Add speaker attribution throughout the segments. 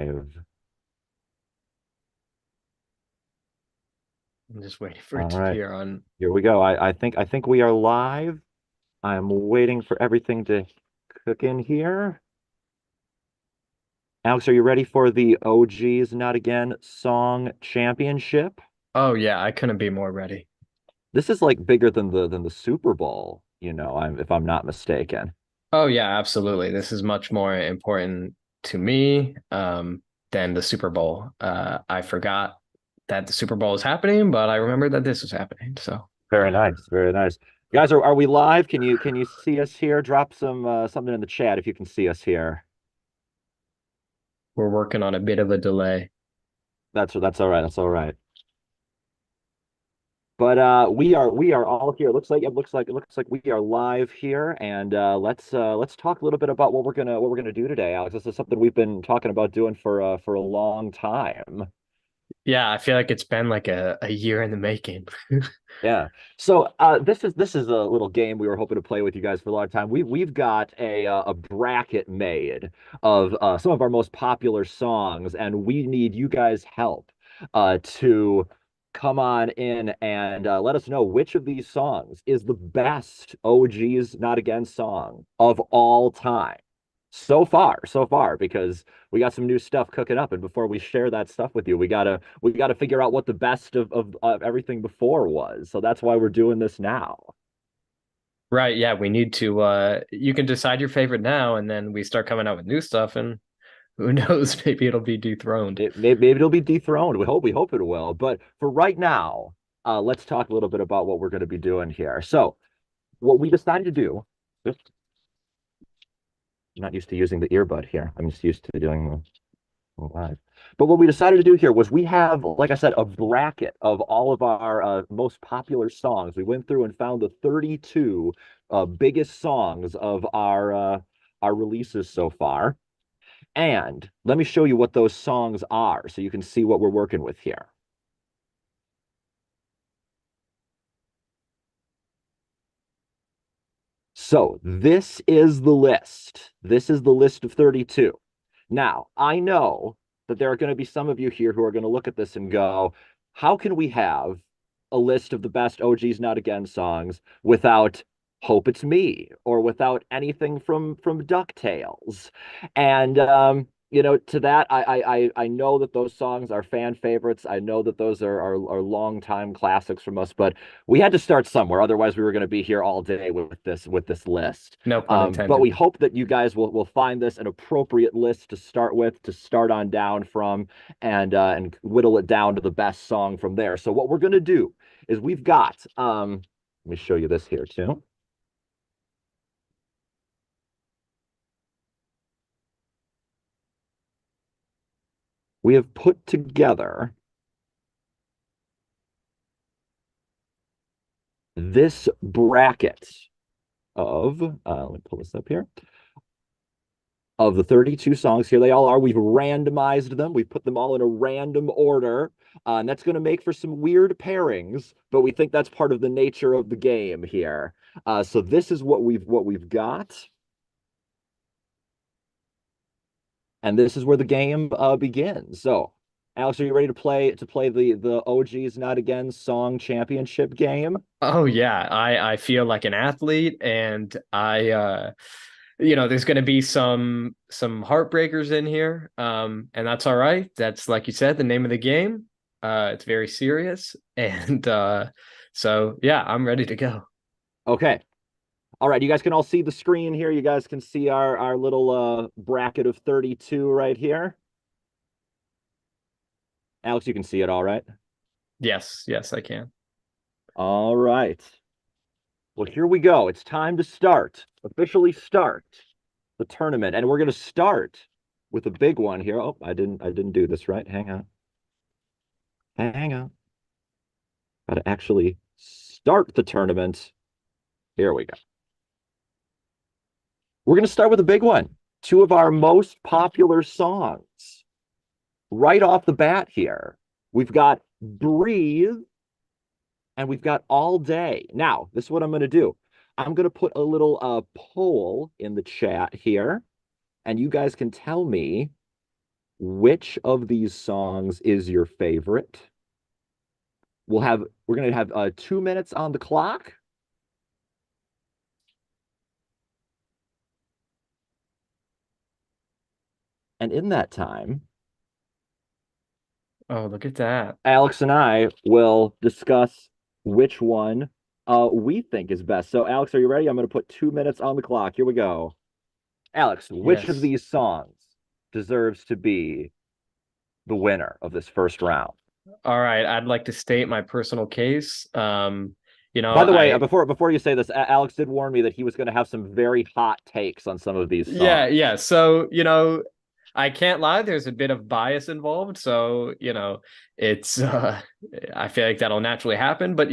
Speaker 1: I'm just waiting for it
Speaker 2: All
Speaker 1: to
Speaker 2: right,
Speaker 1: appear on.
Speaker 2: here we go. I think we are live. I'm waiting for everything to cook in here. Alex, are you ready for the Oh Geeez Not Again Song Championship?
Speaker 1: Oh yeah, I couldn't be more ready.
Speaker 2: This is like bigger than the Super Bowl, if I'm not mistaken.
Speaker 1: Oh yeah, absolutely. This is much more important to me than the Super Bowl. I forgot that the Super Bowl is happening, but I remember that this was happening. So
Speaker 2: Very nice, very nice. Guys, are we live? Can you see us here? Drop something in the chat if you can see us here.
Speaker 1: we're working on a bit of a delay.
Speaker 2: That's all right. That's all right. But we are all here. It looks like we are live here, and let's talk a little bit about what we're gonna do today, Alex. This is something we've been talking about doing for a long time.
Speaker 1: Yeah, I feel like it's been like a year in the making.
Speaker 2: Yeah. So this is a little game we were hoping to play with you guys for a long time. We've got a bracket made of some of our most popular songs, and we need you guys' help to come on in and let us know which of these songs is the best Oh Geez Not Again song of all time. So far, because we got some new stuff cooking up, and before we share that stuff with you, we gotta figure out what the best of everything before was. So that's why we're doing this now.
Speaker 1: Right, yeah, we need to you can decide your favorite now and then we start coming out with new stuff and who knows, maybe it'll be dethroned.
Speaker 2: Maybe it'll be dethroned. We hope it will. But for right now, let's talk a little bit about what we're going to be doing here. So what we decided to do. Oops, I'm not used to using the earbud here. I'm just used to doing live. But what we decided to do here was we have, like I said, a bracket of all of our most popular songs. We went through and found the 32 biggest songs of our releases so far. And let me show you what those songs are so you can see what we're working with here. So this is the list. This is the list of 32. Now, I know that there are going to be some of you here who are going to look at this and go, how can we have a list of the best Oh Geez Not Again songs without Hope It's Me or without anything from DuckTales? And to that, I know that those songs are fan favorites. I know that those are long time classics from us, but we had to start somewhere. Otherwise, we were going to be here all day with this list.
Speaker 1: No pun
Speaker 2: But
Speaker 1: intended.
Speaker 2: we hope that you guys will find this an appropriate list to start with, to start on down from, and whittle it down to the best song from there. So what we're going to do is we've got let me show you this here too. We have put together this bracket of let me pull this up here, of the 32 songs. Here they all are. We've randomized them. We've put them all in a random order. And that's going to make for some weird pairings, but we think that's part of the nature of the game here. So this is what we've got. And this is where the game begins. So, Alex, are you ready to play the Oh Geez Not Again song championship game?
Speaker 1: Oh yeah, I feel like an athlete and I there's going to be some heartbreakers in here. And that's all right. That's like you said the name of the game. It's very serious and so yeah, I'm ready to go.
Speaker 2: Okay. All right, you guys can all see the screen here. You guys can see our little bracket of 32 right here. Alex, you can see it all right.
Speaker 1: Yes, yes, I can.
Speaker 2: All right. Well, here we go. It's time to officially start the tournament. And we're going to start with a big one here. Oh, I didn't do this right. Hang on. Hang on. Got to actually start the tournament. Here we go. We're going to start with a big one. Two of our most popular songs. Right off the bat here, we've got Breathe and we've got All Day. Now, this is what I'm going to do. I'm going to put a little poll in the chat here, and you guys can tell me which of these songs is your favorite? We're gonna have 2 minutes on the clock, and in that time,
Speaker 1: Oh, look at that.
Speaker 2: Alex and I will discuss which one we think is best. So, Alex, are you ready? I'm gonna put 2 minutes on the clock. Here we go. Alex, which of
Speaker 1: Yes.
Speaker 2: these songs deserves to be the winner of this first round?
Speaker 1: All right. I'd like to state my personal case.
Speaker 2: By the way,
Speaker 1: I
Speaker 2: before you say this, Alex did warn me that he was going to have some very hot takes on some of these
Speaker 1: yeah,
Speaker 2: songs.
Speaker 1: yeah. So, I can't lie, there's a bit of bias involved. So, it's I feel like that'll naturally happen. But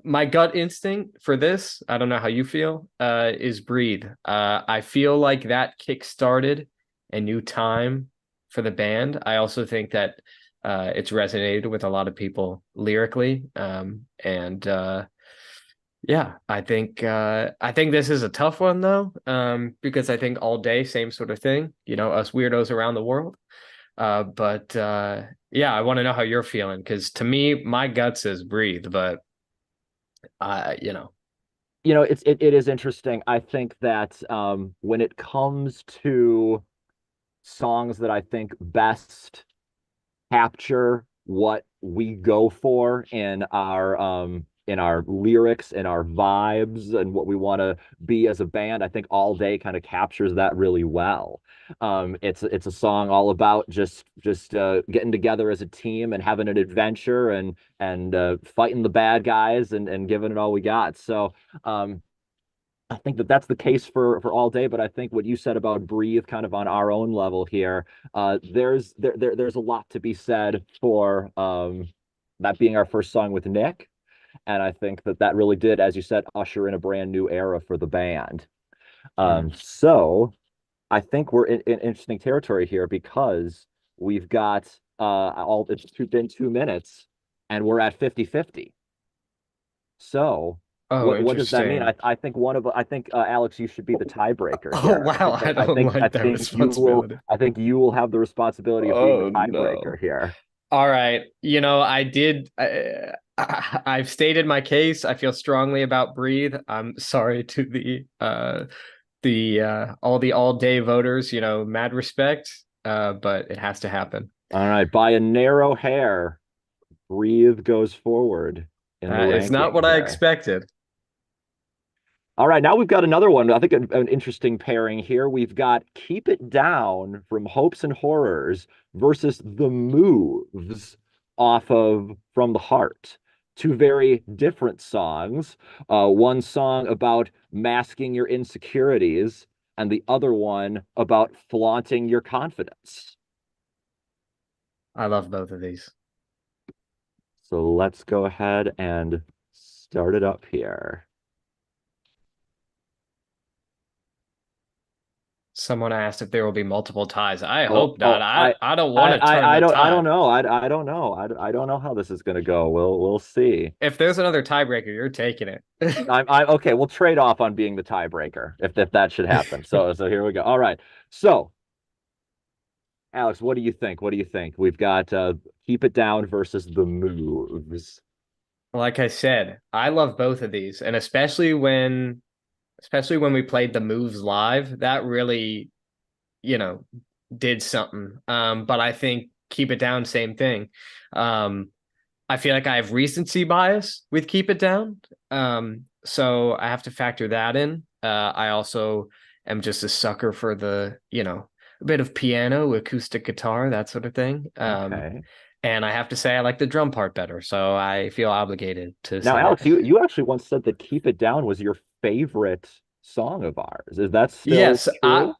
Speaker 1: my gut instinct for this, I don't know how you feel, is breathe. I feel like that kick-started a new time for the band. I also think that it's resonated with a lot of people lyrically. And yeah, I think this is a tough one though, because I think all day, same sort of thing, us weirdos around the world. But yeah, I want to know how you're feeling because to me, my gut says breathe, but you know,
Speaker 2: It is interesting. I think that when it comes to songs that I think best capture what we go for in our lyrics and our vibes and what we want to be as a band. I think All Day kind of captures that really well. It's a song all about just getting together as a team and having an adventure and fighting the bad guys and giving it all we got. So I think that that's the case for All Day, but I think what you said about Breathe, kind of on our own level here, there's a lot to be said for that being our first song with Nick, and I think that that really did, as you said, usher in a brand new era for the band.
Speaker 1: mm.
Speaker 2: So I think we're in interesting territory here because we've got all been 2 minutes, and we're at 50-50. So
Speaker 1: Oh,
Speaker 2: what does that mean?
Speaker 1: interesting.
Speaker 2: I think Alex, you should be the tiebreaker
Speaker 1: Oh
Speaker 2: here.
Speaker 1: wow, I don't like that responsibility.
Speaker 2: I think you will have the responsibility of being the
Speaker 1: Oh
Speaker 2: tiebreaker
Speaker 1: no.
Speaker 2: here.
Speaker 1: All right. I did. I've stated my case. I feel strongly about breathe. I'm sorry to the all day voters. Mad respect. But it has to happen.
Speaker 2: All right, by a narrow hair, Breathe goes forward in the
Speaker 1: That is not
Speaker 2: ranking
Speaker 1: what I
Speaker 2: here.
Speaker 1: expected.
Speaker 2: All right, now we've got another one. I think an interesting pairing here. We've got Keep It Down from Hopes and Horrors versus The Moves off of From the Heart. Two very different songs. One song about masking your insecurities, and the other one about flaunting your confidence.
Speaker 1: I love both of these.
Speaker 2: So let's go ahead and start it up here.
Speaker 1: Someone asked if there will be multiple ties. I
Speaker 2: Oh,
Speaker 1: hope not. I don't want to turn the
Speaker 2: I don't
Speaker 1: tide.
Speaker 2: know. I don't know. I don't know how this is going to go. We'll see.
Speaker 1: If there's another tiebreaker, you're taking it.
Speaker 2: I okay. We'll trade off on being the tiebreaker if that should happen. So here we go. All right. So Alex, what do you think? What do you think? We've got Keep It Down versus The Moves.
Speaker 1: Like I said, I love both of these, and especially when we played the moves live, that really, you know, did something. But I think Keep It Down, same thing. Um, I feel like I have recency bias with Keep It Down. So I have to factor that in. I also am just a sucker for a bit of piano, acoustic guitar, that sort of thing.
Speaker 2: Okay.
Speaker 1: And I have to say I like the drum part better, so I feel obligated to
Speaker 2: Now,
Speaker 1: say that.
Speaker 2: Alex, you actually once said that Keep It Down was your favorite song of ours. Is that still
Speaker 1: Yes,
Speaker 2: true?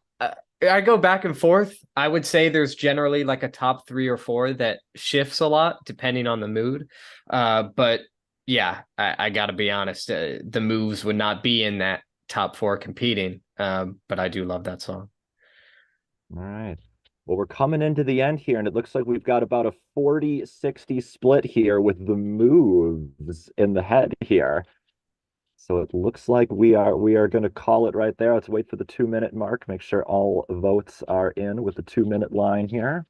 Speaker 1: I go back and forth. I would say there's generally like a top three or four that shifts a lot depending on the mood. But yeah, I got to be honest. The moves would not be in that top four competing. But I do love that song.
Speaker 2: All right. Well, we're coming into the end here, and it looks like we've got about a 40-60 split here with the moves in the head here. So it looks like we are going to call it right there. Let's wait for the 2 minute mark. Make sure all votes are in with the 2 minute line here.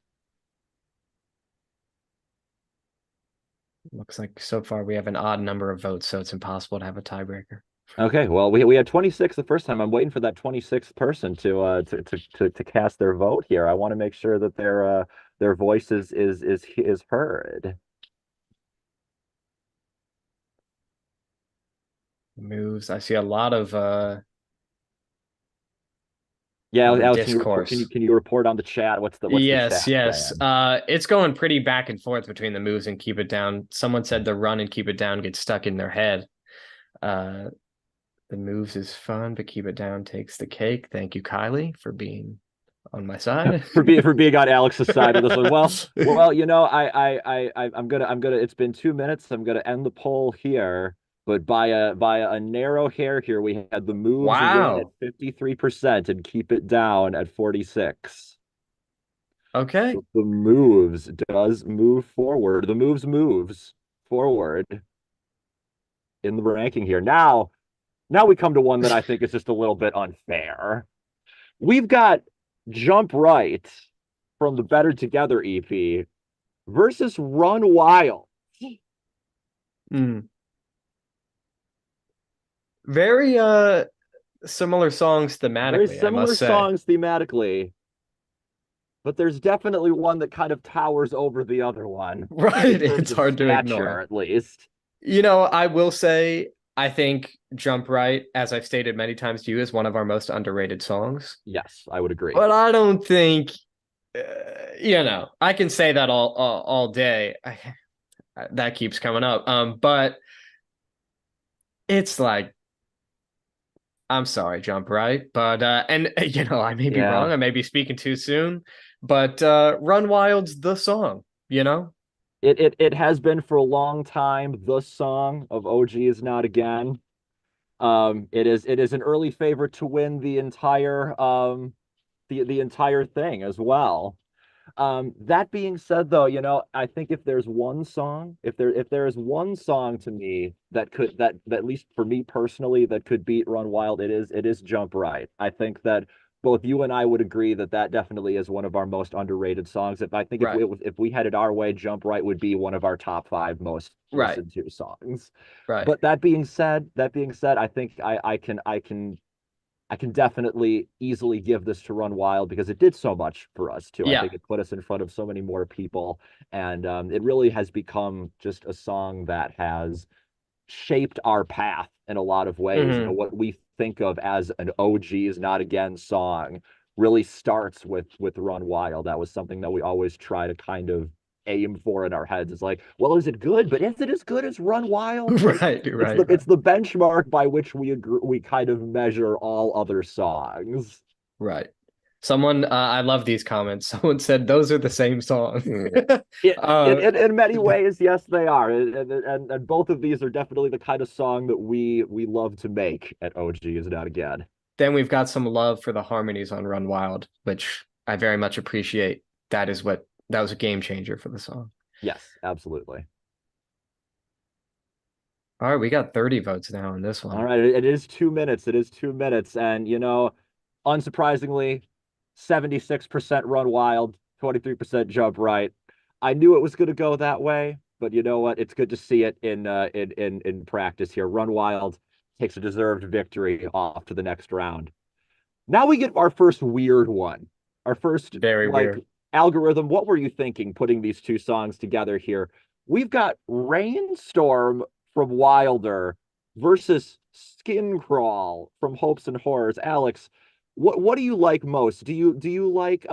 Speaker 1: Looks like so far we have an odd number of votes, so it's impossible to have a tiebreaker.
Speaker 2: Okay, well, we had 26 the first time. I'm waiting for that 26th person to cast their vote here. I want to make sure that their voice is heard.
Speaker 1: Moves. I see a lot of
Speaker 2: Yeah, Alex,
Speaker 1: discourse.
Speaker 2: can you report on the chat? What's the
Speaker 1: Yes,
Speaker 2: chat
Speaker 1: yes.
Speaker 2: saying?
Speaker 1: It's going pretty back and forth between the moves and keep it down. Someone said the run and keep it down gets stuck in their head. Uh, the moves is fun, but keep it down takes the cake. Thank you, Kylie, for being on my side.
Speaker 2: For being on Alex's side of this one. Well, I'm gonna. It's been 2 minutes. I'm gonna end the poll here, but by a narrow hair here, we had the moves win at
Speaker 1: Wow.
Speaker 2: 53% and keep it down at 46.
Speaker 1: Okay.
Speaker 2: So the moves does move forward. The moves forward in the ranking here. Now we come to one that I think is just a little bit unfair. We've got Jump Right from the Better Together EP versus Run Wild.
Speaker 1: Mm. Very similar songs
Speaker 2: Very
Speaker 1: thematically, I
Speaker 2: similar
Speaker 1: must say.
Speaker 2: songs thematically, but there's definitely one that kind of towers over the other one in
Speaker 1: Right.
Speaker 2: terms
Speaker 1: It's
Speaker 2: of
Speaker 1: hard to
Speaker 2: stature,
Speaker 1: ignore.
Speaker 2: at least.
Speaker 1: I will say I think Jump Right, as I've stated many times to you, is one of our most underrated songs.
Speaker 2: Yes, I would agree.
Speaker 1: But I don't think I can say that all day. That keeps coming up. But it's like I'm sorry, Jump Right, but and I may be
Speaker 2: Yeah.
Speaker 1: wrong. I may be speaking too soon, but Run Wild's the song.
Speaker 2: It has been for a long time the song of Oh Geeez, Not Again. It is an early favorite to win the entire thing as well. That being said, though, I think if there's one song, if there is one song to me that at least for me personally that could beat Run Wild, it is Jump Right. I think that both you and I would agree that that definitely is one of our most underrated songs. If I think
Speaker 1: Right,
Speaker 2: if we had it our way, Jump Right would be one of our top five most
Speaker 1: right,
Speaker 2: listened to songs.
Speaker 1: right.
Speaker 2: But that being said, I think I can definitely easily give this to Run Wild because it did so much for us too. I
Speaker 1: Yeah.
Speaker 2: think it put us in front of so many more people, and it really has become just a song that has shaped our path in a lot of ways.
Speaker 1: Hmm.
Speaker 2: What we think of as an "Oh Geez, Not Again" song really starts with Run Wild. That was something that we always try to kind of aim for in our heads. It's like, well, is it good? But is it as good as Run Wild? Like,
Speaker 1: Right,
Speaker 2: it's
Speaker 1: right,
Speaker 2: the
Speaker 1: right,
Speaker 2: it's the benchmark by which we kind of measure all other songs.
Speaker 1: right. Someone, I love these comments. Someone said those are the same song. uh,
Speaker 2: In many ways, yes, they are, and both of these are definitely the kind of song that we love to make at OG Is Not Again.
Speaker 1: then we've got some love for the harmonies on Run Wild, which I very much appreciate. That was a game changer for the song.
Speaker 2: Yes, absolutely.
Speaker 1: All right, we got 30 votes now on this
Speaker 2: All
Speaker 1: one.
Speaker 2: right, it is 2 minutes. It is 2 minutes, and unsurprisingly, 76% Run Wild, 23% Jump Right. I knew it was going to go that way, but you know what? It's good to see it in practice here. Run Wild takes a deserved victory off to the next round. Now we get our first weird one. Our first
Speaker 1: Very
Speaker 2: like
Speaker 1: weird.
Speaker 2: algorithm. What were you thinking putting these two songs together here? We've got Rainstorm from Wilder versus Skin Crawl from Hopes and Horrors. Alex, what do you like most? Do you like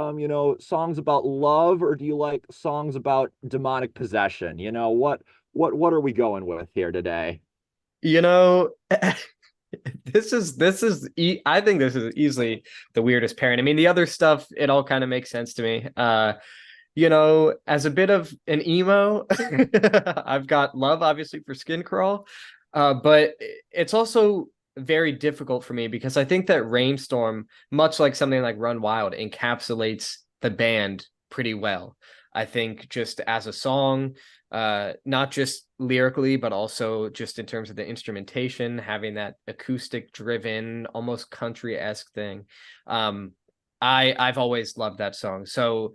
Speaker 2: songs about love, or do you like songs about demonic possession? What are we going with here today?
Speaker 1: You know, I think this is easily the weirdest pairing. I mean, the other stuff, it all kind of makes sense to me. As a bit of an emo, I've got love obviously for Skin Crawl, but it's also very difficult for me because I think that Rainstorm, much like something like Run Wild, encapsulates the band pretty well. I think just as a song, not just lyrically, but also just in terms of the instrumentation, having that acoustic driven, almost country esque thing. Um, I've always loved that song. So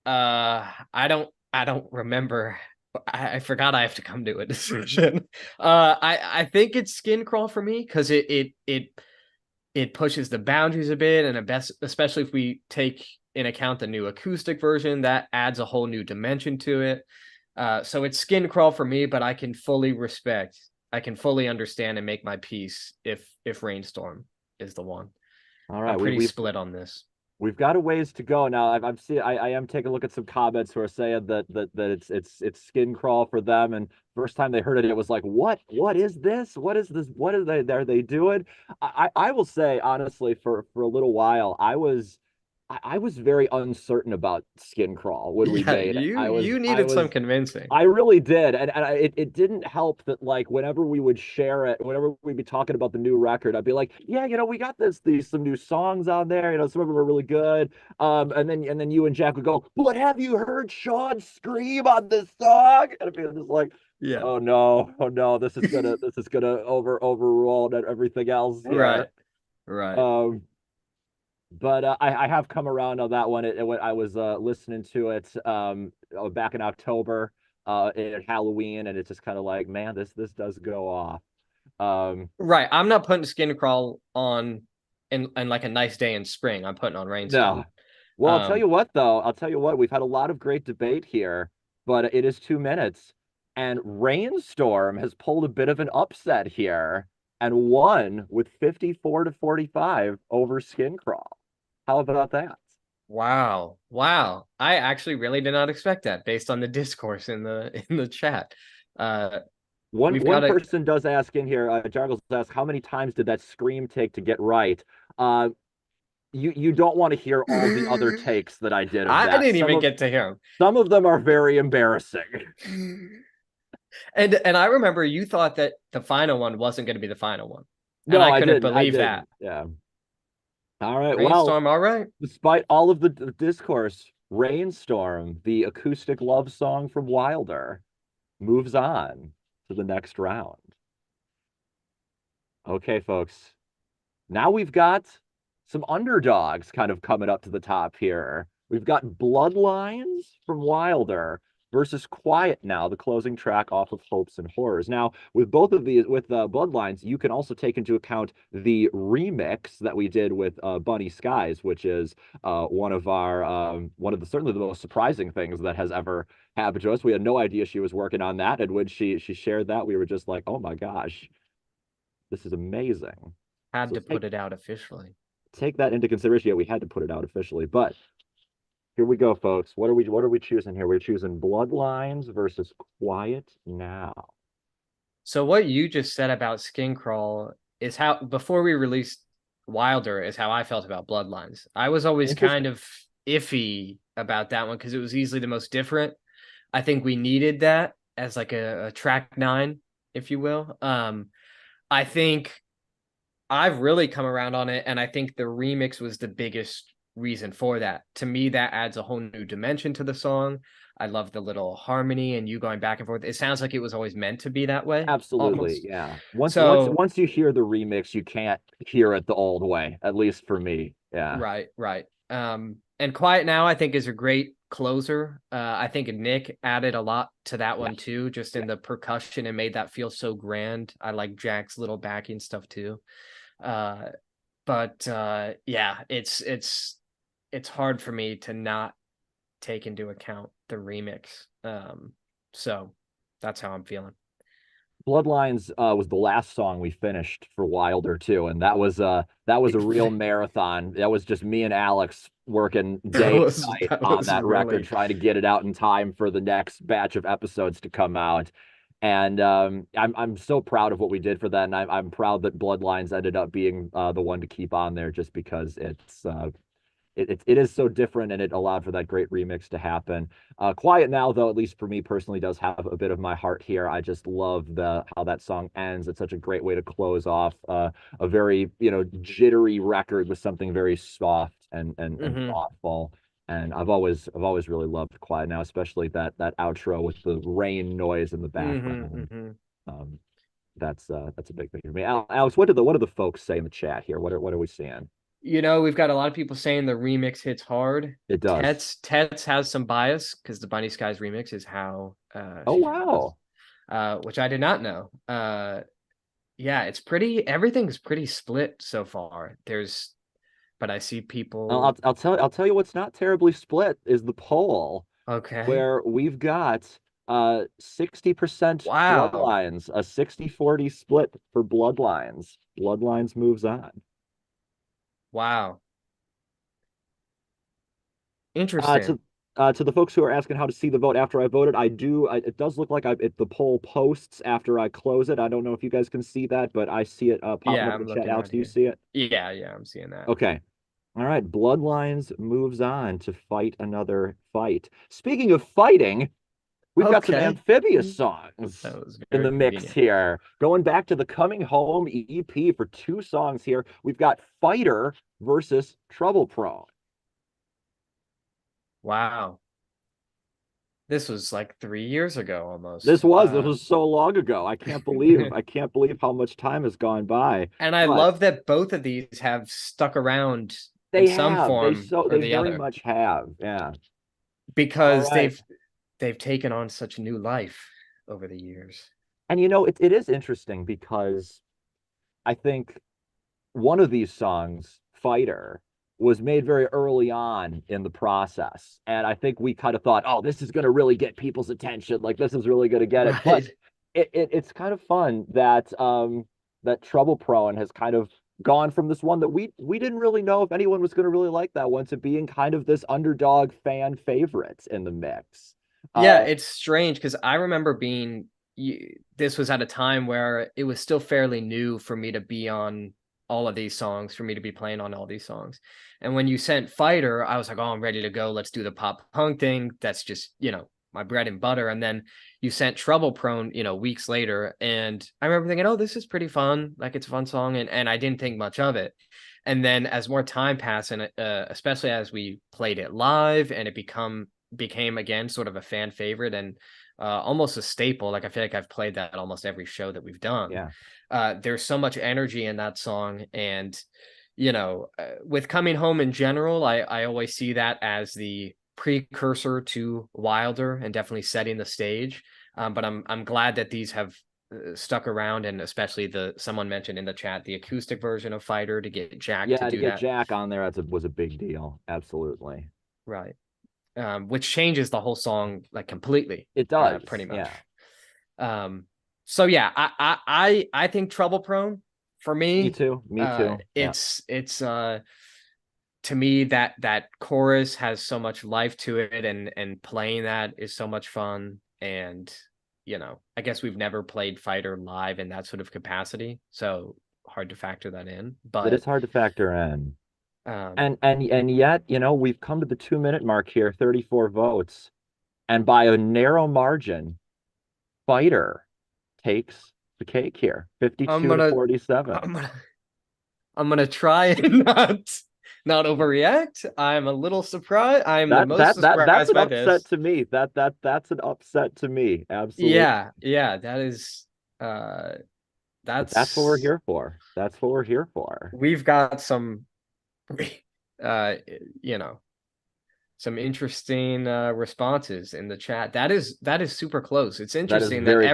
Speaker 1: I don't I don't remember. I forgot I have to come to a decision. I think it's Skin Crawl for me because it pushes the boundaries a bit, and especially if we take in account the new acoustic version, that adds a whole new dimension to it. So it's Skin Crawl for me, but I can fully understand and make my peace if Rainstorm is the one.
Speaker 2: All
Speaker 1: I'm
Speaker 2: right,
Speaker 1: pretty split on this.
Speaker 2: we've got a ways to go now. I'm seeing. I am taking a look at some comments who are saying that it's skin crawl for them. And first time they heard it, it was like, what is this? What is this? What are they doing? I will say honestly, for a little while, I was very uncertain about skin crawl when we
Speaker 1: Yeah,
Speaker 2: made it.
Speaker 1: you
Speaker 2: I
Speaker 1: needed some
Speaker 2: was
Speaker 1: convincing.
Speaker 2: I really did. It didn't help that like whenever we would share it, whenever we'd be talking about the new record, I'd be like, yeah, we got these some new songs on there, some of them are really good. And then you and Jack would go, but have you heard Sean scream on this song? And I'd be just like,
Speaker 1: Yeah.
Speaker 2: oh no, this is gonna overrule everything else
Speaker 1: Right.
Speaker 2: here.
Speaker 1: Right.
Speaker 2: Um but I have come around on that one. I was listening to it back in October at Halloween, and it's just kind of like, man, this does go off. Um,
Speaker 1: Right. I'm not putting Skin Crawl on in like a nice day in spring. I'm putting on
Speaker 2: no,
Speaker 1: Rainstorm.
Speaker 2: well, I'll tell
Speaker 1: Um,
Speaker 2: you what, though. I'll tell you what. We've had a lot of great debate here, but it is 2 minutes, and Rainstorm has pulled a bit of an upset here and won with 54 to 45 over Skin Crawl. How about that?
Speaker 1: wow. Wow. I actually really did not expect that based on the discourse in the chat. Uh
Speaker 2: One
Speaker 1: we've
Speaker 2: one
Speaker 1: got a
Speaker 2: person does ask in here, Jargles asks, how many times did that scream take to get right? Uh, you don't want to hear all the other takes that I did of
Speaker 1: I
Speaker 2: that.
Speaker 1: didn't even get to hear
Speaker 2: Some of them are very embarrassing.
Speaker 1: him. And I remember you thought that the final one wasn't going to be the final one. And
Speaker 2: No,
Speaker 1: I
Speaker 2: I
Speaker 1: couldn't
Speaker 2: didn't. I
Speaker 1: believe that.
Speaker 2: didn't. Yeah. All right. Well,
Speaker 1: Rainstorm, all right.
Speaker 2: despite all of the discourse, Rainstorm, the acoustic love song from Wilder, moves on to the next round. Okay, folks. Now we've got some underdogs kind of coming up to the top here. We've got Bloodlines from Wilder versus Quiet Now, the closing track off of Hopes and Horrors. Now, with both of these, with Bloodlines, you can also take into account the remix that we did with Bunny Skies, which is one of the certainly the most surprising things that has ever happened to us. We had no idea she was working on that, and when she shared that, we were just like, oh my gosh, this is amazing.
Speaker 1: Had
Speaker 2: So
Speaker 1: to put it out officially.
Speaker 2: take that into consideration. Yeah, we had to put it out officially, but here we go, folks. What are we choosing here? We're choosing Bloodlines versus Quiet Now.
Speaker 1: So what you just said about Skin Crawl is how before we released Wilder is how I felt about Bloodlines. I was always kind
Speaker 2: Interesting.
Speaker 1: of iffy about that one because it was easily the most different. I think we needed that as like a track nine, if you will. I think I've really come around on it, and I think the remix was the biggest reason for that. To me, that adds a whole new dimension to the song. I love the little harmony and you going back and forth. It sounds like it was always meant to be that way,
Speaker 2: Absolutely.
Speaker 1: almost.
Speaker 2: Yeah. Once once
Speaker 1: So,
Speaker 2: once you hear the remix, you can't hear it the old way, at least for me. Yeah.
Speaker 1: right, right. And Quiet Now, I think, is a great closer. I think Nick added a lot to that
Speaker 2: Yeah.
Speaker 1: one too, just
Speaker 2: Yeah.
Speaker 1: in the percussion and made that feel so grand. I like Jack's little backing stuff too. Uh, but yeah, it's hard for me to not take into account the remix. So that's how I'm feeling.
Speaker 2: Bloodlines was the last song we finished for Wilder too, and that was a real marathon. That was just me and Alex working day and night
Speaker 1: That
Speaker 2: on
Speaker 1: was
Speaker 2: that record,
Speaker 1: really
Speaker 2: trying to get it out in time for the next batch of episodes to come out. And I'm so proud of what we did for that, and I'm proud that Bloodlines ended up being the one to keep on there, just because it is so different, and it allowed for that great remix to happen. Quiet Now, though, at least for me personally, does have a bit of my heart here. I just love the how that song ends. It's such a great way to close off a very jittery record with something very soft and
Speaker 1: mm-hmm,
Speaker 2: thoughtful. And I've always really loved Quiet Now, especially that outro with the rain noise in the
Speaker 1: mm-hmm,
Speaker 2: background.
Speaker 1: mm-hmm.
Speaker 2: Um, that's a big thing for me. Alex, what do the folks say in the chat here? What are we seeing?
Speaker 1: We've got a lot of people saying the remix hits hard.
Speaker 2: It does.
Speaker 1: Tets has some bias because the Bunny Skies remix is how
Speaker 2: Oh
Speaker 1: she found us,
Speaker 2: wow.
Speaker 1: which I did not know. Yeah, everything's pretty split so far. But I see people.
Speaker 2: I'll tell you what's not terribly split is the poll,
Speaker 1: Okay.
Speaker 2: where we've got 60%
Speaker 1: Wow.
Speaker 2: Bloodlines, a 60-40 split for Bloodlines. Bloodlines moves on.
Speaker 1: Wow.
Speaker 2: Uh,
Speaker 1: Interesting.
Speaker 2: to to the folks who are asking how to see the vote after I voted, it does look like the poll posts after I close it. I don't know if you guys can see that, but I see it popping
Speaker 1: Yeah,
Speaker 2: up in
Speaker 1: I'm
Speaker 2: the chat.
Speaker 1: looking
Speaker 2: Alex,
Speaker 1: right
Speaker 2: do you
Speaker 1: here.
Speaker 2: see it?
Speaker 1: Yeah, I'm seeing that.
Speaker 2: Okay. All right. Bloodlines moves on to fight another fight. Speaking of fighting, we've got some
Speaker 1: Okay.
Speaker 2: amphibious songs
Speaker 1: That was
Speaker 2: in
Speaker 1: very
Speaker 2: the mix
Speaker 1: convenient.
Speaker 2: here. Going back to the Coming Home EP for two songs here. We've got Fighter versus Trouble Prone.
Speaker 1: Wow. This was like 3 years ago
Speaker 2: This
Speaker 1: almost.
Speaker 2: was this was so long ago. I can't believe how much time has gone by.
Speaker 1: And I
Speaker 2: But
Speaker 1: love that both of these have stuck around in
Speaker 2: they
Speaker 1: some
Speaker 2: have.
Speaker 1: form or
Speaker 2: They
Speaker 1: the
Speaker 2: very
Speaker 1: other
Speaker 2: much have. Yeah. All
Speaker 1: because
Speaker 2: right.
Speaker 1: they've taken on such new life over the years.
Speaker 2: And it is interesting because I think one of these songs, Fighter, was made very early on in the process. And I think we kind of thought, oh, this is going to really get people's attention. Like, this is really going to get it. But
Speaker 1: Right.
Speaker 2: it's kind of fun that that Trouble Prone has kind of gone from this one that we didn't really know if anyone was going to really like that one to being kind of this underdog fan favorite in the mix.
Speaker 1: Yeah,
Speaker 2: Uh,
Speaker 1: it's strange because I remember this was at a time where it was still fairly new for me to be on all of these songs, for me to be playing on all these songs. And when you sent Fighter, I was like, oh, I'm ready to go. Let's do the pop punk thing. That's just, my bread and butter. And then you sent Trouble Prone, weeks later. And I remember thinking, oh, this is pretty fun. Like it's a fun song. And I didn't think much of it. And then as more time passed, and especially as we played it live and it became again sort of a fan favorite and almost a staple. Like I feel like I've played that almost every show that we've done.
Speaker 2: yeah.
Speaker 1: There's so much energy in that song, and with Coming Home in general, I always see that as the precursor to Wilder and definitely setting the stage. But I'm glad that these have stuck around, and especially the someone mentioned in the chat the acoustic version of Fighter to get Jack to
Speaker 2: Yeah, to
Speaker 1: do
Speaker 2: get
Speaker 1: that
Speaker 2: Jack on there was a big deal. Absolutely.
Speaker 1: right. Which changes the whole song like completely,
Speaker 2: It does.
Speaker 1: pretty much.
Speaker 2: Yeah.
Speaker 1: So yeah, I think Trouble Prone for
Speaker 2: Me
Speaker 1: me,
Speaker 2: too. Me too. Yeah.
Speaker 1: it's to me that chorus has so much life to it, and playing that is so much fun. And I guess we've never played Fighter live in that sort of capacity, so hard to factor that in.
Speaker 2: It is
Speaker 1: But
Speaker 2: hard to factor in.
Speaker 1: um,
Speaker 2: And yet, we've come to the 2 minute mark here, 34 votes. And by a narrow margin, Fighter takes the cake here,
Speaker 1: I'm
Speaker 2: 52 to
Speaker 1: gonna
Speaker 2: 47.
Speaker 1: I'm gonna I'm gonna try and not overreact. I'm a little surprised. I'm the most
Speaker 2: That's
Speaker 1: surprised
Speaker 2: an
Speaker 1: by
Speaker 2: upset
Speaker 1: this.
Speaker 2: to me. That's an upset to me. Absolutely.
Speaker 1: Yeah, that is uh
Speaker 2: But that's what we're
Speaker 1: that's
Speaker 2: here for. That's what we're here for.
Speaker 1: we've got some uh you know, some interesting responses in the chat. That is super close. It's
Speaker 2: That is
Speaker 1: interesting that
Speaker 2: very close.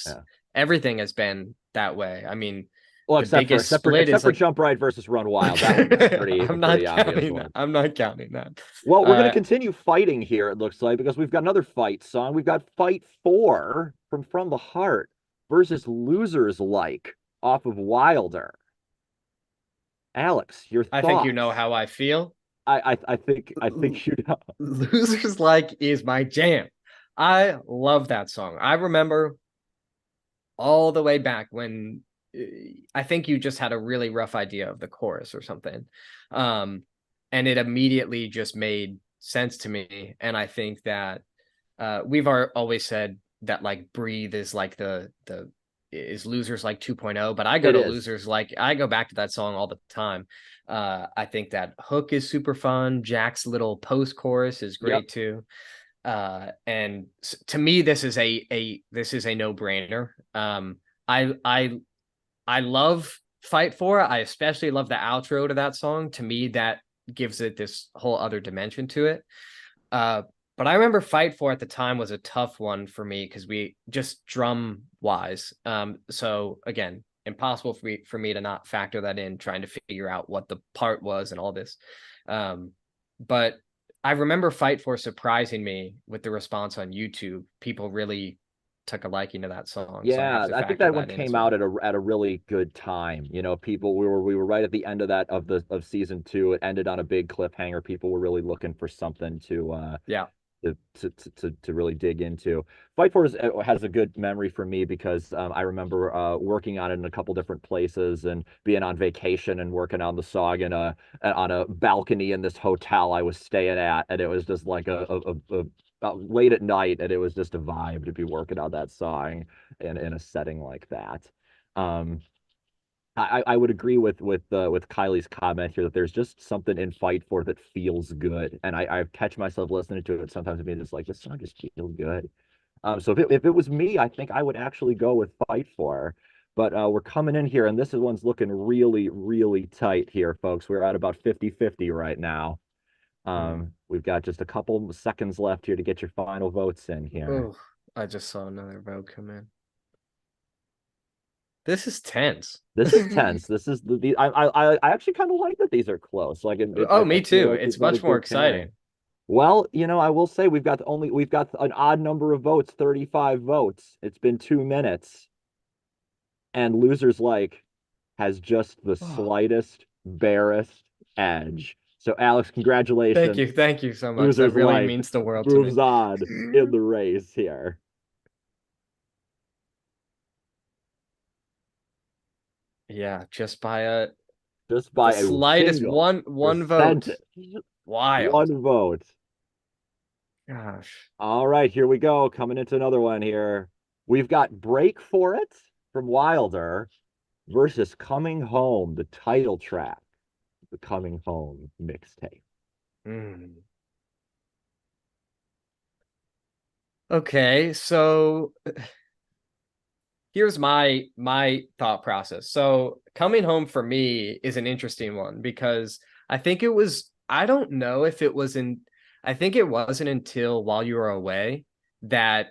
Speaker 2: Yeah.
Speaker 1: everything has been that way. I mean,
Speaker 2: Well,
Speaker 1: the biggest split
Speaker 2: except
Speaker 1: is
Speaker 2: for
Speaker 1: like
Speaker 2: Jump Right versus Run Wild. That one was a
Speaker 1: I'm
Speaker 2: pretty
Speaker 1: not
Speaker 2: obvious
Speaker 1: counting that.
Speaker 2: one.
Speaker 1: I'm not counting that.
Speaker 2: Well, we're going to
Speaker 1: Uh
Speaker 2: continue fighting here, it looks like, because we've got another fight song. We've got Fight 4 from the Heart versus Losers Like off of Wilder. Alex, your
Speaker 1: I think you know
Speaker 2: thoughts?
Speaker 1: how I feel.
Speaker 2: I think you know.
Speaker 1: Losers Like is my jam. I love that song. I remember all the way back when uh, I think you just had a really rough idea of the chorus or something. Um, and it immediately just made sense to me. And I think that always said that like Breathe is like the is Losers Like 2.0, but I go
Speaker 2: It
Speaker 1: to
Speaker 2: is.
Speaker 1: Losers Like I go back to that song all the time. I think that hook is super fun. Jack's little post chorus is
Speaker 2: Yep.
Speaker 1: great too. And to me, this is a no brainer. I love Fight For It, I especially love the outro to that song. To me, that gives it this whole other dimension to it. But I remember Fight For at the time was a tough one for me because we just drum wise. So again, impossible for me to not factor that in, trying to figure out what the part was and all this. But I remember Fight For surprising me with the response on YouTube. People really took a liking to that song, so I have
Speaker 2: Yeah,
Speaker 1: to
Speaker 2: I think
Speaker 1: factor
Speaker 2: that one
Speaker 1: that in as
Speaker 2: came out
Speaker 1: well.
Speaker 2: at a really good time. You know, people we were right at the end of that of season two. It ended on a big cliffhanger. People were really looking for something
Speaker 1: Yeah.
Speaker 2: to really dig into. Fight For has a good memory for me because I remember working on it in a couple different places and being on vacation and working on the song in on a balcony in this hotel I was staying at, and it was just like late at night, and it was just a vibe to be working on that song in a setting like that. Um, I would agree with Kylie's comment here that there's just something in Fight For that feels good, and I catch myself listening to it sometimes and being just like, this song just feels good. So if it was me, I think I would actually go with Fight For. But we're coming in here, and this one's looking really, really tight here, folks. We're at about 50-50 right now. We've got just a couple seconds left here to get your final votes in here.
Speaker 1: Oh, I just saw another vote come in. This is tense.
Speaker 2: This is tense. This is I actually kind of like that these are close. Like
Speaker 1: Oh,
Speaker 2: I
Speaker 1: me
Speaker 2: feel
Speaker 1: too.
Speaker 2: like
Speaker 1: It's
Speaker 2: we've got a
Speaker 1: much more
Speaker 2: good pairing.
Speaker 1: exciting.
Speaker 2: Well, you know, I will say we've got an odd number of votes, 35 votes. It's been 2 minutes, and Losers Like has just the
Speaker 1: Oh,
Speaker 2: slightest, barest edge. So, Alex, congratulations.
Speaker 1: thank you so much. That
Speaker 2: Losers
Speaker 1: really
Speaker 2: Like
Speaker 1: means the world to me.
Speaker 2: moves on in the race here.
Speaker 1: Yeah, just by a
Speaker 2: Just
Speaker 1: the
Speaker 2: by a
Speaker 1: slightest
Speaker 2: single
Speaker 1: one vote.
Speaker 2: percentage.
Speaker 1: Wild.
Speaker 2: One vote.
Speaker 1: Gosh.
Speaker 2: All right, here we go. Coming into another one here. We've got Break For It from Wilder versus Coming Home, the title track, the Coming Home mixtape.
Speaker 1: Mm. Okay, so here's my thought process. So coming home for me is an interesting one because I think it was I don't know if it was in I think it wasn't until While You Were Away that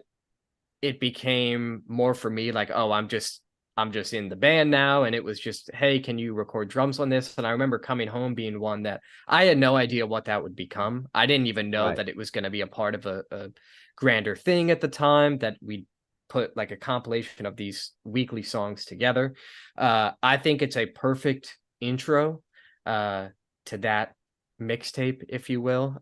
Speaker 1: it became more for me like, oh, I'm just in the band now. And it was just, hey, can you record drums on this? And I remember Coming Home being one that I had no idea what that would become. I didn't even know
Speaker 2: Right.
Speaker 1: that it was going to be a part of a grander thing at the time, that we put like a compilation of these weekly songs together. I think it's a perfect intro to that mixtape, if you will.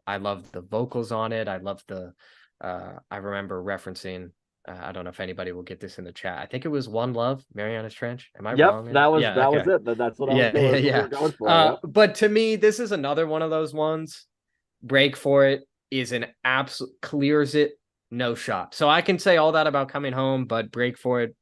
Speaker 1: I love the vocals on it. I love the I remember referencing. I don't know if anybody will get this in the chat. I think it was One Love, Mariana's Trench. Am I
Speaker 2: Yep,
Speaker 1: wrong? In Yeah.
Speaker 2: that was
Speaker 1: Okay.
Speaker 2: it. That's what I was
Speaker 1: Yeah.
Speaker 2: going.
Speaker 1: Yeah.
Speaker 2: That's what we
Speaker 1: Yeah.
Speaker 2: were going for. Yep.
Speaker 1: But to me, this is another one of those ones. Break For It is an absolute clears it, no shot. So I can say all that about Coming Home, but Break For It,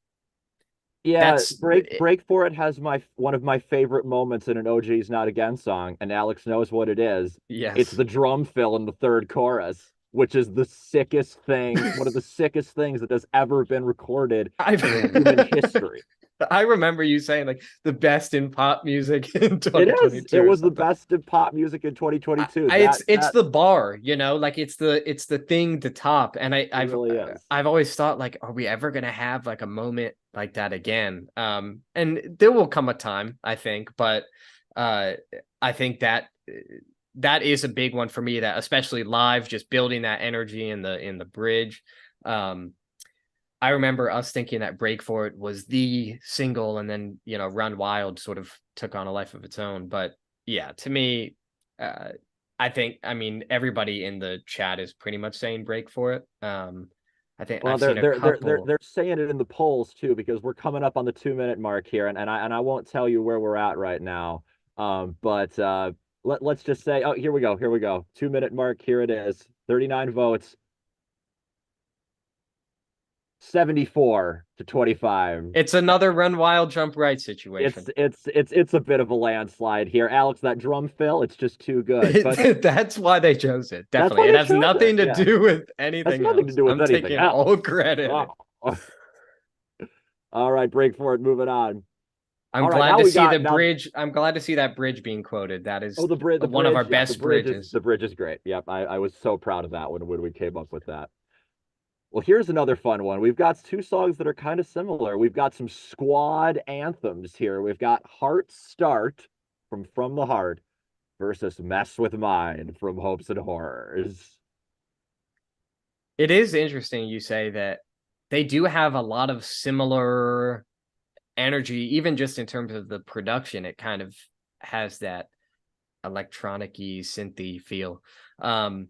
Speaker 2: Yeah,
Speaker 1: that's
Speaker 2: Break For It has my one of my favorite moments in an Oh Geeez Not Again song, and Alex knows what it is. It's
Speaker 1: yes.
Speaker 2: the drum fill in the third chorus, which is the sickest thing, one of the sickest things that has ever been recorded
Speaker 1: I've
Speaker 2: in human history.
Speaker 1: I remember you saying like the best in pop music in
Speaker 2: It is.
Speaker 1: 2022
Speaker 2: It
Speaker 1: or
Speaker 2: was the
Speaker 1: something.
Speaker 2: best of pop music in 2022.
Speaker 1: It's
Speaker 2: That
Speaker 1: the bar, you know, like it's the thing to top. And
Speaker 2: it really is.
Speaker 1: I've always thought like, are we ever gonna have like a moment like that again? And there will come a time, I think, but uh, I think that that is a big one for me. That especially live, just building that energy in the bridge. Um, I remember us thinking that Break For It was the single, and then Run Wild sort of took on a life of its own. But yeah, to me, uh, I mean everybody in the chat is pretty much saying Break For It. I think
Speaker 2: Well,
Speaker 1: I've seen a couple.
Speaker 2: they're saying it in the polls too because we're coming up on the 2 minute mark here, and I won't tell you where we're at right now. But let's just say, oh, here we go, 2 minute mark. Here it is, 39 votes, 74 to 25.
Speaker 1: It's another Run Wild Jump Right situation.
Speaker 2: It's a bit of a landslide here, Alex. That drum fill, it's just too good. But
Speaker 1: That's why they chose it.
Speaker 2: that's
Speaker 1: Definitely,
Speaker 2: why
Speaker 1: it
Speaker 2: they
Speaker 1: has
Speaker 2: chose it.
Speaker 1: nothing to
Speaker 2: Yeah,
Speaker 1: do with
Speaker 2: has
Speaker 1: anything
Speaker 2: nothing to
Speaker 1: else.
Speaker 2: do with
Speaker 1: I'm
Speaker 2: anything
Speaker 1: taking all
Speaker 2: else.
Speaker 1: credit.
Speaker 2: Oh. All right, Break For It. Moving on.
Speaker 1: I'm
Speaker 2: All right,
Speaker 1: glad
Speaker 2: now
Speaker 1: to
Speaker 2: we
Speaker 1: see the
Speaker 2: got now.
Speaker 1: bridge. I'm glad to see that bridge being quoted. That
Speaker 2: Oh,
Speaker 1: is
Speaker 2: the
Speaker 1: one of our
Speaker 2: bridge. Yeah,
Speaker 1: best bridges.
Speaker 2: the bridge is great. Yep, I was so proud of that when we came up with that. Well, here's another fun one. We've got two songs that are kind of similar. We've got some squad anthems here. We've got Heart Start from the Heart versus Mess with Mine from Hopes and Horrors.
Speaker 1: It is interesting you say that they do have a lot of similar energy, even just in terms of the production. It kind of has that electronic-y, synthy feel. Um,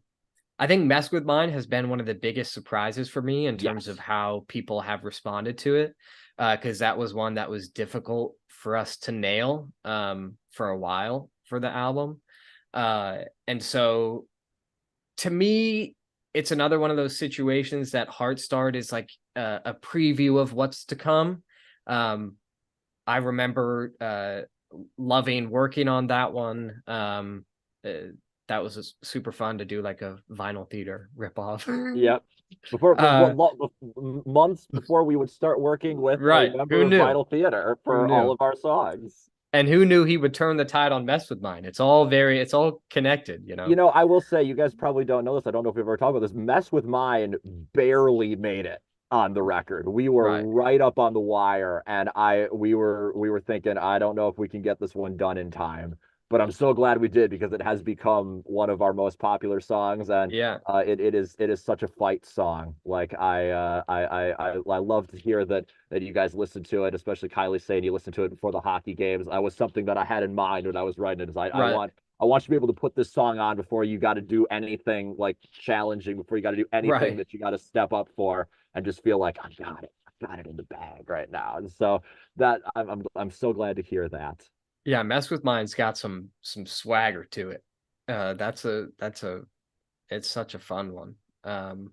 Speaker 1: I think Mess with Mine has been one of the biggest surprises for me in terms of
Speaker 2: Yes.
Speaker 1: how people have responded to it. Because that was one that was difficult for us to nail for a while for the album. And so to me, it's another one of those situations that Heartstart is like a preview of what's to come. Um, I remember loving working on that one. That was super fun to do like a vinyl theater ripoff.
Speaker 2: Yep. Before
Speaker 1: uh,
Speaker 2: months before we would start working with a
Speaker 1: right. Who
Speaker 2: member of
Speaker 1: knew?
Speaker 2: Vital Theater
Speaker 1: Who
Speaker 2: for all
Speaker 1: knew?
Speaker 2: of our songs.
Speaker 1: And who knew he would turn the tide on Mess with Mine? It's all connected, you
Speaker 2: You
Speaker 1: know?
Speaker 2: know, I will say, you guys probably don't know this. I don't know if we've ever talked about this. Mess with Mine barely made it on the record. We were
Speaker 1: Right.
Speaker 2: right up on the wire, and we were thinking, I don't know if we can get this one done in time. But I'm so glad we did because it has become one of our most popular songs, and
Speaker 1: Yeah.
Speaker 2: it is such a fight song. Like I love to hear that you guys listen to it, especially Kylie saying you listened to it before the hockey games. I was something that I had in mind when I was writing it. Is
Speaker 1: Right.
Speaker 2: I want you to be able to put this song on before you got to do anything like challenging, before you got to do anything
Speaker 1: Right.
Speaker 2: that you got to step up for, and just feel like I got it in the bag right now. And so that I'm so glad to hear that.
Speaker 1: Yeah, Mess with Mine's got some swagger to it. That's a it's such a fun one. Um,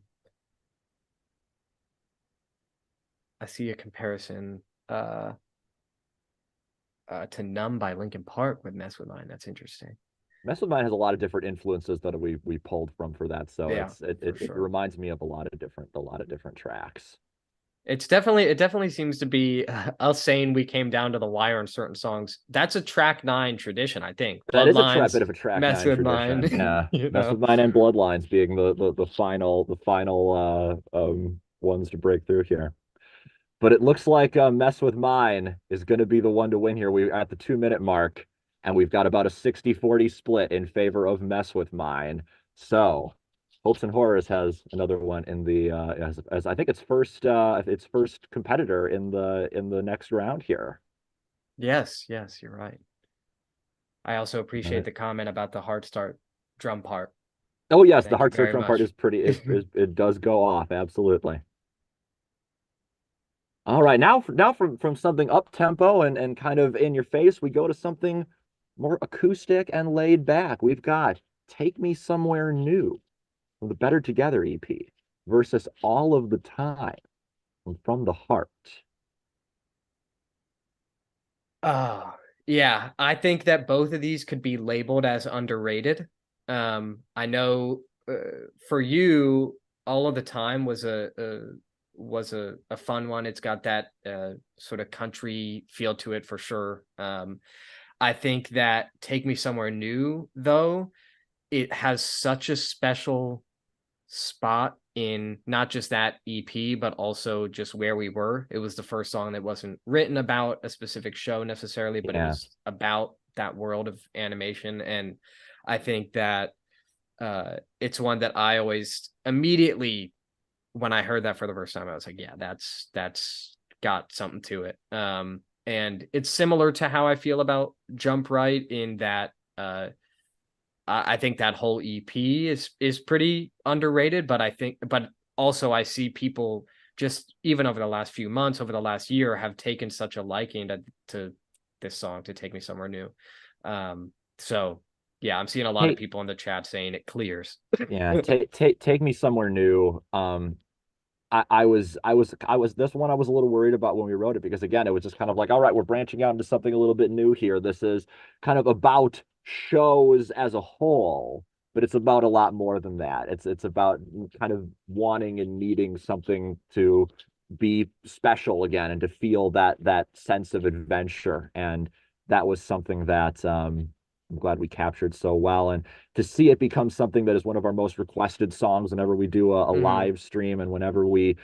Speaker 1: I see a comparison uh to Numb by Linkin Park with Mess with Mine. That's interesting.
Speaker 2: Mess with Mine has a lot of different influences that we pulled from for that, so
Speaker 1: Yeah, for
Speaker 2: it
Speaker 1: sure.
Speaker 2: reminds me of a lot of different tracks.
Speaker 1: It definitely seems to be us saying we came down to the wire in certain songs. That's a track nine tradition, I think.
Speaker 2: That is a
Speaker 1: Bloodlines,
Speaker 2: bit of a track
Speaker 1: Mess
Speaker 2: nine
Speaker 1: with Mine,
Speaker 2: tradition. Yeah.
Speaker 1: you
Speaker 2: Mess
Speaker 1: know.
Speaker 2: with Mine and Bloodlines being the final ones to break through here. But it looks like Mess with Mine is going to be the one to win here. We're at the 2 minute mark, and we've got about a 60-40 split in favor of Mess with Mine. So Hopes and Horrors has another one in the as I think its first competitor in the next round here.
Speaker 1: Yes, yes, you're right. I also
Speaker 2: Uh,
Speaker 1: appreciate the comment about the hard start drum part.
Speaker 2: oh yes, the
Speaker 1: Thank you
Speaker 2: Heart Search
Speaker 1: very
Speaker 2: drum part
Speaker 1: much.
Speaker 2: is pretty it does go off, absolutely. All right, now from something up tempo and kind of in your face, we go to something more acoustic and laid back. We've got Take Me Somewhere New from the Better Together EP versus All of the Time from the Heart.
Speaker 1: Oh, yeah. I think that both of these could be labeled as underrated. I know for you, All of the Time was a fun one. It's got that sort of country feel to it for sure. I think that Take Me Somewhere New, though, it has such a special spot in not just that EP, but also just where we were. It was the first song that wasn't written about a specific show necessarily, but it
Speaker 2: Yeah.
Speaker 1: was about that world of animation. And I think that it's one that I always immediately, when I heard that for the first time, I was like, yeah, that's got something to it. And it's similar to how I feel about Jump Right in that I think that whole EP is pretty underrated, but also I see people just even over the last few months, over the last year, have taken such a liking to this song to Take Me Somewhere New. So yeah, I'm seeing a lot of
Speaker 2: Hey,
Speaker 1: people in the chat saying it clears.
Speaker 2: yeah, take me somewhere new. I was this one I was a little worried about when we wrote it because again it was just kind of like, all right, we're branching out into something a little bit new here. This is kind of about shows as a whole, but it's about a lot more than that. It's about kind of wanting and needing something to be special again and to feel that sense of adventure. And that was something that I'm glad we captured so well. And to see it become something that is one of our most requested songs whenever we do a
Speaker 1: Hmm.
Speaker 2: live stream and whenever we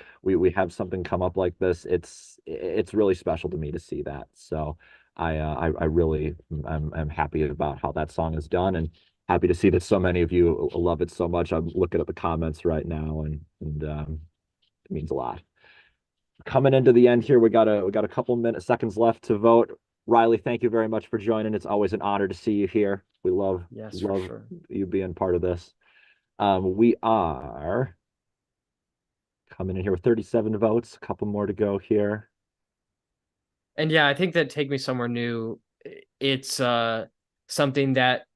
Speaker 2: have something come up like this, it's really special to me to see that. So I really am happy about how that song is done and happy to see that so many of you love it so much. I'm looking at the comments right now and it means a lot. Coming into the end here, we got a couple minutes seconds left to vote. Riley, thank you very much for joining. It's always an honor to see you here. We
Speaker 1: Yes, for
Speaker 2: love
Speaker 1: sure.
Speaker 2: you being part of this. We are coming in here with 37 votes, a couple more to go here.
Speaker 1: And yeah, I think that Take Me Somewhere New, it's something that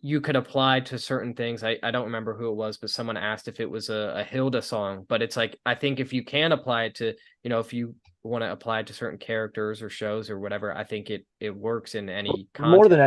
Speaker 1: you could apply to certain things. I don't remember who it was, but someone asked if it was a Hilda song. But it's like, I think if you can apply it to, if you want to apply it to certain characters or shows or whatever, I think it works in any context.
Speaker 2: More than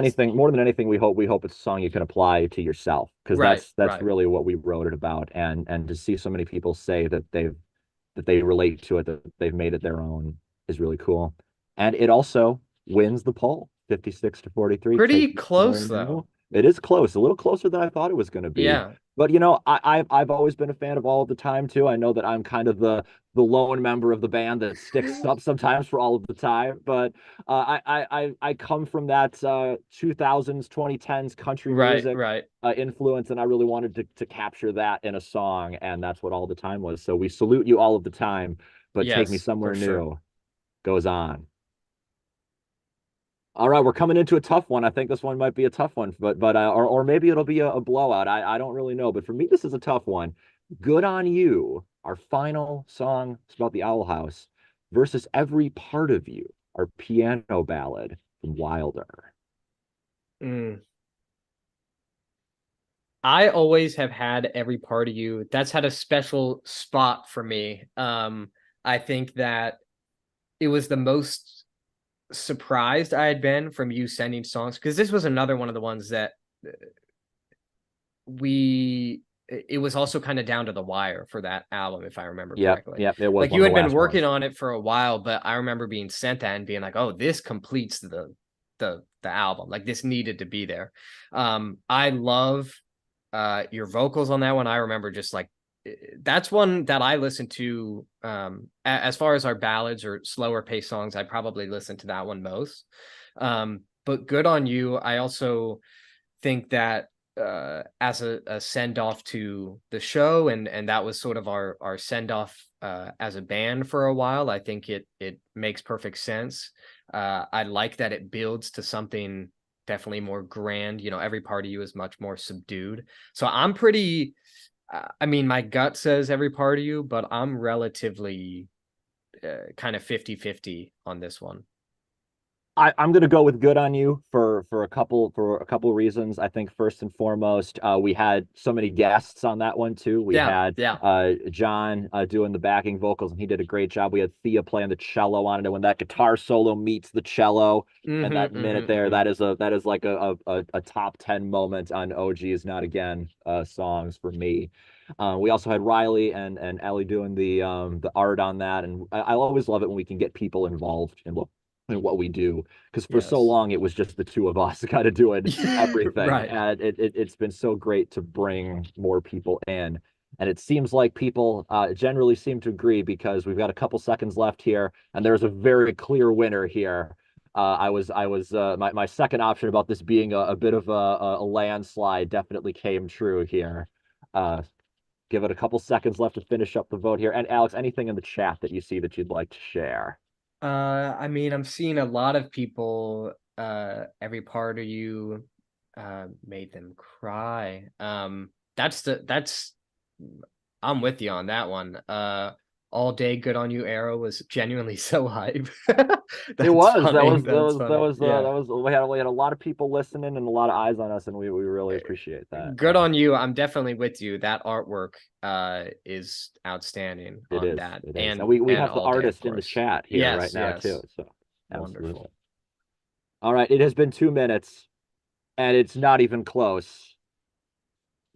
Speaker 2: anything, we hope it's a song you can apply to yourself because
Speaker 1: Right,
Speaker 2: that's
Speaker 1: right.
Speaker 2: really what we wrote it about. And to see so many people say that they relate to it, that they've made it their own is really cool. And it also wins the poll, 56 to 43.
Speaker 1: Pretty
Speaker 2: Take me somewhere
Speaker 1: close
Speaker 2: new.
Speaker 1: though.
Speaker 2: It is close, a little closer than I thought it was going to be.
Speaker 1: Yeah.
Speaker 2: But I've always been a fan of All of the Time too. I know that I'm kind of the lone member of the band that sticks up sometimes for All of the Time, but I come from that 2000s, 2010s country
Speaker 1: Right,
Speaker 2: music
Speaker 1: right.
Speaker 2: influence, and I really wanted to capture that in a song, and that's what All the Time was. So we salute you all of the time, but Take Me
Speaker 1: Yes, for
Speaker 2: Somewhere
Speaker 1: sure.
Speaker 2: New goes on. All right, we're coming into a tough one. I think this one might be a tough one, but or maybe it'll be a blowout. I don't really know, but for me, this is a tough one. Good on You, our final song. It's about the Owl House versus Every Part of You, our piano ballad from Wilder.
Speaker 1: Mm. I always have had Every Part of You. That's had a special spot for me. I think that it was the most surprised I had been from you sending songs because this was another one of the ones that we it was also kind of down to the wire for that album, if I remember
Speaker 2: Yep,
Speaker 1: correctly.
Speaker 2: yep, it was
Speaker 1: Like
Speaker 2: one
Speaker 1: you
Speaker 2: of the
Speaker 1: had been
Speaker 2: last
Speaker 1: working
Speaker 2: ones.
Speaker 1: on it for a while, but I remember being sent that and being like, "Oh, this completes the album. Like this needed to be there." I love your vocals on that one. I remember just like that's one that I listen to as far as our ballads or slower pace songs, I probably listen to that one most. But Good on You, I also think that as a send off to the show, and that was sort of our send off as a band for a while. I think it makes perfect sense. I like that it builds to something definitely more grand. Every Part of You is much more subdued. So I'm pretty. I mean, my gut says Every Part of You, but I'm relatively kind of 50-50 on this one.
Speaker 2: I'm gonna go with Good on You for a couple reasons. I think first and foremost, we had so many guests on that one too. We
Speaker 1: Yeah,
Speaker 2: had
Speaker 1: yeah.
Speaker 2: John doing the backing vocals, and he did a great job. We had Thea playing the cello on it, and when that guitar solo meets the cello, and
Speaker 1: Mm-hmm,
Speaker 2: that minute
Speaker 1: mm-hmm,
Speaker 2: there,
Speaker 1: mm-hmm.
Speaker 2: that is like a top 10 moment on Oh Geeez, Not Again songs for me. We also had Riley and Ellie doing the art on that, and I always love it when we can get people involved in what we do because for so
Speaker 1: Yes.
Speaker 2: long it was just the two of us kind of doing everything,
Speaker 1: Right.
Speaker 2: and it's been so great to bring more people in. And it seems like people generally seem to agree because we've got a couple seconds left here, and there's a very clear winner here. My second option about this being a bit of a landslide definitely came true here. Uh, Give it a couple seconds left to finish up the vote here. And Alex, anything in the chat that you see that you'd like to share?
Speaker 1: I mean, I'm seeing a lot of people, Every Part of You made them cry. That's I'm with you on that one. All Day Good on You Arrow was genuinely so hype.
Speaker 2: It
Speaker 1: That's
Speaker 2: was. That
Speaker 1: funny.
Speaker 2: was that
Speaker 1: That's
Speaker 2: was that
Speaker 1: funny.
Speaker 2: was
Speaker 1: Yeah.
Speaker 2: that was we had a lot of people listening and a lot of eyes on us, and we really appreciate that.
Speaker 1: Good on you. I'm definitely with you. That artwork is outstanding
Speaker 2: It
Speaker 1: on
Speaker 2: is.
Speaker 1: that,
Speaker 2: It is. And
Speaker 1: and
Speaker 2: we
Speaker 1: and
Speaker 2: have the
Speaker 1: All Day, of
Speaker 2: artist in the
Speaker 1: course.
Speaker 2: chat here right
Speaker 1: Yes,
Speaker 2: now too.
Speaker 1: yes.
Speaker 2: So absolutely.
Speaker 1: Wonderful.
Speaker 2: All right. It has been 2 minutes, and it's not even close.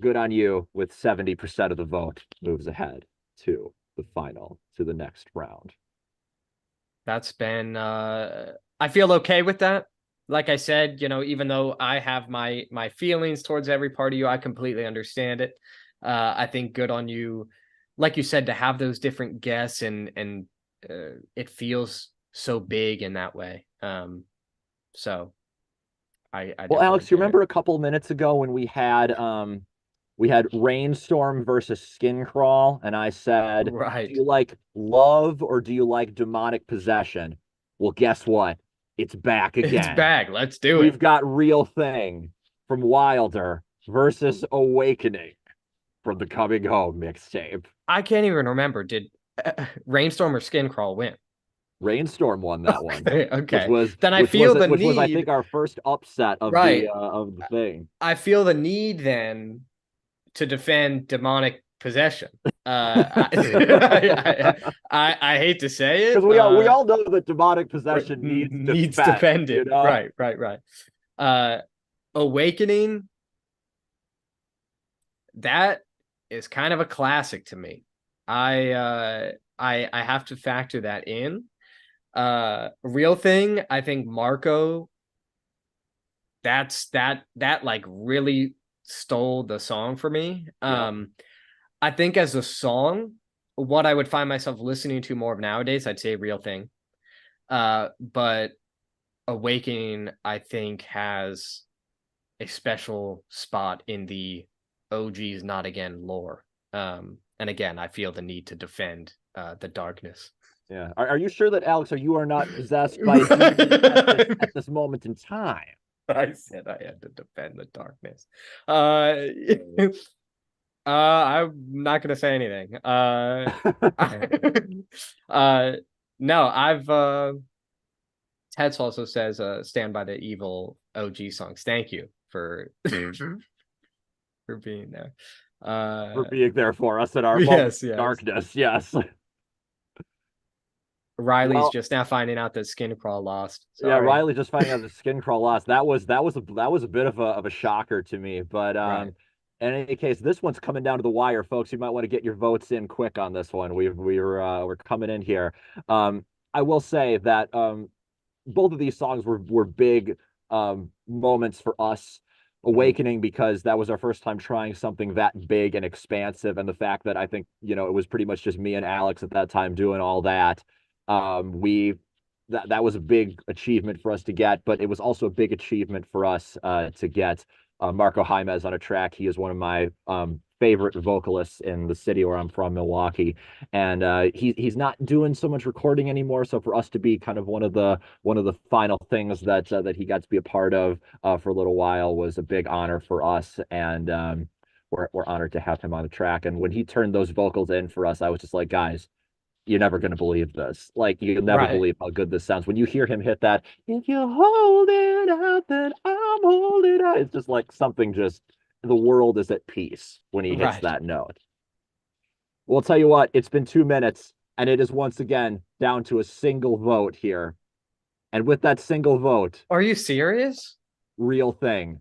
Speaker 2: Good on you with 70% of the vote moves ahead too. the final to the next round.
Speaker 1: That's been I feel okay with that. Like I said, even though I have my feelings towards every part of you, I completely understand it. I think good on you, like you said, to have those different guests, and it feels so big in that way. So I
Speaker 2: Well,
Speaker 1: definitely
Speaker 2: Alex, you
Speaker 1: get it.
Speaker 2: remember a couple minutes ago when we had Rainstorm versus Skin Crawl, and I said, do
Speaker 1: Right.
Speaker 2: you like love or do you like demonic possession? Well, guess what? It's back
Speaker 1: It's
Speaker 2: again.
Speaker 1: back. Let's do it.
Speaker 2: We've got Real Thing from Wilder versus Awakening from the Coming Home mixtape.
Speaker 1: I can't even remember. Did Rainstorm or Skin Crawl win?
Speaker 2: Rainstorm won that one, which
Speaker 1: Okay.
Speaker 2: was
Speaker 1: Then I
Speaker 2: which was
Speaker 1: feel the
Speaker 2: which was I think
Speaker 1: need,
Speaker 2: our first upset
Speaker 1: right.
Speaker 2: of the thing.
Speaker 1: I feel the need then to defend demonic possession.
Speaker 2: Because
Speaker 1: I hate to say it,
Speaker 2: we all know that demonic possession needs
Speaker 1: needs
Speaker 2: defense, you
Speaker 1: defended.
Speaker 2: know?
Speaker 1: Right. Uh, Awakening, that is kind of a classic to me. I have to factor that in. Real Thing, I think Marco, that like really stole the song for me.
Speaker 2: Yeah.
Speaker 1: I think as a song, what I would find myself listening to more of nowadays, I'd say Real Thing. But Awakening, I think, has a special spot in the Oh Geeez, Not Again lore. And again, I feel the need to defend the darkness.
Speaker 2: Yeah. Are you sure that Alex, you are not possessed by demons at this moment in time?
Speaker 1: I said I had to defend the darkness. Uh, I'm not gonna say anything. uh, no, I've Ted's also says stand by the evil OG songs. Thank you for being there.
Speaker 2: For being there for us in our moment
Speaker 1: Yes,
Speaker 2: of
Speaker 1: yes.
Speaker 2: darkness. Yes.
Speaker 1: Riley's
Speaker 2: Well,
Speaker 1: just now finding out that Skin Crawl lost.
Speaker 2: yeah,
Speaker 1: Sorry.
Speaker 2: Riley just finding out the skin crawl lost. That was a bit of a shocker to me. But
Speaker 1: Right.
Speaker 2: in any case, this one's coming down to the wire, folks. You might want to get your votes in quick on this one. We're coming in here. I will say that both of these songs were big moments for us.
Speaker 1: Mhm.
Speaker 2: Awakening because that was our first time trying something that big and expansive, and the fact that I think it was pretty much just me and Alex at that time doing all that. We that was a big achievement for us to get, but it was also a big achievement for us to get Marco Jaimez on a track. He is one of my favorite vocalists in the city where I'm from, Milwaukee, and he's not doing so much recording anymore. So for us to be kind of one of the final things that he got to be a part of for a little while was a big honor for us, and we're honored to have him on the track. And when he turned those vocals in for us, I was just like, guys, you're never going to believe this. Like, you'll never
Speaker 1: Right.
Speaker 2: believe how good this sounds. When you hear him hit that, if you hold it out, then I'm holding out. It's just like something just, the world is at peace when he hits
Speaker 1: Right.
Speaker 2: that note. Well, I'll tell you what, it's been 2 minutes, and it is once again down to a single vote here. And with that single vote,
Speaker 1: Are you serious?
Speaker 2: Real Thing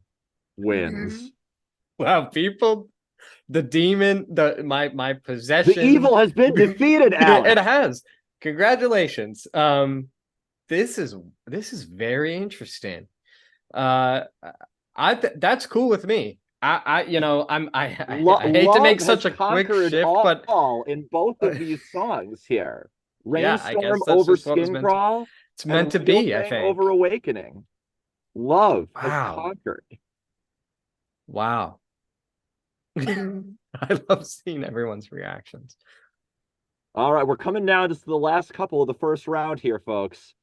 Speaker 2: wins.
Speaker 1: Wow, people, the demon, my
Speaker 2: The
Speaker 1: possession.
Speaker 2: evil has been defeated,
Speaker 1: It
Speaker 2: Alex.
Speaker 1: has. Congratulations. This is this is very interesting. Uh that's cool with me. I hate to make
Speaker 2: Love has
Speaker 1: such a quick
Speaker 2: conquered
Speaker 1: shift, but
Speaker 2: all in both
Speaker 1: uh,
Speaker 2: of these songs here.
Speaker 1: yeah, I
Speaker 2: Rainstorm
Speaker 1: guess that's
Speaker 2: over
Speaker 1: just what
Speaker 2: Skin Crawl
Speaker 1: it's meant
Speaker 2: and
Speaker 1: to
Speaker 2: Real
Speaker 1: be, I
Speaker 2: Thing over
Speaker 1: think.
Speaker 2: Awakening. Love has
Speaker 1: Wow.
Speaker 2: conquered.
Speaker 1: Wow. I love seeing everyone's reactions.
Speaker 2: All right, we're coming down to the last couple of the first round here, folks.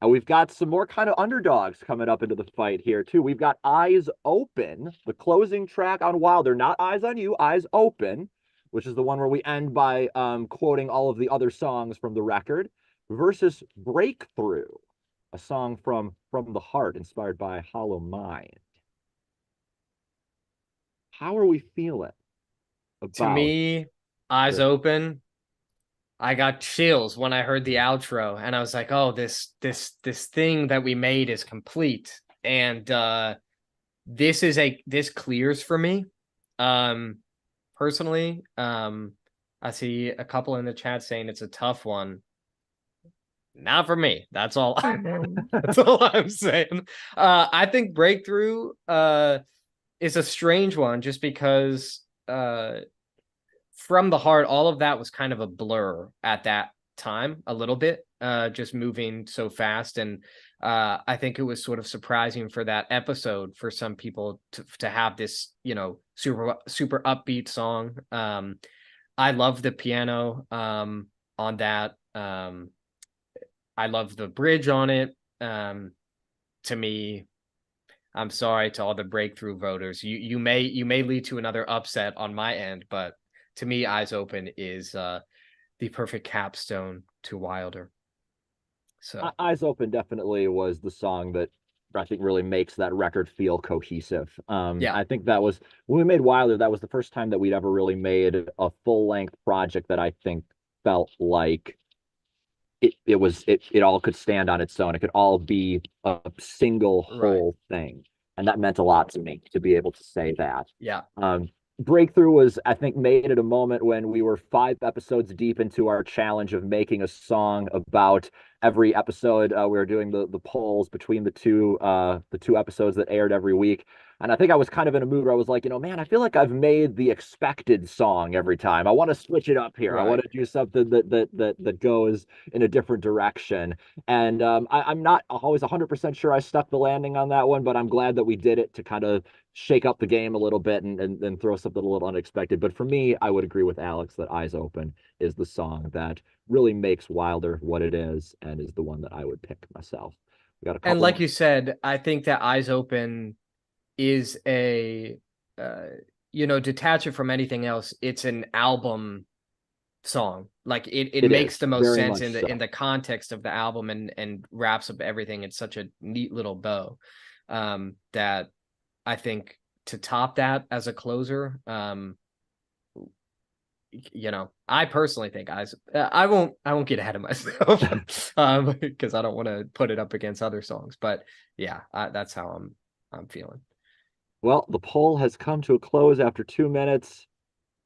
Speaker 2: And we've got some more kind of underdogs coming up into the fight here, too. We've got Eyes Open, the closing track on Wilder, not Eyes on You, Eyes Open, which is the one where we end by quoting all of the other songs from the record, versus Breakthrough, a song from the Heart, inspired by Hollow Mind. How are we feeling
Speaker 1: To
Speaker 2: about
Speaker 1: me, eyes
Speaker 2: this?
Speaker 1: open, I got chills when I heard the outro, and I was like, "Oh, this thing that we made is complete." And this clears for me, personally. I see a couple in the chat saying it's a tough one. Not for me. That's all. That's all I'm saying. I think Breakthrough is a strange one just because from the heart, all of that was kind of a blur at that time, a little bit, just moving so fast. And I think it was sort of surprising for that episode for some people to have this, super upbeat song. I love the piano on that. I love the bridge on it. To me, I'm sorry to all the Breakthrough voters. You may lead to another upset on my end, but to me, Eyes Open is the perfect capstone to Wilder. So
Speaker 2: Eyes Open definitely was the song that I think really makes that record feel cohesive.
Speaker 1: yeah,
Speaker 2: I think that was when we made Wilder, that was the first time that we'd ever really made a full length project that I think felt like it all could stand on its own. It could all be a single
Speaker 1: right.
Speaker 2: whole thing. And that meant a lot to me to be able to say that.
Speaker 1: Yeah,
Speaker 2: Um, Breakthrough was, I think, made at a moment when we were 5 episodes deep into our challenge of making a song about every episode. We were doing the polls between the two episodes that aired every week. And I think I was kind of in a mood where I was like, man, I feel like I've made the expected song every time. I want to switch it up here. I want
Speaker 1: right.
Speaker 2: to do something that goes in a different direction. And I'm not always 100% sure I stuck the landing on that one, but I'm glad that we did it to kind of shake up the game a little bit and throw something a little unexpected. But for me, I would agree with Alex that Eyes Open is the song that really makes Wilder what it is and is the one that I would pick myself. We got a
Speaker 1: And
Speaker 2: couple
Speaker 1: like
Speaker 2: more.
Speaker 1: you said, I think that Eyes Open is a uh, detach it from anything else. It's an album song. Like it
Speaker 2: It
Speaker 1: makes
Speaker 2: is
Speaker 1: the most
Speaker 2: very
Speaker 1: sense
Speaker 2: much
Speaker 1: in
Speaker 2: so.
Speaker 1: the context of the album and wraps up everything in such a neat little bow. That I think to top that as a closer, I personally think I won't get ahead of myself because I don't want to put it up against other songs. But yeah, that's how I'm feeling.
Speaker 2: Well, the poll has come to a close after 2 minutes,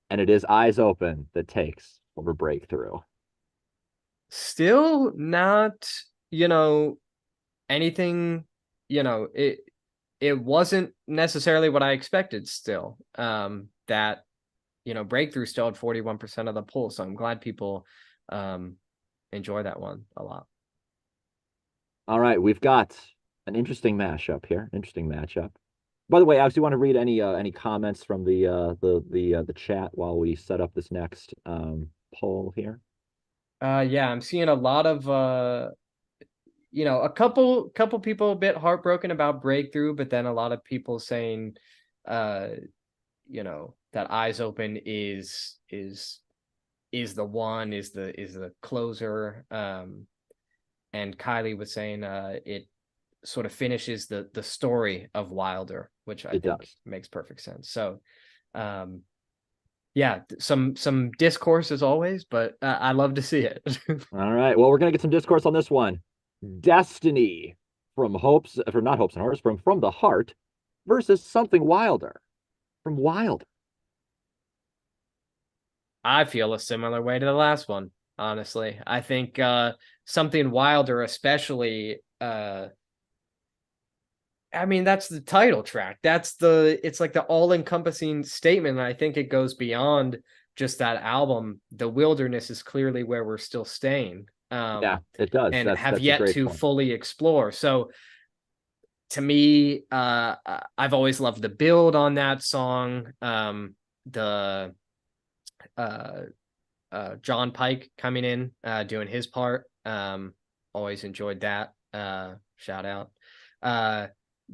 Speaker 2: and it is Eyes Open that takes over Breakthrough.
Speaker 1: Still not, you know, anything, it wasn't necessarily what I expected still. That Breakthrough still had 41% of the poll, so I'm glad people um enjoy that one a lot.
Speaker 2: All right, we've got an interesting mashup here. Interesting matchup. By the way, Alex, do you want to read any comments from the chat while we set up this next poll here?
Speaker 1: Yeah, I'm seeing a lot of a couple people a bit heartbroken about Breakthrough, but then a lot of people saying uh that Eyes Open is the one, is the closer. And Kylie was saying it sort of finishes the story of Wilder, which I
Speaker 2: It
Speaker 1: think
Speaker 2: does.
Speaker 1: makes perfect sense. So um yeah, some discourse as always, but I love to see it.
Speaker 2: All right. Well, we're gonna get some discourse on this one. Destiny from not Hopes and Horrors, from the Heart versus Something Wilder from Wilder.
Speaker 1: I feel a similar way to the last one, honestly. I think something Wilder, especially I mean, that's the title track. It's like the all-encompassing statement. And I think it goes beyond just that album. The wilderness is clearly where we're still staying.
Speaker 2: Yeah, it does.
Speaker 1: And have
Speaker 2: That's a
Speaker 1: yet
Speaker 2: great
Speaker 1: to
Speaker 2: point.
Speaker 1: fully explore. So to me, I've always loved the build on that song. The uh John Pike coming in, doing his part. Always enjoyed that. Shout out.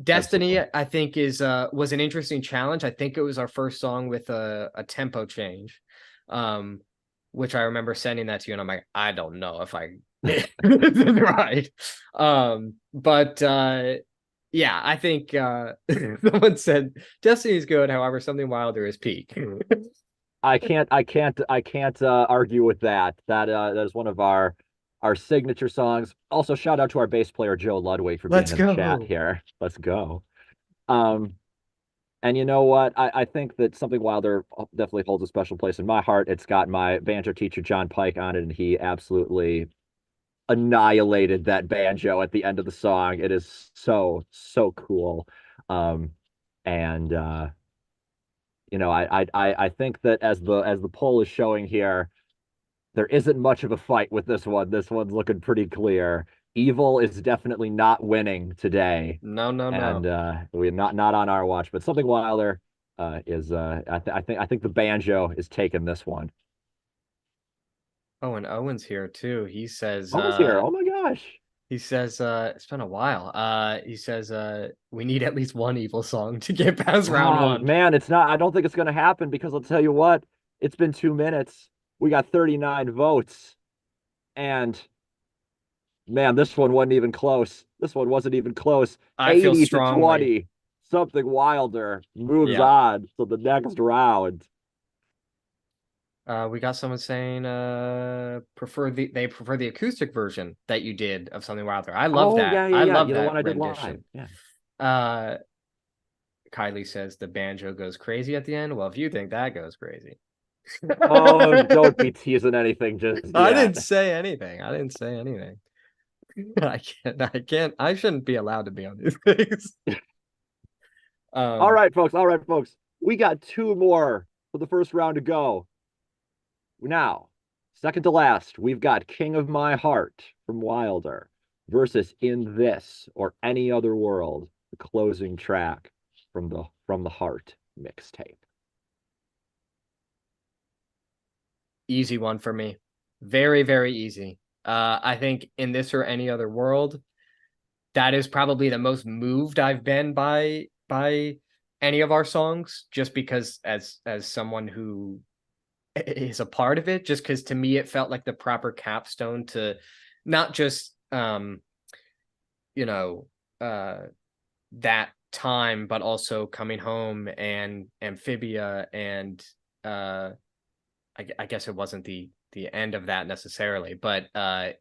Speaker 1: Destiny,
Speaker 2: Absolutely.
Speaker 1: I think, is was an interesting challenge. I think it was our first song with a tempo change. Um, which I remember sending that to you, and I'm like, I don't know if I right. But yeah, I think someone said Destiny's good, however, something wilder is peak.
Speaker 2: I can't argue with that. That is one of our signature songs. Also, shout out to our bass player Joe Ludwig for being
Speaker 1: Let's
Speaker 2: in the chat
Speaker 1: go.
Speaker 2: here. Let's go. Um, And you know what? I think that Something Wilder definitely holds a special place in my heart. It's got my banjo teacher John Pike on it, and he absolutely annihilated that banjo at the end of the song. It is so, so cool. Um, and I think that as the poll is showing here, there isn't much of a fight with this one. This one's looking pretty clear. Evil is definitely not winning today,
Speaker 1: No, no,
Speaker 2: and
Speaker 1: no.
Speaker 2: we're not on our watch. But Something Wilder is I think the banjo is taking this one.
Speaker 1: Oh, and Owen's here too.
Speaker 2: Almost here. Oh my gosh.
Speaker 1: He says it's been a while. He says we need at least one evil song to get past round
Speaker 2: Ah,
Speaker 1: one.
Speaker 2: man, it's not. I don't think it's going to happen because I'll tell you what, it's been 2 minutes. We got 39 votes, and man, this one wasn't even close. This one wasn't even close.
Speaker 1: I feel
Speaker 2: 80 to
Speaker 1: strongly.
Speaker 2: 20. Something Wilder moves
Speaker 1: Yeah.
Speaker 2: on to the next round.
Speaker 1: We got someone saying they prefer the acoustic version that you did of Something Wilder. I love
Speaker 2: Oh,
Speaker 1: that.
Speaker 2: yeah, yeah,
Speaker 1: I
Speaker 2: yeah.
Speaker 1: love
Speaker 2: You're the
Speaker 1: that
Speaker 2: one I did live.
Speaker 1: rendition.
Speaker 2: Yeah.
Speaker 1: Uh Kylie says the banjo goes crazy at the end. Well, if you think that goes crazy.
Speaker 2: Oh, don't be teasing anything just
Speaker 1: I didn't
Speaker 2: yet.
Speaker 1: say anything. I didn't say anything. I shouldn't be allowed to be on these things.
Speaker 2: All
Speaker 1: Um
Speaker 2: right, folks. All right, folks. We got two more for the first round to go. Now, second to last, we've got King of My Heart from Wilder versus In This or Any Other World, the closing track from the Heart mixtape.
Speaker 1: easy one for me. Very, very easy. I think in this or any other world, that is probably the most moved I've been by any of our songs, just because as someone who is a part of it, just because to me it felt like the proper capstone to not just you know uh that time, but also coming home and Amphibia and uh I guess it wasn't the end of that necessarily, but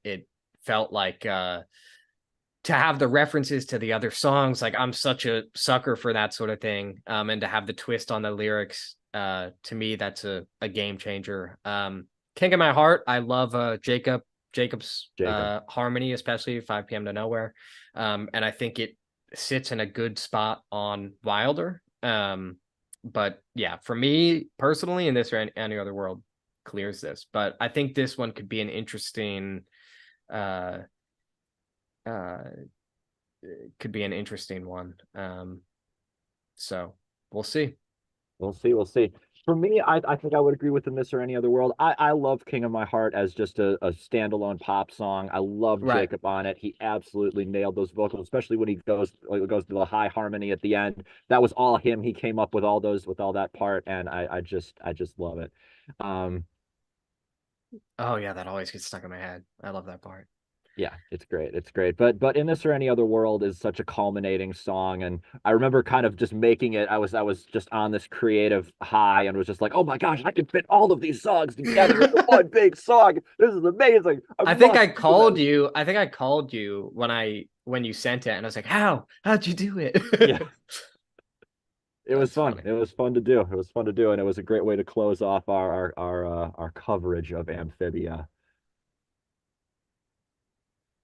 Speaker 1: it felt like to have the references to the other songs, like I'm such a sucker for that sort of thing, and to have the twist on the lyrics, to me that's a game changer. King of My Heart, I love Jacob's
Speaker 2: Jacob.
Speaker 1: harmony, especially 5 p.m. to Nowhere, and I think it sits in a good spot on Wilder. But yeah, for me personally, in this or any other world, clears this. But I think this one could be an interesting uh uh could be an interesting one. So we'll see.
Speaker 2: We'll see. We'll see. For me, I think I would agree with In This or Any Other World. I love King of My Heart as just a standalone pop song. I love
Speaker 1: Right.
Speaker 2: Jacob on it. He absolutely nailed those vocals, especially when he goes to the high harmony at the end. That was all him. He came up with all that part, and I just love it. Um,
Speaker 1: Oh yeah, that always gets stuck in my head. I love that part.
Speaker 2: yeah, it's great. It's great. But In This or Any Other World is such a culminating song. And I remember kind of just making it. I was just on this creative high and was just like, oh my gosh, I can fit all of these songs together into one big song. This is amazing. I must do this.
Speaker 1: I think I called you when you sent it, and I was like, how'd you do it?
Speaker 2: Yeah, it was
Speaker 1: That's
Speaker 2: fun.
Speaker 1: funny.
Speaker 2: It was fun to do. It was fun to do, and it was a great way to close off our coverage of Amphibia.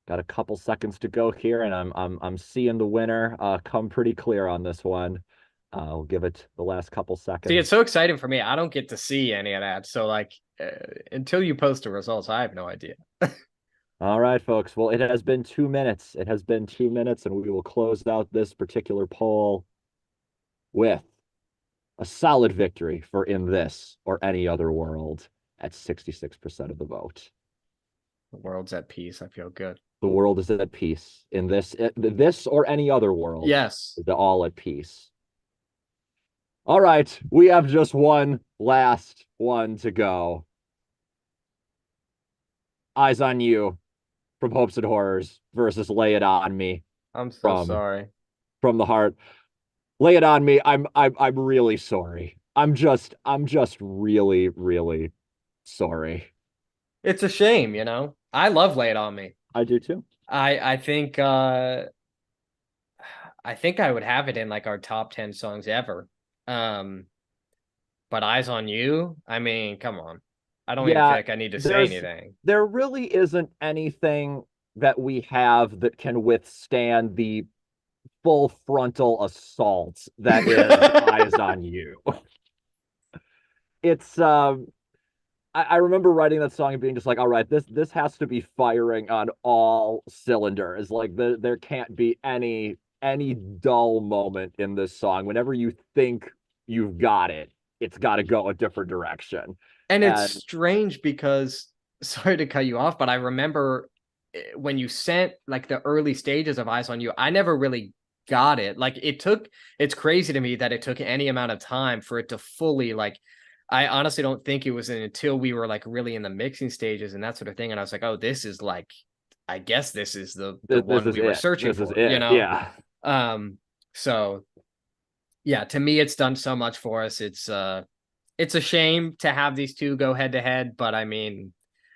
Speaker 2: Got a couple seconds to go here, and I'm seeing the winner come pretty clear on this one. I'll give it the last couple
Speaker 1: See, it's
Speaker 2: seconds.
Speaker 1: so exciting for me. I don't get to see any of that. So like until you post the results, I have no idea.
Speaker 2: All right, folks. Well, it has been 2 minutes. It has been 2 minutes, and we will close out this particular poll with a solid victory for In This or Any Other World at 66% of the vote.
Speaker 1: The world's at peace. I feel good.
Speaker 2: The world is at peace. This or Any Other World
Speaker 1: Yes.
Speaker 2: is all at peace. All right, we have just one last one to go. Eyes on You from Hopes and Horrors versus Lay It On Me
Speaker 1: I'm so
Speaker 2: from
Speaker 1: sorry.
Speaker 2: from the Heart. Lay it on me. I'm really sorry. I'm just really, really sorry.
Speaker 1: It's a shame, you know. I love Lay It On Me.
Speaker 2: I do too.
Speaker 1: I think I would have it in like our top 10 songs ever. Um, but Eyes on You, I mean, come on. I don't even feel
Speaker 2: Yeah,
Speaker 1: like I need to say
Speaker 2: there's
Speaker 1: anything.
Speaker 2: there really isn't anything that we have that can withstand the full frontal assault that is Eyes on You. It's I remember writing that song and being just like, all right, this has to be firing on all cylinders. Like there can't be any dull moment in this song. Whenever you think you've got it, it's got to go a different direction.
Speaker 1: And it's
Speaker 2: And
Speaker 1: strange because, sorry to cut you off, but I remember when you sent like the early stages of Eyes on You, I never really got it. Like it's crazy to me that it took any amount of time for it to fully like, I honestly don't think it was until we were like really in the mixing stages and that sort of thing. And I was like, oh, this is like, I guess this is the
Speaker 2: this
Speaker 1: one
Speaker 2: is
Speaker 1: we were
Speaker 2: it.
Speaker 1: searching
Speaker 2: This is
Speaker 1: for, you
Speaker 2: it.
Speaker 1: know?
Speaker 2: Yeah.
Speaker 1: Um, so yeah, to me, it's done so much for us. It's a shame to have these two go head to head, but I mean,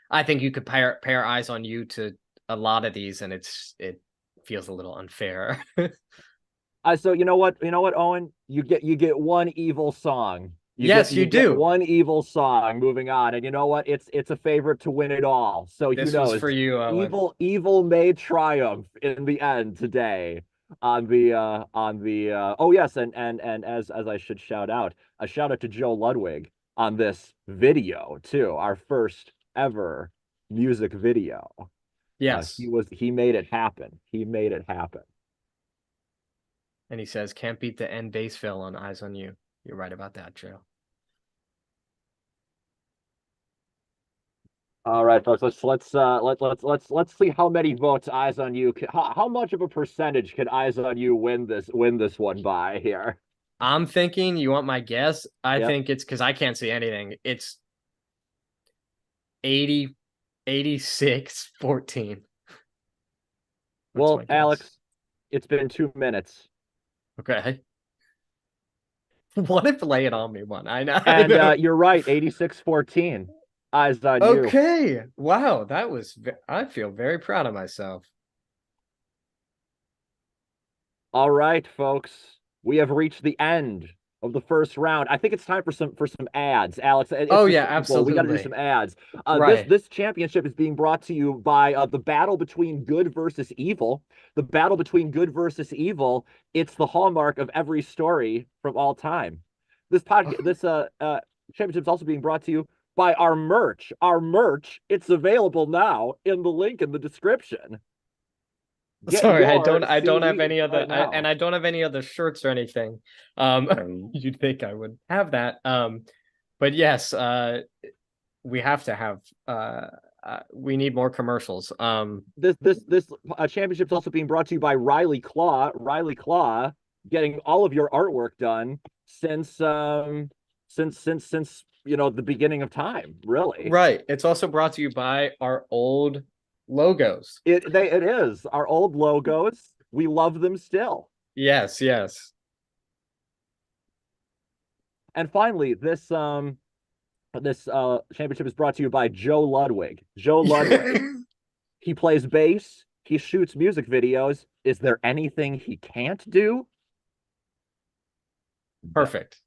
Speaker 1: I think you could pair Eyes on You to a lot of these, and it feels a little unfair.
Speaker 2: So you know what, Owen? You get one evil song.
Speaker 1: Yes,
Speaker 2: You
Speaker 1: you
Speaker 2: get
Speaker 1: do.
Speaker 2: one evil song. Moving on, and you know what? It's a favorite to win it all. So who
Speaker 1: This was
Speaker 2: knows?
Speaker 1: for you, Owen.
Speaker 2: Evil may triumph in the end today on the oh yes, and as I should shout out a shout out to Joe Ludwig on this video too, our first ever music video.
Speaker 1: Yes.
Speaker 2: He made it happen. He made it happen.
Speaker 1: And he says, can't beat the end bass fill on Eyes on You. You're right about that, Joe.
Speaker 2: All right, folks. Let's see how many votes Eyes on You. How much of a percentage can Eyes on You win this one by here?
Speaker 1: I'm thinking, you want my guess? I
Speaker 2: Yep.
Speaker 1: think it's because I can't see anything. It's 80, 86-14. That's
Speaker 2: Well,
Speaker 1: my guess.
Speaker 2: Alex, it's been 2 minutes,
Speaker 1: Okay. What if Lay It On Me won? I know. I
Speaker 2: and
Speaker 1: know.
Speaker 2: you're right. 86-14. Eyes on You.
Speaker 1: Okay. Wow. I feel very proud of myself.
Speaker 2: All right, folks. We have reached the end of the first round. I think it's time for some ads. Alex, it's
Speaker 1: Oh,
Speaker 2: the
Speaker 1: yeah,
Speaker 2: Super Bowl. We got to do
Speaker 1: absolutely.
Speaker 2: some ads.
Speaker 1: Right.
Speaker 2: This championship is being brought to you by the battle between good versus evil. The battle between good versus evil. It's the hallmark of every story from all time. This championship is also being brought to you by our merch. Our merch. It's available now in the link in the description. Get
Speaker 1: Sorry,
Speaker 2: your
Speaker 1: I don't have
Speaker 2: CDs
Speaker 1: any other
Speaker 2: right now.
Speaker 1: I don't have any other shirts or anything. You'd think I would have that. But yes, we have to have we need more commercials.
Speaker 2: This championship's also being brought to you by Riley Claw. Riley Claw getting all of your artwork done since you know the beginning of time, really.
Speaker 1: Right. It's also brought to you by our old logos.
Speaker 2: It is our old logos. We love them still.
Speaker 1: Yes, yes.
Speaker 2: And finally, this championship is brought to you by Joe Ludwig. Joe Ludwig. He plays bass. He shoots music videos. Is there anything he can't do? No.
Speaker 1: Perfect.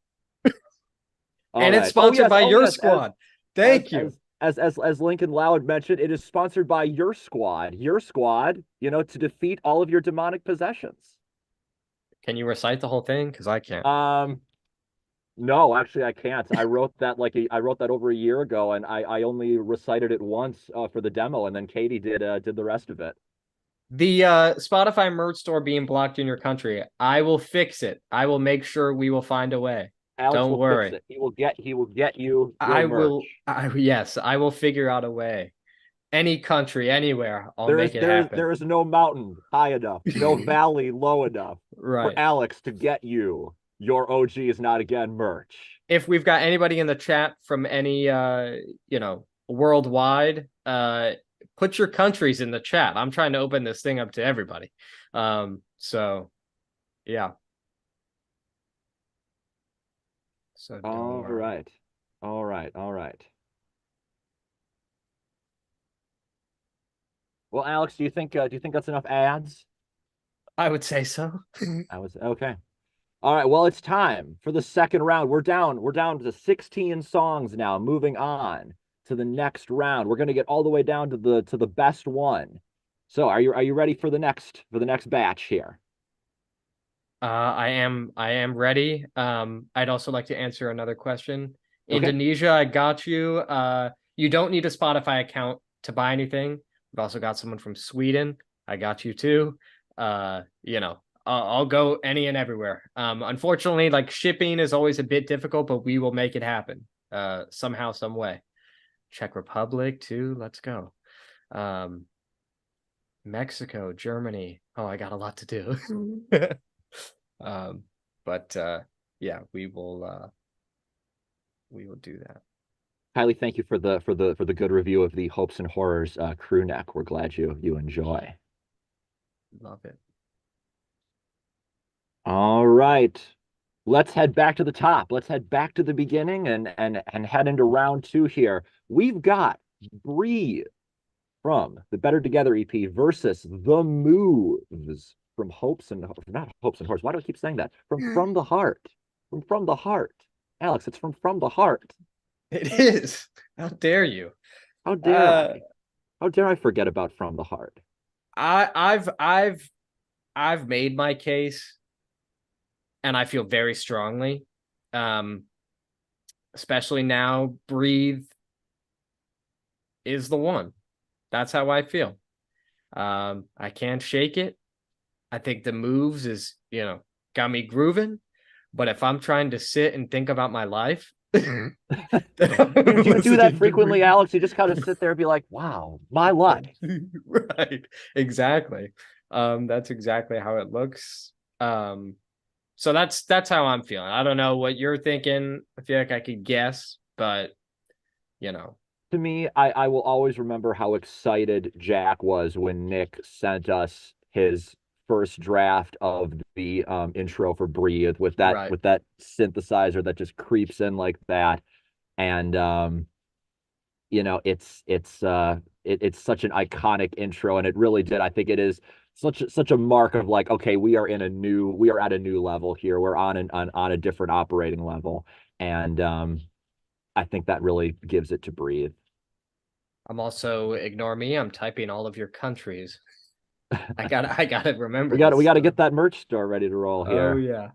Speaker 2: All
Speaker 1: And it's
Speaker 2: right.
Speaker 1: sponsored by
Speaker 2: Oh
Speaker 1: your
Speaker 2: yes,
Speaker 1: squad. Thank you.
Speaker 2: as Lincoln Loud mentioned, it is sponsored by your squad. Your squad, you know, to defeat all of your demonic possessions.
Speaker 1: Can you recite the whole thing? Because I can't.
Speaker 2: Um, no, actually I can't. I wrote that over a year ago, and I only recited it once for the demo, and then Katie did the rest of it.
Speaker 1: The Spotify merch store being blocked in your country. I will fix it. I will make sure we will find a way.
Speaker 2: Alex
Speaker 1: Don't
Speaker 2: will fix
Speaker 1: worry.
Speaker 2: it. He will get you your merch.
Speaker 1: Yes, I will figure out a way. Any country, anywhere, I'll make it happen.
Speaker 2: There is no mountain high enough, no valley low enough for
Speaker 1: Right.
Speaker 2: Alex to get you your OG is not again merch.
Speaker 1: If we've got anybody in the chat from any worldwide, put your countries in the chat. I'm trying to open this thing up to everybody. So yeah. So don't
Speaker 2: All
Speaker 1: worry.
Speaker 2: right. All right. Well, Alex, do you think that's enough ads?
Speaker 1: I would say so.
Speaker 2: I was okay. All right, well, it's time for the second round. We're down to 16 songs now. Moving on to the next round. We're gonna get all the way down to the best one. So are you ready for the next batch here?
Speaker 1: I am ready. I'd also like to answer another question.
Speaker 2: Okay.
Speaker 1: Indonesia, I got you. You don't need a Spotify account to buy anything. We've also got someone from Sweden. I got you too. I'll go any and everywhere. Unfortunately, like shipping is always a bit difficult, but we will make it happen. Somehow, some way. Czech Republic too. Let's go. Um, Mexico, Germany. Oh, I got a lot to do. Um, but yeah, we will do that.
Speaker 2: Kylie, thank you for the good review of the Hopes and Horrors crew neck. We're glad you enjoy.
Speaker 1: Love it.
Speaker 2: All right. Let's head back to the top. Let's head back to the beginning and head into round two here. We've got Breathe from the Better Together EP versus The Moves from Hopes and not Hopes and Horrors. Why do I keep saying that? From the Heart. From the Heart. Alex, it's from the heart.
Speaker 1: It is. How dare you?
Speaker 2: How dare
Speaker 1: Uh,
Speaker 2: I? How dare I forget about From the Heart?
Speaker 1: I've made my case, and I feel very strongly. Um, Especially now, Breathe is the one. That's how I feel. I can't shake it. I think the moves is, got me grooving. But if I'm trying to sit and think about my life, then
Speaker 2: Do
Speaker 1: I'm
Speaker 2: you do that
Speaker 1: listening to
Speaker 2: frequently,
Speaker 1: Breathe.
Speaker 2: Alex? You just kind of sit there and be like, wow, my life.
Speaker 1: Right. Exactly. That's exactly how it looks. So that's how I'm feeling. I don't know what you're thinking. I feel like I could guess, but you know,
Speaker 2: To me, I will always remember how excited Jack was when Nick sent us his first draft of the intro for Breathe with that
Speaker 1: right.
Speaker 2: with that synthesizer that just creeps in like that. And it's such an iconic intro, and it really did. I think it is such a mark of like, okay, we are at a new level here. We're on a different operating level. And I think that really gives it to Breathe.
Speaker 1: I'm also ignore me. I'm typing all of your countries. I gotta remember
Speaker 2: We
Speaker 1: this
Speaker 2: got to
Speaker 1: stuff.
Speaker 2: get that merch store ready to roll
Speaker 1: Oh
Speaker 2: here.
Speaker 1: yeah.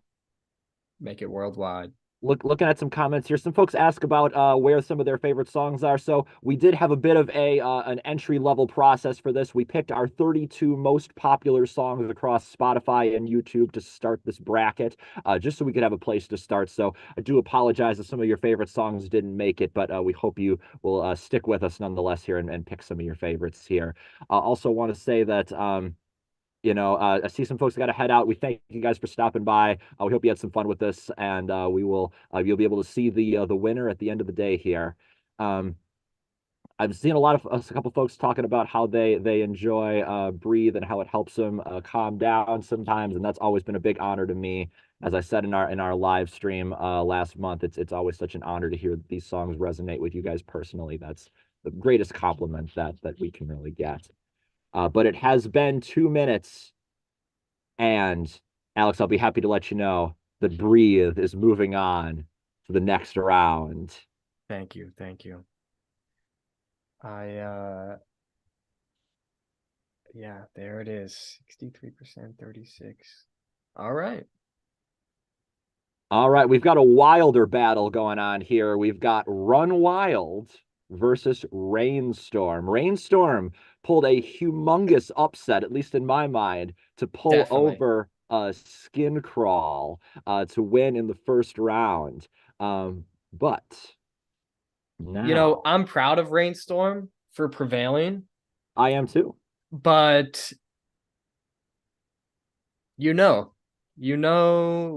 Speaker 1: Make it worldwide.
Speaker 2: Looking at some comments here. Some folks ask about where some of their favorite songs are. So we did have a bit of a an entry level process for this. We picked our 32 most popular songs across Spotify and YouTube to start this bracket, just so we could have a place to start. So I do apologize if some of your favorite songs didn't make it, but we hope you will stick with us nonetheless here and pick some of your favorites here. Also want to say that I see some folks got to head out. We thank you guys for stopping by. We hope you had some fun with this, and you'll be able to see the winner at the end of the day here. Um, I've seen a couple folks talking about how they enjoy Breathe and how it helps them calm down sometimes, and that's always been a big honor to me. As I said in our live stream last month, it's always such an honor to hear these songs resonate with you guys personally. That's the greatest compliment that we can really get. But it has been 2 minutes. And Alex, I'll be happy to let you know that Breathe is moving on to the next round.
Speaker 1: Thank you. Thank you. I Yeah, there it is. 63%, 36. All right.
Speaker 2: All right, we've got a wilder battle going on here. We've got Run Wild versus Rainstorm. Rainstorm pulled a humongous upset, at least in my mind, to pull
Speaker 1: Definitely.
Speaker 2: over Skin Crawl to win in the first round. But now
Speaker 1: I'm proud of Rainstorm for prevailing,
Speaker 2: I am too.
Speaker 1: but you know,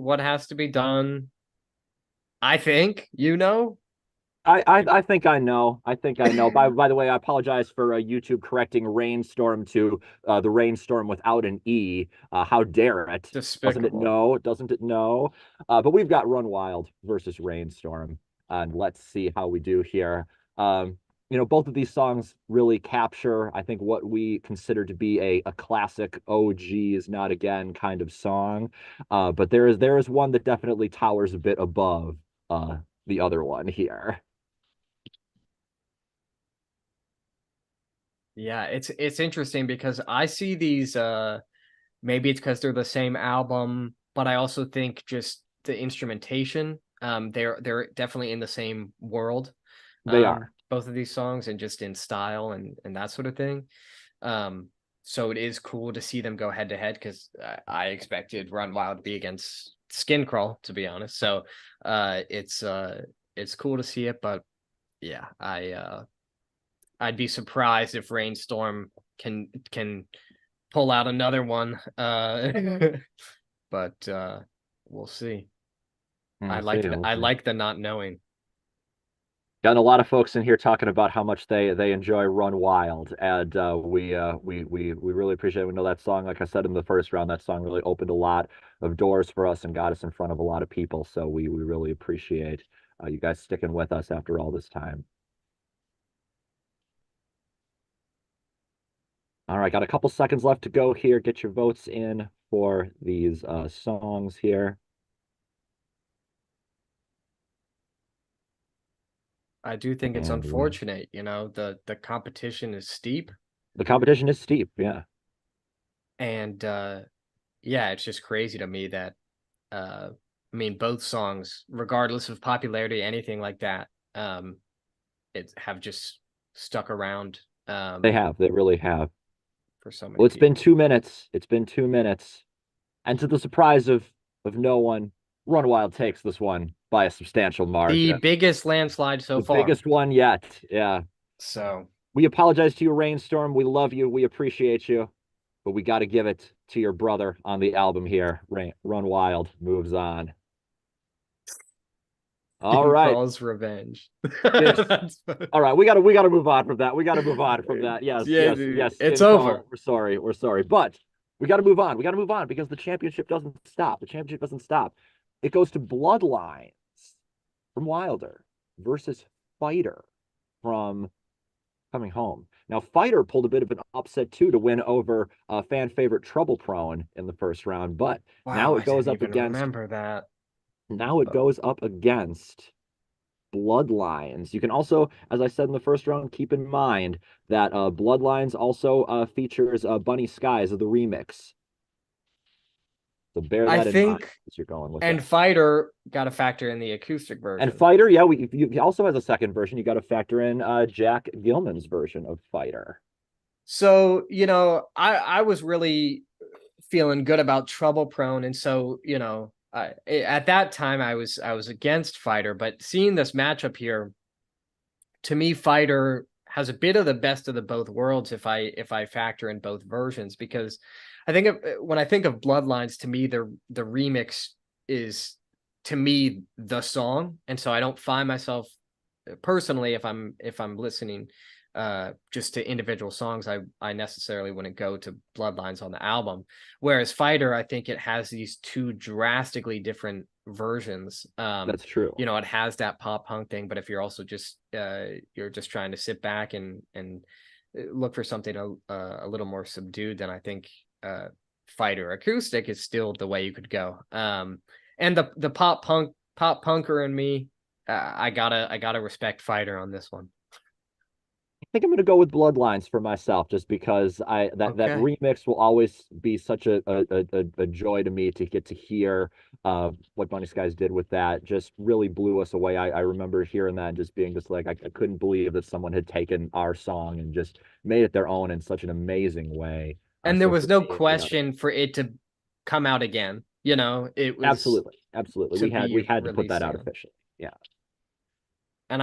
Speaker 1: what has to be done. I think,
Speaker 2: I think I know. I think I know. By the way, I apologize for YouTube correcting Rainstorm to the Rainstorm without an E. How dare it? Doesn't it
Speaker 1: despicable.
Speaker 2: know? Doesn't it know? But we've got Run Wild versus Rainstorm, and let's see how we do here. Um, both of these songs really capture, I think, what we consider to be a classic "Oh geez, not again" kind of song. But there is one that definitely towers a bit above uh, the other one here.
Speaker 1: Yeah, it's interesting because I see these maybe it's because they're the same album, but I also think just the instrumentation, they're definitely in the same world.
Speaker 2: They are.
Speaker 1: Both of these songs and just in style and that sort of thing. Um, so it is cool to see them go head to head because I expected Run Wild to be against Skin Crawl, to be honest. So it's cool to see it, but yeah, I'd be surprised if Rainstorm can pull out another one. But we'll see.
Speaker 2: We'll see. We'll
Speaker 1: I
Speaker 2: see.
Speaker 1: like the not knowing.
Speaker 2: Gotten a lot of folks in here talking about how much they enjoy Run Wild, and we really appreciate it. We know that song, like I said in the first round, that song really opened a lot of doors for us and got us in front of a lot of people. So we really appreciate you guys sticking with us after all this time. All right, got a couple seconds left to go here. Get your votes in for these songs here.
Speaker 1: I do think it's
Speaker 2: And
Speaker 1: unfortunate, the competition is steep
Speaker 2: the competition is steep. Yeah,
Speaker 1: and yeah, it's just crazy to me that I mean both songs, regardless of popularity, anything like that, it have just stuck around
Speaker 2: they have. They really have.
Speaker 1: for so
Speaker 2: Well,
Speaker 1: many
Speaker 2: it's been
Speaker 1: people.
Speaker 2: 2 minutes. It's been 2 minutes. And to the surprise of no one, Run Wild takes this one by a substantial
Speaker 1: The
Speaker 2: margin.
Speaker 1: biggest landslide so
Speaker 2: The
Speaker 1: far.
Speaker 2: biggest one yet. Yeah.
Speaker 1: So
Speaker 2: We apologize to you, Rainstorm. We love you. We appreciate you. But we got to give it to your brother on the album here. Run Wild moves on. All
Speaker 1: King
Speaker 2: right.
Speaker 1: Crawl's revenge.
Speaker 2: This
Speaker 1: That's
Speaker 2: all right. We gotta move on from that. We gotta move on from that. Yes,
Speaker 1: yeah,
Speaker 2: yes,
Speaker 1: dude,
Speaker 2: yes.
Speaker 1: it's
Speaker 2: Skin crawl.
Speaker 1: over.
Speaker 2: We're sorry. We're sorry. But we gotta move on. We gotta move on because the championship doesn't stop. The championship doesn't stop. It goes to Bloodlines from Wilder versus Fighter from Coming Home. Now, Fighter pulled a bit of an upset too to win over fan favorite Trouble Prone in the first round, but
Speaker 1: Wow,
Speaker 2: now it
Speaker 1: I
Speaker 2: goes
Speaker 1: didn't
Speaker 2: up
Speaker 1: even
Speaker 2: against
Speaker 1: remember that.
Speaker 2: now it
Speaker 1: Uh,
Speaker 2: goes up against Bloodlines. You can also, as I said in the first round, keep in mind that Bloodlines also features Bunny Skies of the remix. So bear
Speaker 1: I
Speaker 2: that in mind
Speaker 1: think
Speaker 2: as you're going with
Speaker 1: and
Speaker 2: that.
Speaker 1: Fighter got to factor in the acoustic
Speaker 2: And
Speaker 1: version.
Speaker 2: Fighter, yeah, he also has a second version. You got to factor in Jack Gilman's version of Fighter.
Speaker 1: So, I was really feeling good about Trouble Prone, and so, at that time I was against Fighter, but seeing this matchup here, to me, Fighter has a bit of the best of the both worlds if I factor in both versions, because when I think of Bloodlines, to me the remix is, to me, the song, and so I don't find myself personally, if I'm listening just to individual songs, I necessarily wouldn't go to Bloodlines on the album, whereas Fighter, I think it has these two drastically different versions.
Speaker 2: That's true.
Speaker 1: It has that pop punk thing, but if you're also just you're just trying to sit back and look for something a little more subdued, then I think Fighter acoustic is still the way you could go. And the pop punker in me, I gotta respect Fighter on this one.
Speaker 2: I think I'm going to go with Bloodlines for myself, just because that
Speaker 1: Okay.
Speaker 2: remix will always be such a joy to me to get to hear what Bunny Skies did with that. Just really blew us away. I remember hearing that and just being just like I couldn't believe that someone had taken our song and just made it their own in such an amazing way.
Speaker 1: And there
Speaker 2: So
Speaker 1: was
Speaker 2: for
Speaker 1: no
Speaker 2: me,
Speaker 1: question for it to come out again. It was
Speaker 2: absolutely, absolutely,
Speaker 1: to
Speaker 2: we
Speaker 1: be
Speaker 2: had to put that
Speaker 1: released
Speaker 2: out
Speaker 1: again.
Speaker 2: officially. Yeah,
Speaker 1: And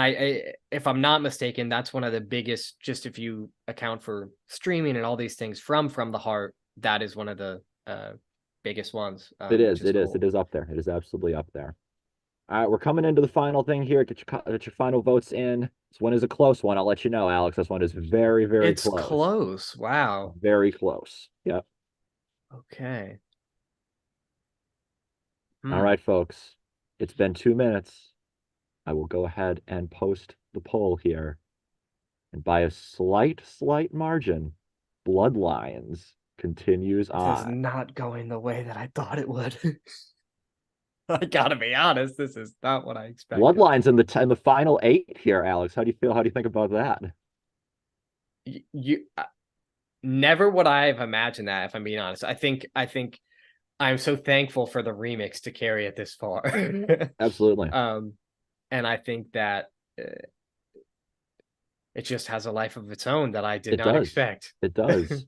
Speaker 1: if I'm not mistaken, that's one of the biggest, just if you account for streaming and all these things from the heart, that is one of the biggest ones,
Speaker 2: it
Speaker 1: which
Speaker 2: is.
Speaker 1: is
Speaker 2: It
Speaker 1: cool.
Speaker 2: is up there. It is absolutely up there. All right, we're coming into the final thing here. Get your final votes in. This one is a close one. I'll let you know, Alex. This one is very, very
Speaker 1: It's
Speaker 2: close.
Speaker 1: close. Wow.
Speaker 2: Very close. Yep.
Speaker 1: Okay.
Speaker 2: All
Speaker 1: Hmm.
Speaker 2: right, folks. It's been 2 minutes. I will go ahead and post the poll here. And by a slight margin, Bloodlines continues
Speaker 1: This is
Speaker 2: on.
Speaker 1: not going the way that I thought it would. I gotta be honest, this is not what I expected.
Speaker 2: Bloodlines in the final eight here, Alex. How do you feel? How do you think about that?
Speaker 1: You never would I have imagined that, if I'm being honest. I think I'm so thankful for the remix to carry it this far.
Speaker 2: Absolutely.
Speaker 1: um, and I think that it just has a life of its own that I did
Speaker 2: It
Speaker 1: not
Speaker 2: does.
Speaker 1: expect.
Speaker 2: It does.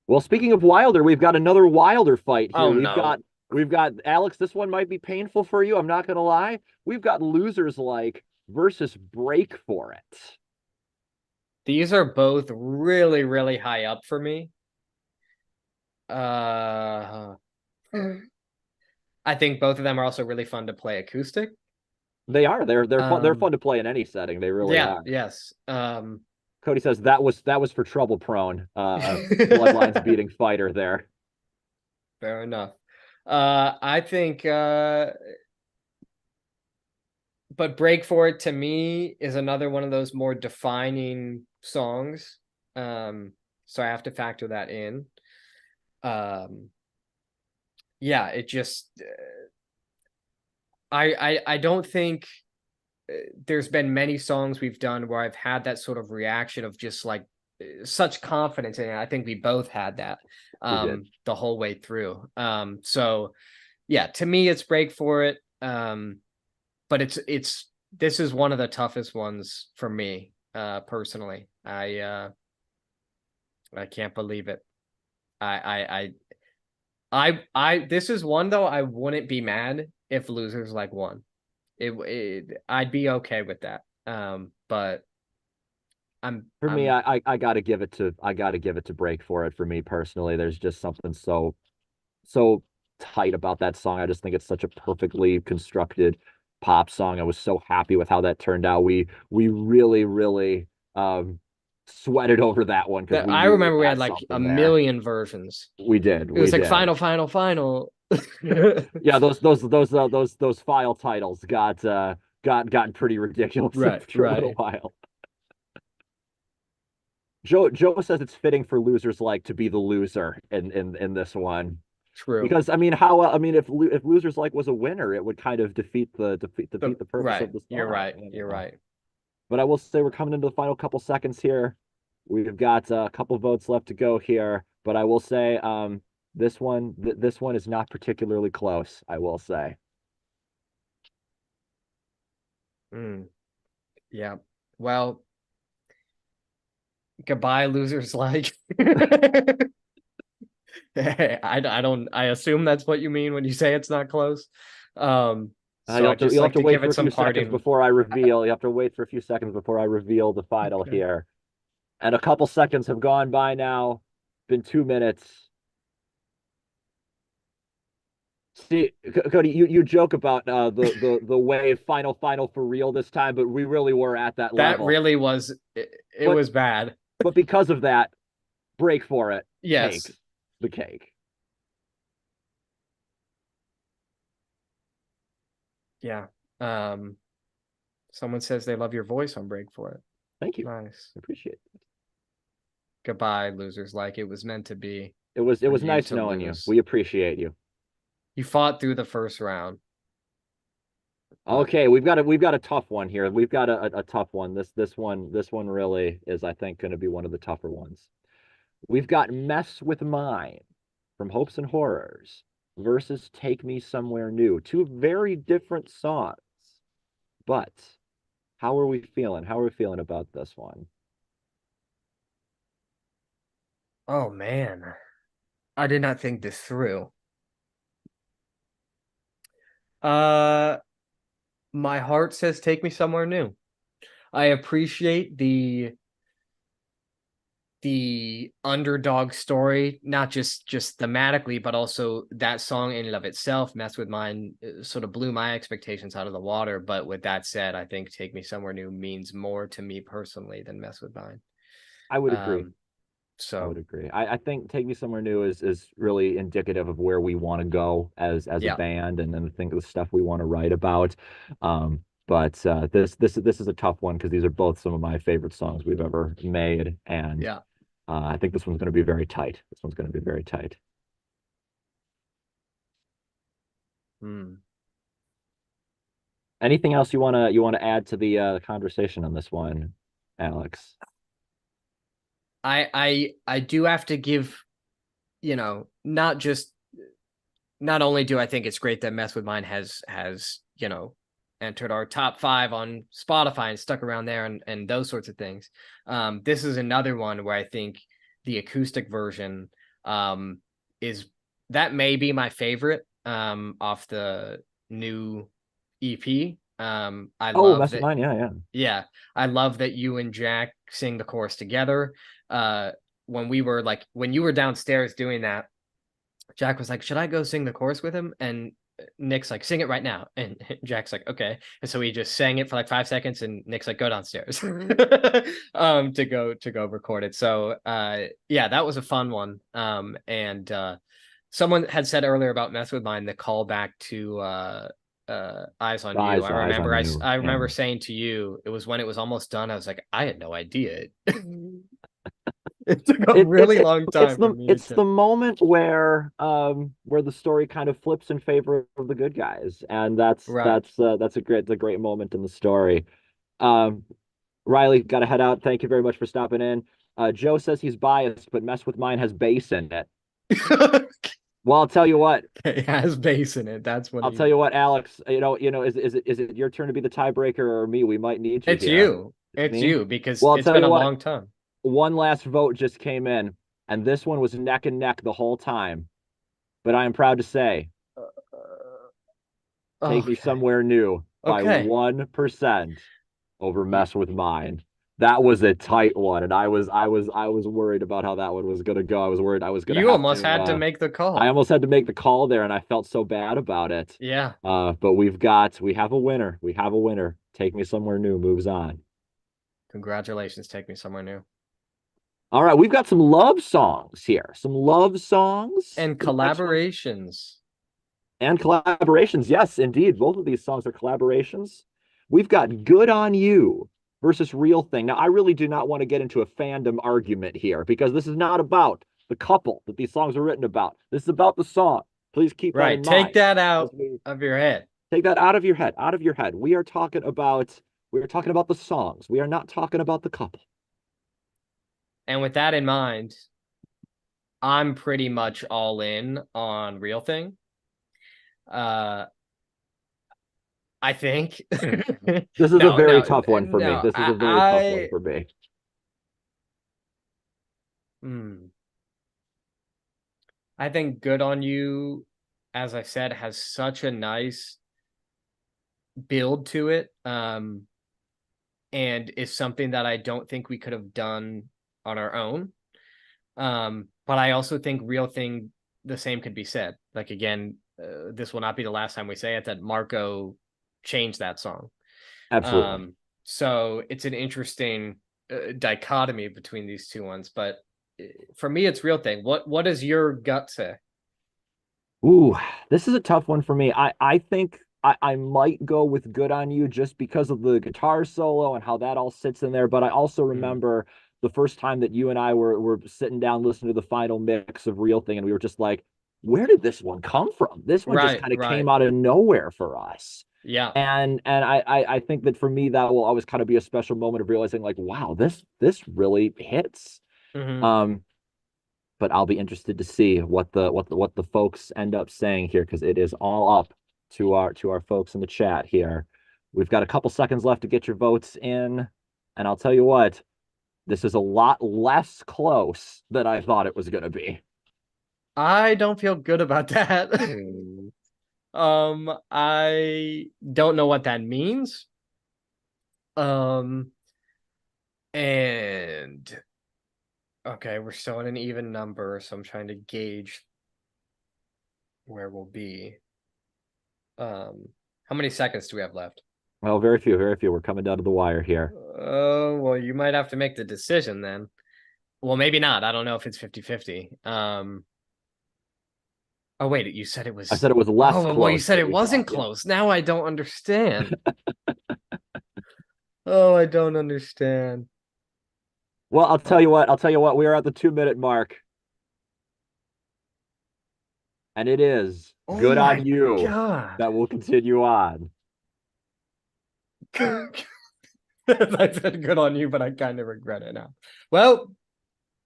Speaker 2: Well, speaking of Wilder, we've got another Wilder fight here.
Speaker 1: Oh no.
Speaker 2: We've got Alex. This one might be painful for you. I'm not gonna lie. We've got losers like versus break for it.
Speaker 1: These are both really, really high up for me. Uh I think both of them are also really fun to play acoustic.
Speaker 2: They are. They're fun. They're
Speaker 1: Um
Speaker 2: fun to play in any setting. They really
Speaker 1: yeah,
Speaker 2: are.
Speaker 1: yes.
Speaker 2: Cody says that was for trouble prone. Bloodlines beating fighter there.
Speaker 1: Fair enough. I think but Break for It to me is another one of those more defining songs. So I have to factor that in. Um, yeah, it just I don't think there's been many songs we've done where I've had that sort of reaction of just like such confidence in it. I think we both had that
Speaker 2: We did.
Speaker 1: the whole way through. So yeah, to me it's Break for It. But it's this is one of the toughest ones for me, personally. I can't believe it. I this is one though I wouldn't be mad if Losers like won. I'd be okay with that. But
Speaker 2: For me,
Speaker 1: I'm
Speaker 2: I gotta give it to break for it. For me personally, there's just something so tight about that song. I just think it's such a perfectly constructed pop song. I was so happy with how that turned out. We really sweated over that one because
Speaker 1: that
Speaker 2: we
Speaker 1: I
Speaker 2: knew we
Speaker 1: remember we had
Speaker 2: had
Speaker 1: like a
Speaker 2: something there.
Speaker 1: million versions.
Speaker 2: We did,
Speaker 1: It
Speaker 2: we
Speaker 1: was like
Speaker 2: did.
Speaker 1: final.
Speaker 2: Yeah, those file titles gotten pretty ridiculous
Speaker 1: Right,
Speaker 2: after a little
Speaker 1: right.
Speaker 2: while. Joe says it's fitting for losers like to be the loser in this one.
Speaker 1: True.
Speaker 2: Because I mean, how I mean, if losers like was a winner, it would kind of defeat the purpose
Speaker 1: Right.
Speaker 2: of the
Speaker 1: You're
Speaker 2: song,
Speaker 1: right.
Speaker 2: you
Speaker 1: You're
Speaker 2: know.
Speaker 1: right.
Speaker 2: But I will say we're coming into the final couple seconds here. We've got a couple votes left to go here, but I will say this one is not particularly close, I will say.
Speaker 1: Mm, yeah. Well, goodbye, losers. Like, I don't. I assume that's what you mean when you say it's not close. So I just
Speaker 2: You'll have
Speaker 1: like
Speaker 2: to
Speaker 1: to
Speaker 2: wait
Speaker 1: give
Speaker 2: for
Speaker 1: it
Speaker 2: a few
Speaker 1: some
Speaker 2: seconds
Speaker 1: parting.
Speaker 2: before I reveal. You have to wait for a few seconds before I reveal the final
Speaker 1: Okay.
Speaker 2: here. And a couple seconds have gone by now. Been 2 minutes. See, Cody, you joke about the way final for real this time, but we really were at that
Speaker 1: That
Speaker 2: level.
Speaker 1: really was. It
Speaker 2: But
Speaker 1: was bad.
Speaker 2: but because of that, break for it
Speaker 1: Yes.
Speaker 2: takes the cake.
Speaker 1: Yeah. Um. Someone says they love your voice on Break for It.
Speaker 2: Thank you.
Speaker 1: Nice.
Speaker 2: I appreciate it.
Speaker 1: Goodbye, losers. Like it was meant to be
Speaker 2: It
Speaker 1: for
Speaker 2: was
Speaker 1: you
Speaker 2: nice
Speaker 1: to
Speaker 2: knowing you.
Speaker 1: lose.
Speaker 2: We appreciate you.
Speaker 1: You fought through the first round, but
Speaker 2: Okay, we've got a tough one here. We've got a tough one. This one really is, I think, going to be one of the tougher ones. We've got Mess with Mine from Hopes and Horrors versus Take Me Somewhere New. Two very different songs. But how are we feeling? How are we feeling about this one?
Speaker 1: oh man, I did not think this through. Uh, my heart says take me somewhere new. I appreciate the underdog story, not just thematically, but also that song in and of itself. Mess with Mine sort of blew my expectations out of the water. But with that said, I think Take Me Somewhere New means more to me personally than Mess with Mine.
Speaker 2: I would agree.
Speaker 1: Um,
Speaker 2: I would
Speaker 1: so
Speaker 2: agree. I think Take Me Somewhere New is really indicative of where we want to go as a
Speaker 1: yeah,
Speaker 2: band and then think of the stuff we want to write about. But this is a tough one because these are both some of my favorite songs we've ever made, and
Speaker 1: Yeah.
Speaker 2: I think this one's going to be very tight. This one's going to be very tight.
Speaker 1: Hmm.
Speaker 2: Anything else you wanna add to the conversation on this one, Alex?
Speaker 1: I do have to give, not only do I think it's great that Mess with Mine has entered our top 5 on Spotify and stuck around there and those sorts of things. This is another one where I think the acoustic version is that may be my favorite off the new EP. I
Speaker 2: Oh,
Speaker 1: love
Speaker 2: Mess with
Speaker 1: that.
Speaker 2: Mine, yeah, yeah.
Speaker 1: Yeah, I love that you and Jack sing the chorus together. Uh, when you were downstairs doing that, Jack was like, "Should I go sing the chorus with him?" And Nick's like, "Sing it right now." And Jack's like, "Okay." And so he just sang it for like 5 seconds, and Nick's like, "Go downstairs," to go record it. So yeah, that was a fun one. And someone had said earlier about Mess with Mine, the callback to Eyes on You.
Speaker 2: Eyes on You.
Speaker 1: I
Speaker 2: Yeah.
Speaker 1: remember saying to you, it was when it was almost done. I was like, I had no idea. It took a
Speaker 2: It, it,
Speaker 1: really
Speaker 2: it
Speaker 1: long
Speaker 2: it's
Speaker 1: time for
Speaker 2: the
Speaker 1: me to
Speaker 2: it's
Speaker 1: get.
Speaker 2: the moment where the story kind of flips in favor of the good guys, and
Speaker 1: Right.
Speaker 2: that's a great moment in the story. Um, Riley, got to head out. Thank you very much for stopping in. Joe says he's biased, but Mess with Mine has bass in it. Well, I'll tell you what.
Speaker 1: It has bass in it. That's what
Speaker 2: I'll
Speaker 1: he.
Speaker 2: tell you what, Alex. Is it your turn to be the tiebreaker or me? We might need you
Speaker 1: It's
Speaker 2: here.
Speaker 1: you.
Speaker 2: It's
Speaker 1: It's
Speaker 2: me.
Speaker 1: you because
Speaker 2: Well, I'll
Speaker 1: it's
Speaker 2: tell
Speaker 1: been
Speaker 2: you
Speaker 1: a
Speaker 2: what.
Speaker 1: long time.
Speaker 2: One last vote just came in, and this one was neck and neck the whole time. But I am proud to say, Take Me
Speaker 1: Okay.
Speaker 2: Somewhere New by
Speaker 1: Okay.
Speaker 2: 1% over
Speaker 1: You,
Speaker 2: Mess with Mine. That was a tight one, and I was worried about how that one was gonna go. I was worried I was gonna
Speaker 1: you
Speaker 2: have
Speaker 1: almost
Speaker 2: to
Speaker 1: had to make the
Speaker 2: I
Speaker 1: call.
Speaker 2: almost had to make the call there, and I felt so bad about it.
Speaker 1: Yeah.
Speaker 2: But we have a winner. We have a winner. Take Me Somewhere New moves on.
Speaker 1: Congratulations. Take me somewhere new.
Speaker 2: All right, we've got some love songs here. Some love songs
Speaker 1: And
Speaker 2: for the next one.
Speaker 1: collaborations.
Speaker 2: And collaborations. Yes, indeed. Both of these songs are collaborations. We've got Good on You versus Real Thing. Now, I really do not want to get into a fandom argument here because this is not about the couple that these songs are written about. This is about the song. Please keep that
Speaker 1: Right.
Speaker 2: in
Speaker 1: Take
Speaker 2: mind.
Speaker 1: that
Speaker 2: As
Speaker 1: out
Speaker 2: we
Speaker 1: of your head.
Speaker 2: take that out of your head, out of your head. We are talking about the songs. We are not talking about the couple.
Speaker 1: And with that in mind, I'm pretty much all in on Real Thing. Uh, I think.
Speaker 2: This is a
Speaker 1: No,
Speaker 2: very
Speaker 1: no,
Speaker 2: tough one for me.
Speaker 1: no.
Speaker 2: This is a very tough one for me.
Speaker 1: Hmm, I think Good on You, as I said, has such a nice build to it. And is something that I don't think we could have done on our own. But I also think Real Thing, the same could be said. Like again, this will not be the last time we say it that Marco changed that song.
Speaker 2: Absolutely.
Speaker 1: Um, so it's an interesting dichotomy between these two ones. But for me, it's Real Thing. What does your gut say?
Speaker 2: Ooh, this is a tough one for me. I think I might go with Good on You just because of the guitar solo and how that all sits in there. But I also
Speaker 1: Mm,
Speaker 2: remember the first time that you and I were sitting down listening to the final mix of Real Thing, and we were just like, where did this one come from? This one just
Speaker 1: right,
Speaker 2: kind of came
Speaker 1: right.
Speaker 2: out of nowhere for us.
Speaker 1: Yeah.
Speaker 2: And I think that for me that will always kind of be a special moment of realizing like, wow, this really hits.
Speaker 1: Hmm.
Speaker 2: Um, but I'll be interested to see what the folks end up saying here because it is all up to our folks in the chat here. We've got a couple seconds left to get your votes in, and I'll tell you what, this is a lot less close than I thought it was going to be.
Speaker 1: I don't feel good about that. I don't know what that means. Um, and okay, we're still at an even number, so I'm trying to gauge where we'll be. How many seconds do we have left?
Speaker 2: Well, very few, very few. We're coming down to the wire here.
Speaker 1: Oh, well, you might have to make the decision then. Well, maybe not. I don't know if it's 50-50. Oh wait, you said it
Speaker 2: I
Speaker 1: was.
Speaker 2: said it was less
Speaker 1: Oh, well, you
Speaker 2: close
Speaker 1: said
Speaker 2: than
Speaker 1: it
Speaker 2: we thought.
Speaker 1: wasn't
Speaker 2: Yeah.
Speaker 1: close. Now I don't understand. Oh, I don't understand.
Speaker 2: Well, I'll tell
Speaker 1: Oh,
Speaker 2: you what. I'll tell you what. We are at the 2 minute mark, and it is
Speaker 1: oh
Speaker 2: good on
Speaker 1: my
Speaker 2: you
Speaker 1: God.
Speaker 2: that will continue on.
Speaker 1: I said good on you, but I kind of regret it now. Well,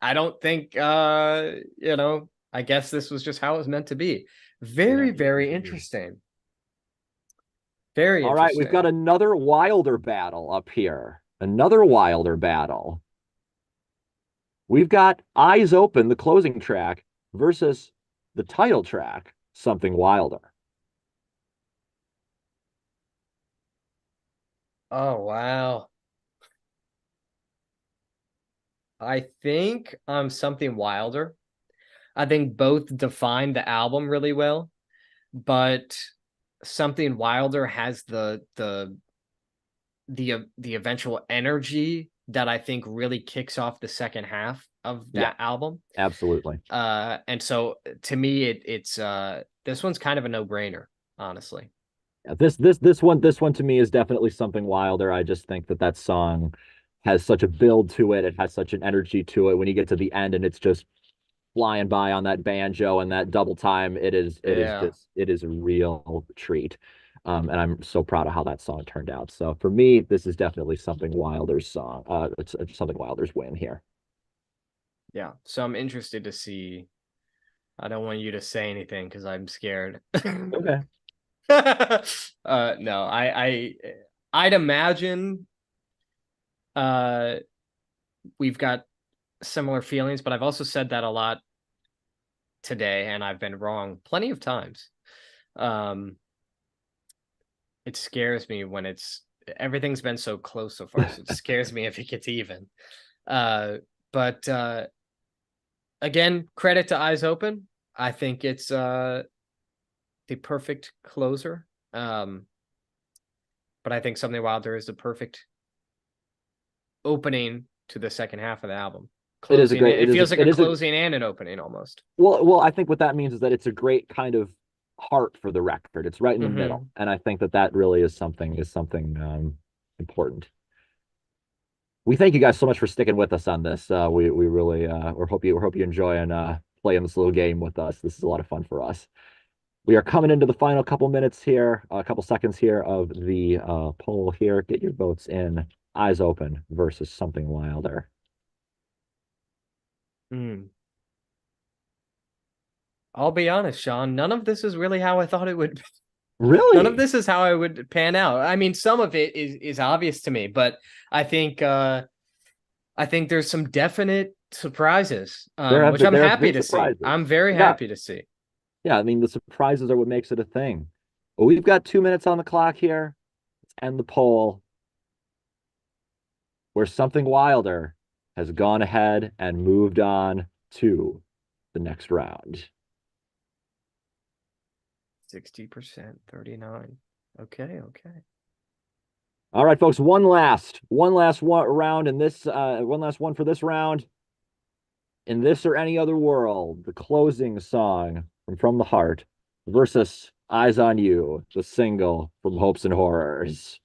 Speaker 1: I don't think I guess this was just how it was meant to be.
Speaker 2: Yeah,
Speaker 1: Very, very
Speaker 2: indeed.
Speaker 1: interesting. Very
Speaker 2: All right, we've got
Speaker 1: interesting.
Speaker 2: another Wilder battle up here. Another Wilder battle. We've got Eyes Open, the closing track, versus the title track, Something Wilder.
Speaker 1: Oh wow. I think something wilder. I think both define the album really well, but something wilder has the eventual energy that I think really kicks off the second half of
Speaker 2: Yeah,
Speaker 1: that album.
Speaker 2: absolutely.
Speaker 1: And so to me it's this one's kind of a no-brainer, honestly.
Speaker 2: Yeah, this one to me is definitely Something Wilder. I just think that that song has such a build to it. It has such an energy to it. When you get to the end and it's just flying by on that banjo and that double time,
Speaker 1: Yeah.
Speaker 2: it is a real treat. And I'm so proud of how that song turned out. So for me, this is definitely Something Wilder's song. It's Something Wilder's win here.
Speaker 1: Yeah. So I'm interested to see. I don't want you to say anything because I'm scared.
Speaker 2: Okay.
Speaker 1: No, I'd imagine uh we've got similar feelings, but I've also said that a lot today, and I've been wrong plenty of times. Um, it scares me when it's everything's been so close so far, so it scares me if it gets even. Uh, but again, credit to Eyes Open. I think it's the perfect closer. But I think Something Wilder is the perfect opening to the second half of the album.
Speaker 2: It is a
Speaker 1: Closing
Speaker 2: great,
Speaker 1: it.
Speaker 2: it
Speaker 1: It
Speaker 2: is a,
Speaker 1: feels like
Speaker 2: it
Speaker 1: a
Speaker 2: is a,
Speaker 1: closing and an opening almost.
Speaker 2: well, I think what that means is that it's a great kind of heart for the record. It's right in the middle.
Speaker 1: Mm-hmm.
Speaker 2: And I think that that really is something important. We thank you guys so much for sticking with us on this. We really we hope you enjoy and playing this little game with us. This is a lot of fun for us. We are coming into the final couple minutes here, a couple seconds here of the poll here. Get your votes in. Eyes Open versus Something Wilder.
Speaker 1: Mm. I'll be honest, Sean. None of this is really how I thought it would. None of
Speaker 2: Really?
Speaker 1: this is how I would pan out. I mean, some of it is obvious to me, but I think uh I think there's some definite surprises, which I'm
Speaker 2: There have
Speaker 1: happy
Speaker 2: been
Speaker 1: to see.
Speaker 2: surprises.
Speaker 1: I'm very
Speaker 2: Yeah,
Speaker 1: happy to see.
Speaker 2: yeah. I mean, the surprises are what makes it a thing. Well, we've got 2 minutes on the clock here. Let's end the poll where Something Wilder has gone ahead and moved on to the next round.
Speaker 1: 60%, 39. Okay, okay.
Speaker 2: All right, folks. One round in this. One last one for this round. In This or Any Other World, the closing song From the Heart versus Eyes on You, the single from Hopes and Horrors.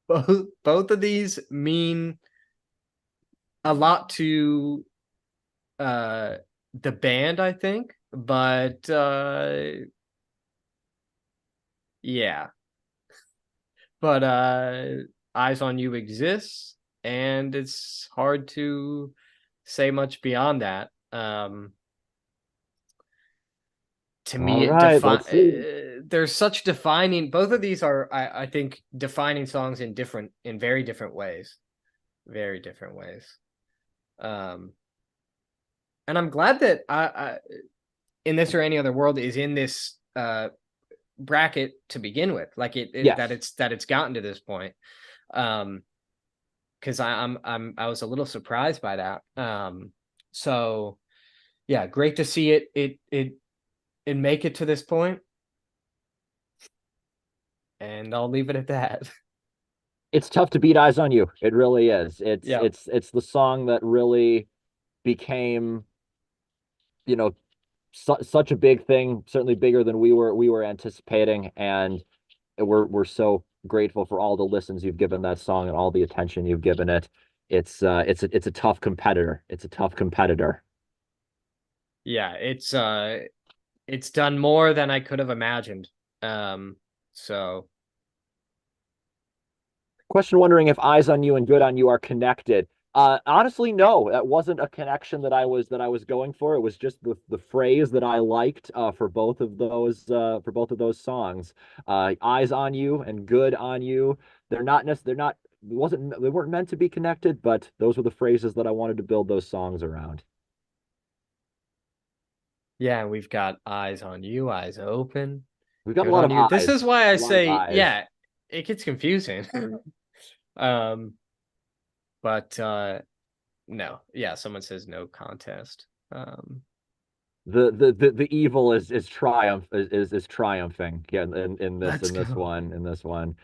Speaker 1: Both of these mean a lot to uh the band, I think, but yeah. But Eyes on You exists, and it's hard to say much beyond that. To
Speaker 2: All
Speaker 1: me, it
Speaker 2: right, let's see.
Speaker 1: there's such defining. Both of these are, I think, defining songs in very different ways, very different ways. Um, and I'm glad that I in This or Any Other World is in this bracket to begin with, like
Speaker 2: Yes.
Speaker 1: that it's gotten to this point. Um, because I was a little surprised by that. So yeah, great to see it make it to this point, and I'll leave it at that.
Speaker 2: It's tough to beat Eyes on You. It really is.
Speaker 1: Yeah.
Speaker 2: It's the song that really became, you know, such a big thing, certainly bigger than we were anticipating, and we're so grateful for all the listens you've given that song and all the attention you've given it. It's a tough competitor. It's a tough competitor.
Speaker 1: Yeah, it's done more than I could have imagined. So
Speaker 2: Question wondering if Eyes on You and Good on You are connected. Honestly, no, that wasn't a connection that I was going for. It was just the phrase that I liked for both of those songs. Eyes on You and Good on You. They're not they weren't meant to be connected, but those were the phrases that I wanted to build those songs around.
Speaker 1: yeah, we've got eyes on you, eyes open,
Speaker 2: We've got a
Speaker 1: good
Speaker 2: lot
Speaker 1: on
Speaker 2: of
Speaker 1: you. This
Speaker 2: eyes,
Speaker 1: is why I
Speaker 2: a lot of
Speaker 1: say,
Speaker 2: eyes.
Speaker 1: yeah, it gets confusing. um, but no, yeah, someone says no contest.
Speaker 2: The evil is triumphing, yeah,
Speaker 1: Let's
Speaker 2: in this
Speaker 1: go.
Speaker 2: one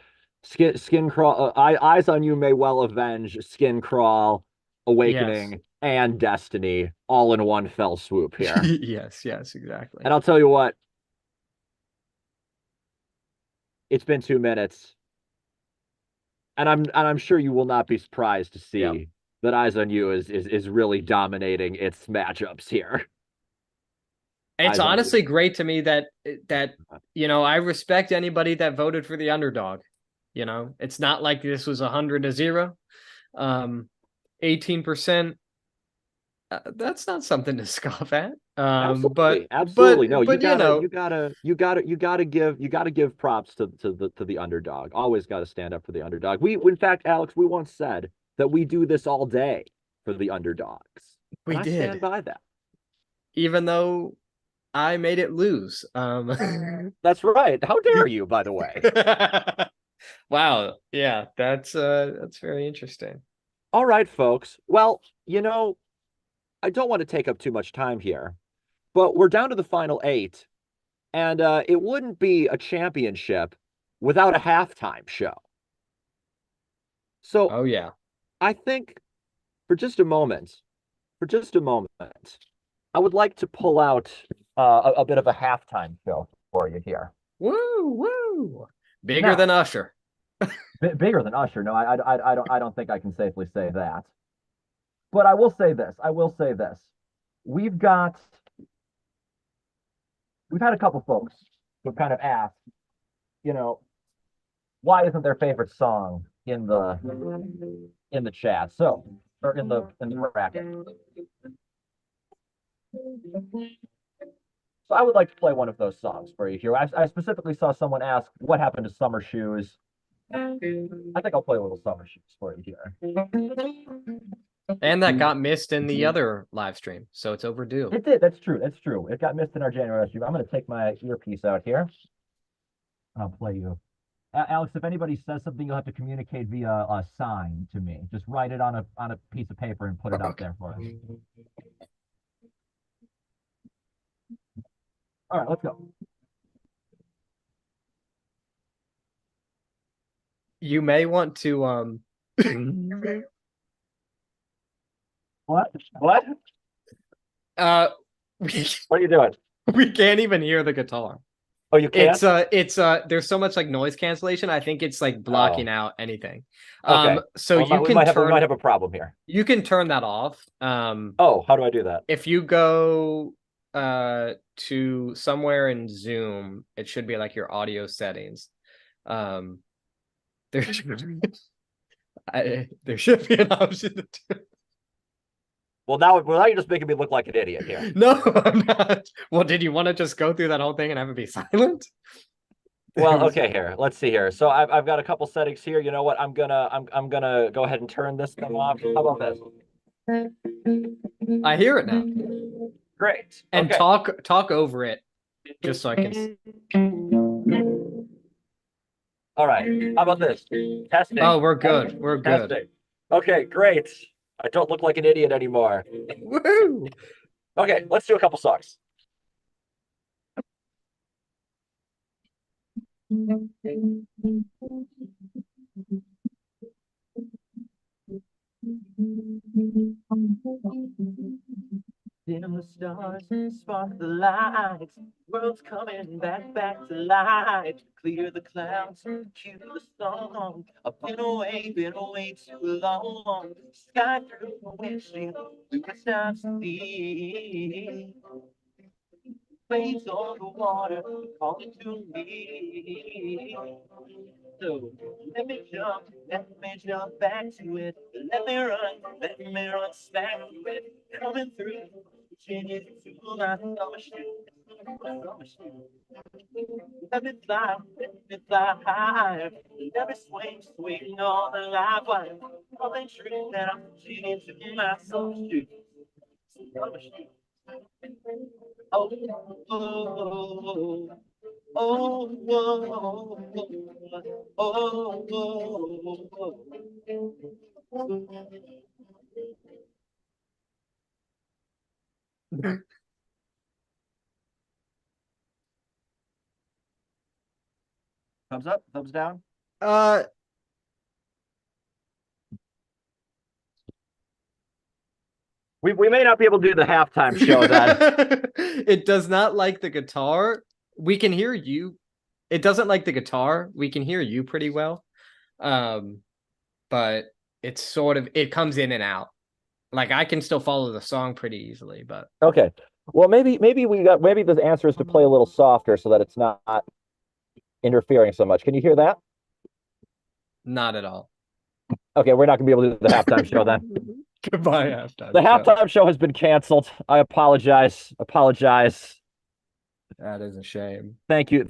Speaker 2: skin crawl, eyes on you may well avenge, skin crawl,
Speaker 1: Yes.
Speaker 2: awakening, and destiny all in one fell swoop here.
Speaker 1: Yes, yes, exactly.
Speaker 2: And I'll tell you what, it's been 2 minutes, and I'm sure you will not be surprised to
Speaker 1: Yeah.
Speaker 2: see that eyes on you is really dominating its matchups here.
Speaker 1: It's
Speaker 2: Eyes on
Speaker 1: honestly
Speaker 2: you.
Speaker 1: great to me that I respect anybody that voted for the underdog. It's not like this was 100-0. 18%. That's not something to scoff at.
Speaker 2: Absolutely,
Speaker 1: But
Speaker 2: absolutely. No,
Speaker 1: but
Speaker 2: you gotta give props to the underdog. Always got to stand up for the underdog. In fact, Alex, we once said that we do this all day for the underdogs, and
Speaker 1: we
Speaker 2: I stand
Speaker 1: did,
Speaker 2: by that.
Speaker 1: even though I made it lose.
Speaker 2: That's right. How dare you, by the way?
Speaker 1: Wow. Yeah, that's very interesting.
Speaker 2: All right, folks. Well, I don't want to take up too much time here, but we're down to the final eight, and it wouldn't be a championship without a halftime show. So
Speaker 1: Oh yeah.
Speaker 2: I think for just a moment, for just a moment, I would like to pull out a bit of a halftime show for you here.
Speaker 1: Woo woo. Bigger
Speaker 2: Now,
Speaker 1: than Usher.
Speaker 2: bigger than Usher. No, I don't think I can safely say that. But I will say this. I will say this. We've got we've had a couple folks who've kind of asked, you know, why isn't their favorite song in the chat? So, or in the bracket. So I would like to play one of those songs for you here. I specifically saw someone ask, what happened to Summer Shoes? I think I'll play a little Summer Shoes for you here.
Speaker 1: And that got missed in the other live stream, so it's overdue.
Speaker 2: It did. That's true. That's true. It got missed in our January stream. I'm going to take my earpiece out here. I'll play you. Alex, if anybody says something, you'll have to communicate via a sign to me. Just write it on a piece of paper and put it up
Speaker 1: Okay.
Speaker 2: there for us. All right, let's go.
Speaker 1: You may want to
Speaker 2: What? What?
Speaker 1: uh we,
Speaker 2: What are you doing?
Speaker 1: we can't even hear the guitar.
Speaker 2: Oh, you can't?
Speaker 1: It's there's so much like noise cancellation. I think it's like blocking
Speaker 2: Oh,
Speaker 1: out anything.
Speaker 2: okay.
Speaker 1: So
Speaker 2: Well, we might have a problem here.
Speaker 1: you can turn that off.
Speaker 2: Oh, how do I do that?
Speaker 1: If you go to somewhere in Zoom, it should be like your audio settings. Um there there should be an option to do.
Speaker 2: Well, now you're just making me look like an idiot here.
Speaker 1: No, I'm not. Well, did you want to just go through that whole thing and have it be silent?
Speaker 2: Well, okay, here. Let's see here. So I've got a couple settings here. You know what? I'm gonna go ahead and turn this thing off. How about this?
Speaker 1: I hear it now.
Speaker 2: Great.
Speaker 1: And
Speaker 2: Okay.
Speaker 1: talk over it just so I can.
Speaker 2: All right. How about this? Testing.
Speaker 1: Oh, we're good. We're good.
Speaker 2: Testing. Okay, great. I don't look like an idiot anymore.
Speaker 1: Woo!
Speaker 2: Okay, let's do a couple songs. Dim the stars, spark the lights, world's coming back to life. Clear the clouds, cue the song. I've been away too long. Sky through the windshield, we can stop to see. Waves on the water, calling to me. So let me jump back to it. Let me run back to it. Coming through, changing to my summer shoes. Summer shoes. Let me fly higher. Let me swing on the live wire. Calling true that I'm changing to my summer shoes. Summer shoes. Oh, oh, oh, oh, oh, oh, oh. Thumbs up, thumbs down.
Speaker 1: Uh,
Speaker 2: We may not be able to do the halftime show then.
Speaker 1: it does not like the guitar. We can hear you. It doesn't like the guitar. We can hear you pretty well. Um, but it's sort of it comes in and out. Like I can still follow the song pretty easily, but
Speaker 2: Okay. Well, maybe the answer is to play a little softer so that it's not interfering so much. Can you hear that?
Speaker 1: not at all.
Speaker 2: Okay, we're not gonna be able to do the halftime show then.
Speaker 1: Goodbye, halftime
Speaker 2: The
Speaker 1: show.
Speaker 2: halftime show has been canceled. I apologize. Apologize.
Speaker 1: That is a shame.
Speaker 2: Thank you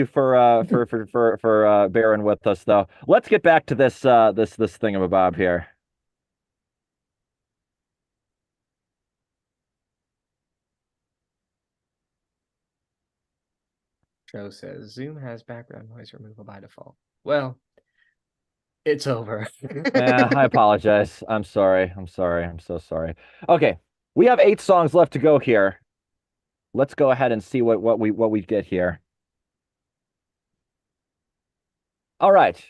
Speaker 2: for bearing with us though. Let's get back to this thingamabob here.
Speaker 1: Joe says Zoom has background noise removal by default. Well, it's over.
Speaker 2: Yeah, I apologize. I'm sorry. I'm sorry. I'm so sorry. Okay, we have 8 songs left to go here. Let's go ahead and see what we get here. All right.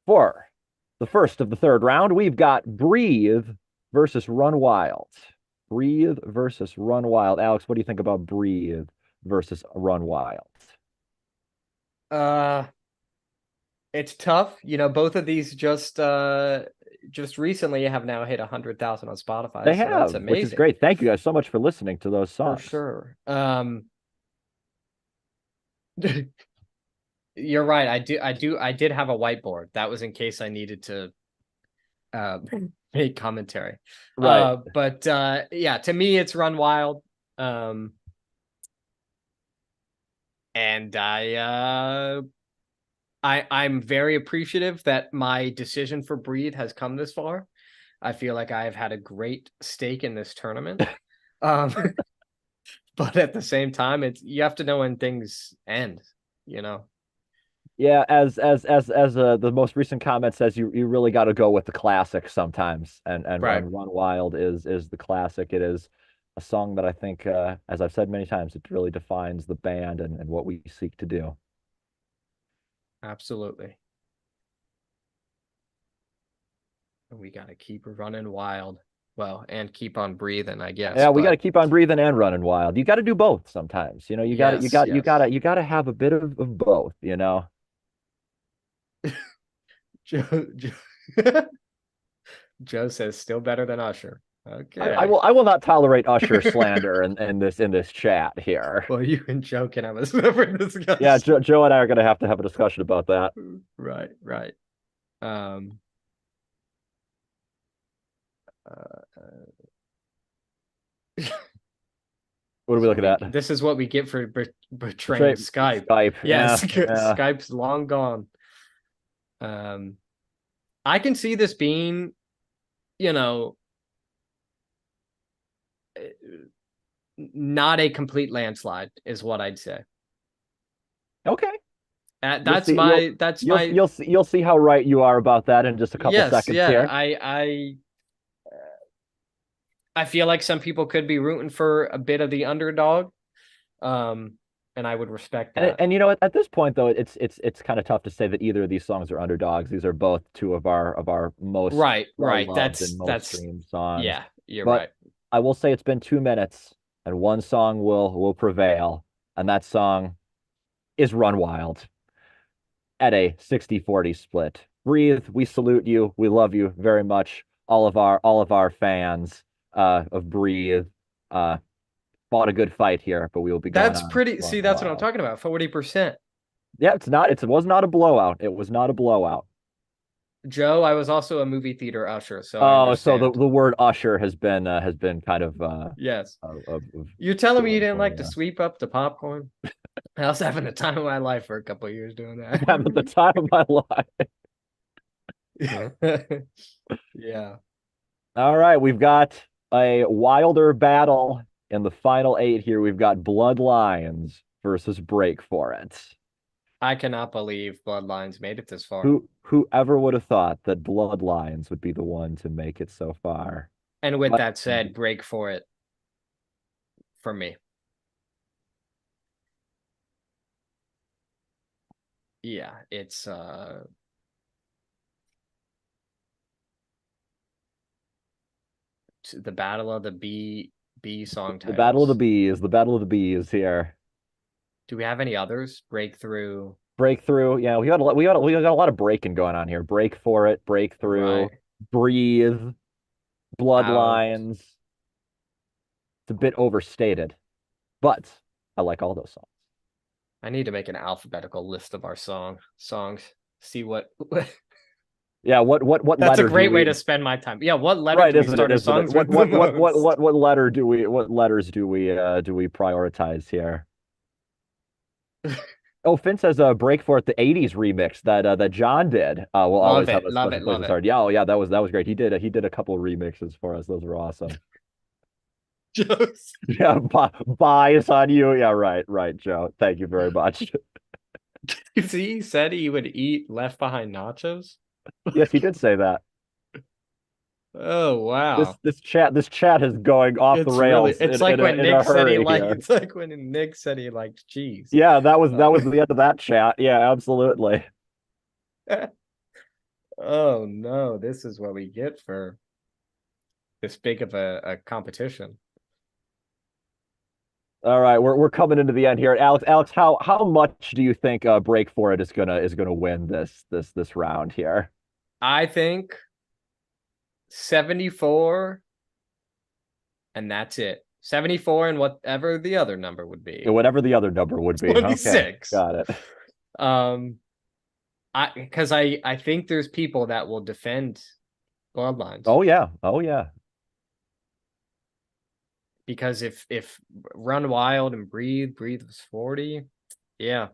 Speaker 2: For the first of the third round, we've got Breathe versus Run Wild. Breathe versus Run Wild. Alex, what do you think about Breathe versus Run Wild?
Speaker 1: uh it's tough. Both of these just recently have now hit 100,000 on Spotify,
Speaker 2: They
Speaker 1: so that's
Speaker 2: have, which is
Speaker 1: amazing
Speaker 2: great. Thank you guys so much for listening to those
Speaker 1: for
Speaker 2: songs.
Speaker 1: sure. You're right. I did have a whiteboard. That was in case I needed to uh make commentary.
Speaker 2: Right.
Speaker 1: But yeah, to me it's Run Wild. Um and I'm very appreciative that my decision for Breathe has come this far. I feel like I have had a great stake in this tournament. Um but at the same time, it's you have to know when things end, you know.
Speaker 2: Yeah, as the most recent comment says, you really got to go with the classic sometimes,
Speaker 1: Right.
Speaker 2: and Run Wild is the classic. It is a song that I think, as I've said many times, it really defines the band and what we seek to do.
Speaker 1: Absolutely. We got to keep running wild. Well, and keep on breathing, I guess.
Speaker 2: Yeah, we got to
Speaker 1: But
Speaker 2: keep on breathing and running wild. You got to do both sometimes.
Speaker 1: yes, yes.
Speaker 2: You got to have a bit of both. You know.
Speaker 1: Joe, Joe, Joe says still better than Usher. Okay.
Speaker 2: I will not tolerate Usher slander in this chat here.
Speaker 1: Well, you and Joe can have a separate discussion.
Speaker 2: Yeah, Joe and I are going to have a discussion about that.
Speaker 1: Right, right. Um,
Speaker 2: What are we looking at?
Speaker 1: this is what we get for betraying Skype.
Speaker 2: Skype.
Speaker 1: Yes,
Speaker 2: Yeah,
Speaker 1: Skype's long gone. I can see this being, you know, not a complete landslide, is what I'd say.
Speaker 2: Okay.
Speaker 1: That's my
Speaker 2: you'll see how right you are about that in just a couple seconds here.
Speaker 1: I feel like some people could be rooting for a bit of the underdog. And I would respect that.
Speaker 2: And you know, at this point though, it's kind of tough to say that either of these songs are underdogs. These are both two of our most
Speaker 1: right.
Speaker 2: well-loved
Speaker 1: That's
Speaker 2: and most streamed songs.
Speaker 1: Yeah, you're
Speaker 2: but
Speaker 1: right.
Speaker 2: I will say it's been 2 minutes, and one song will prevail, and that song is Run Wild at a 60-40 split. Breathe, we salute you. We love you very much. All of our fans of Breathe uh fought a good fight here, but we will be going
Speaker 1: That's
Speaker 2: on
Speaker 1: pretty.
Speaker 2: Run
Speaker 1: See, that's what I'm
Speaker 2: Wild.
Speaker 1: talking about. 40%.
Speaker 2: Yeah, it was not a blowout. It was not a blowout.
Speaker 1: Joe, I was also a movie theater usher, so I
Speaker 2: Oh, so the,
Speaker 1: understand.
Speaker 2: the word usher has been kind
Speaker 1: Yes.
Speaker 2: of
Speaker 1: You're telling me you
Speaker 2: going
Speaker 1: didn't
Speaker 2: for
Speaker 1: like to
Speaker 2: you.
Speaker 1: sweep up the popcorn? I was having the time of my life for a couple of years doing that.
Speaker 2: I'm at the time of my life.
Speaker 1: Yeah.
Speaker 2: All right, we've got a wilder battle in the final eight here. We've got Bloodlines versus Break for It.
Speaker 1: I cannot believe Bloodlines made it this far.
Speaker 2: Whoever would have thought that Bloodlines would be the one to make it so far?
Speaker 1: And with
Speaker 2: But
Speaker 1: that said, break for it for me. Yeah, it's the battle of the B song
Speaker 2: the Battle of the
Speaker 1: titles.
Speaker 2: Bees, the Battle of the Bees here.
Speaker 1: Do we have any others? Breakthrough.
Speaker 2: Breakthrough. Yeah, we got a lot of breaking going on here. Break for it, breakthrough,
Speaker 1: Right.
Speaker 2: breathe,
Speaker 1: Out.
Speaker 2: bloodlines. It's a bit overstated, but I like all those songs.
Speaker 1: I need to make an alphabetical list of our songs. See what
Speaker 2: Yeah, what
Speaker 1: that's a
Speaker 2: letter do
Speaker 1: great way
Speaker 2: we
Speaker 1: to spend my time. Yeah, what letter
Speaker 2: right,
Speaker 1: do we
Speaker 2: isn't it?
Speaker 1: start our
Speaker 2: Isn't it?
Speaker 1: songs
Speaker 2: What
Speaker 1: with the
Speaker 2: what what what
Speaker 1: most?
Speaker 2: what what letter do we what letters do we prioritize here? Oh, Finn says break for it, the 80s remix that John did. Will
Speaker 1: Love
Speaker 2: always have
Speaker 1: it,
Speaker 2: a
Speaker 1: love
Speaker 2: special
Speaker 1: it,
Speaker 2: place
Speaker 1: love
Speaker 2: to
Speaker 1: it.
Speaker 2: start. Yeah, oh yeah, that was great. He did a couple remixes for us. Those were awesome.
Speaker 1: Just
Speaker 2: Yeah, bias on you. Yeah, right, Joe. Thank you very much.
Speaker 1: see, he said he would eat left behind nachos.
Speaker 2: Yes, he did say that.
Speaker 1: Oh
Speaker 2: This
Speaker 1: wow.
Speaker 2: this chat is going off the rails
Speaker 1: It's
Speaker 2: in
Speaker 1: like
Speaker 2: in a
Speaker 1: when
Speaker 2: in
Speaker 1: Nick
Speaker 2: a
Speaker 1: said he
Speaker 2: hurry
Speaker 1: liked
Speaker 2: here.
Speaker 1: it's like when Nick said he liked cheese.
Speaker 2: Yeah, that was
Speaker 1: Uh,
Speaker 2: the end of that chat. Yeah, absolutely.
Speaker 1: oh no, this is what we get for this big of a competition.
Speaker 2: All right, we're coming into the end here. Alex, how much do you think Break for It is gonna win this round here?
Speaker 1: I think 74 and that's it. 74 and whatever the other number would
Speaker 2: Yeah,
Speaker 1: be.
Speaker 2: whatever the other number would be. Okay,
Speaker 1: 26.
Speaker 2: got it.
Speaker 1: Um I think there's people that will defend Bloodlines
Speaker 2: Oh yeah, oh yeah.
Speaker 1: because if Run Wild and Breathe was 40. Yeah.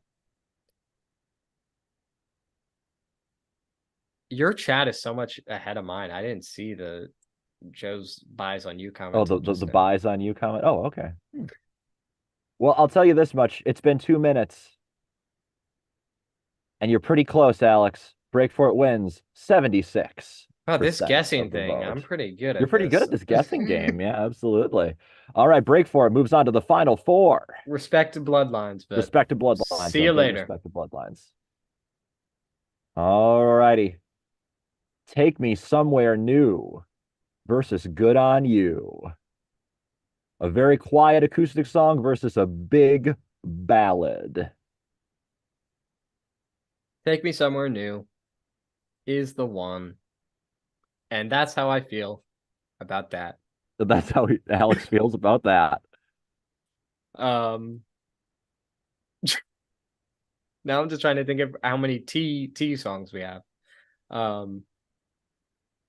Speaker 1: Your chat is so much ahead of mine. I didn't see the Joe's buys on you comment
Speaker 2: Oh,
Speaker 1: until
Speaker 2: the
Speaker 1: just now.
Speaker 2: buys on you comment. Oh, okay. Well, I'll tell you this much. It's been 2 minutes, and you're pretty close, Alex. Break for It wins 76%
Speaker 1: Oh, this
Speaker 2: of
Speaker 1: guessing
Speaker 2: the
Speaker 1: thing, I'm
Speaker 2: vote.
Speaker 1: pretty good
Speaker 2: You're
Speaker 1: at
Speaker 2: pretty good
Speaker 1: this.
Speaker 2: at this guessing game. Yeah, absolutely. All right, Break for It moves on to the final four.
Speaker 1: Respect to Bloodlines, but
Speaker 2: Respect to Bloodlines,
Speaker 1: see
Speaker 2: though.
Speaker 1: you
Speaker 2: Big
Speaker 1: later.
Speaker 2: respect to Bloodlines. All righty. Take Me Somewhere New versus Good on You. A very quiet acoustic song versus a big ballad.
Speaker 1: Take Me Somewhere New is the one. And that's how I feel about that.
Speaker 2: That's how Alex feels about that.
Speaker 1: Um now I'm just trying to think of how many T songs we have. Um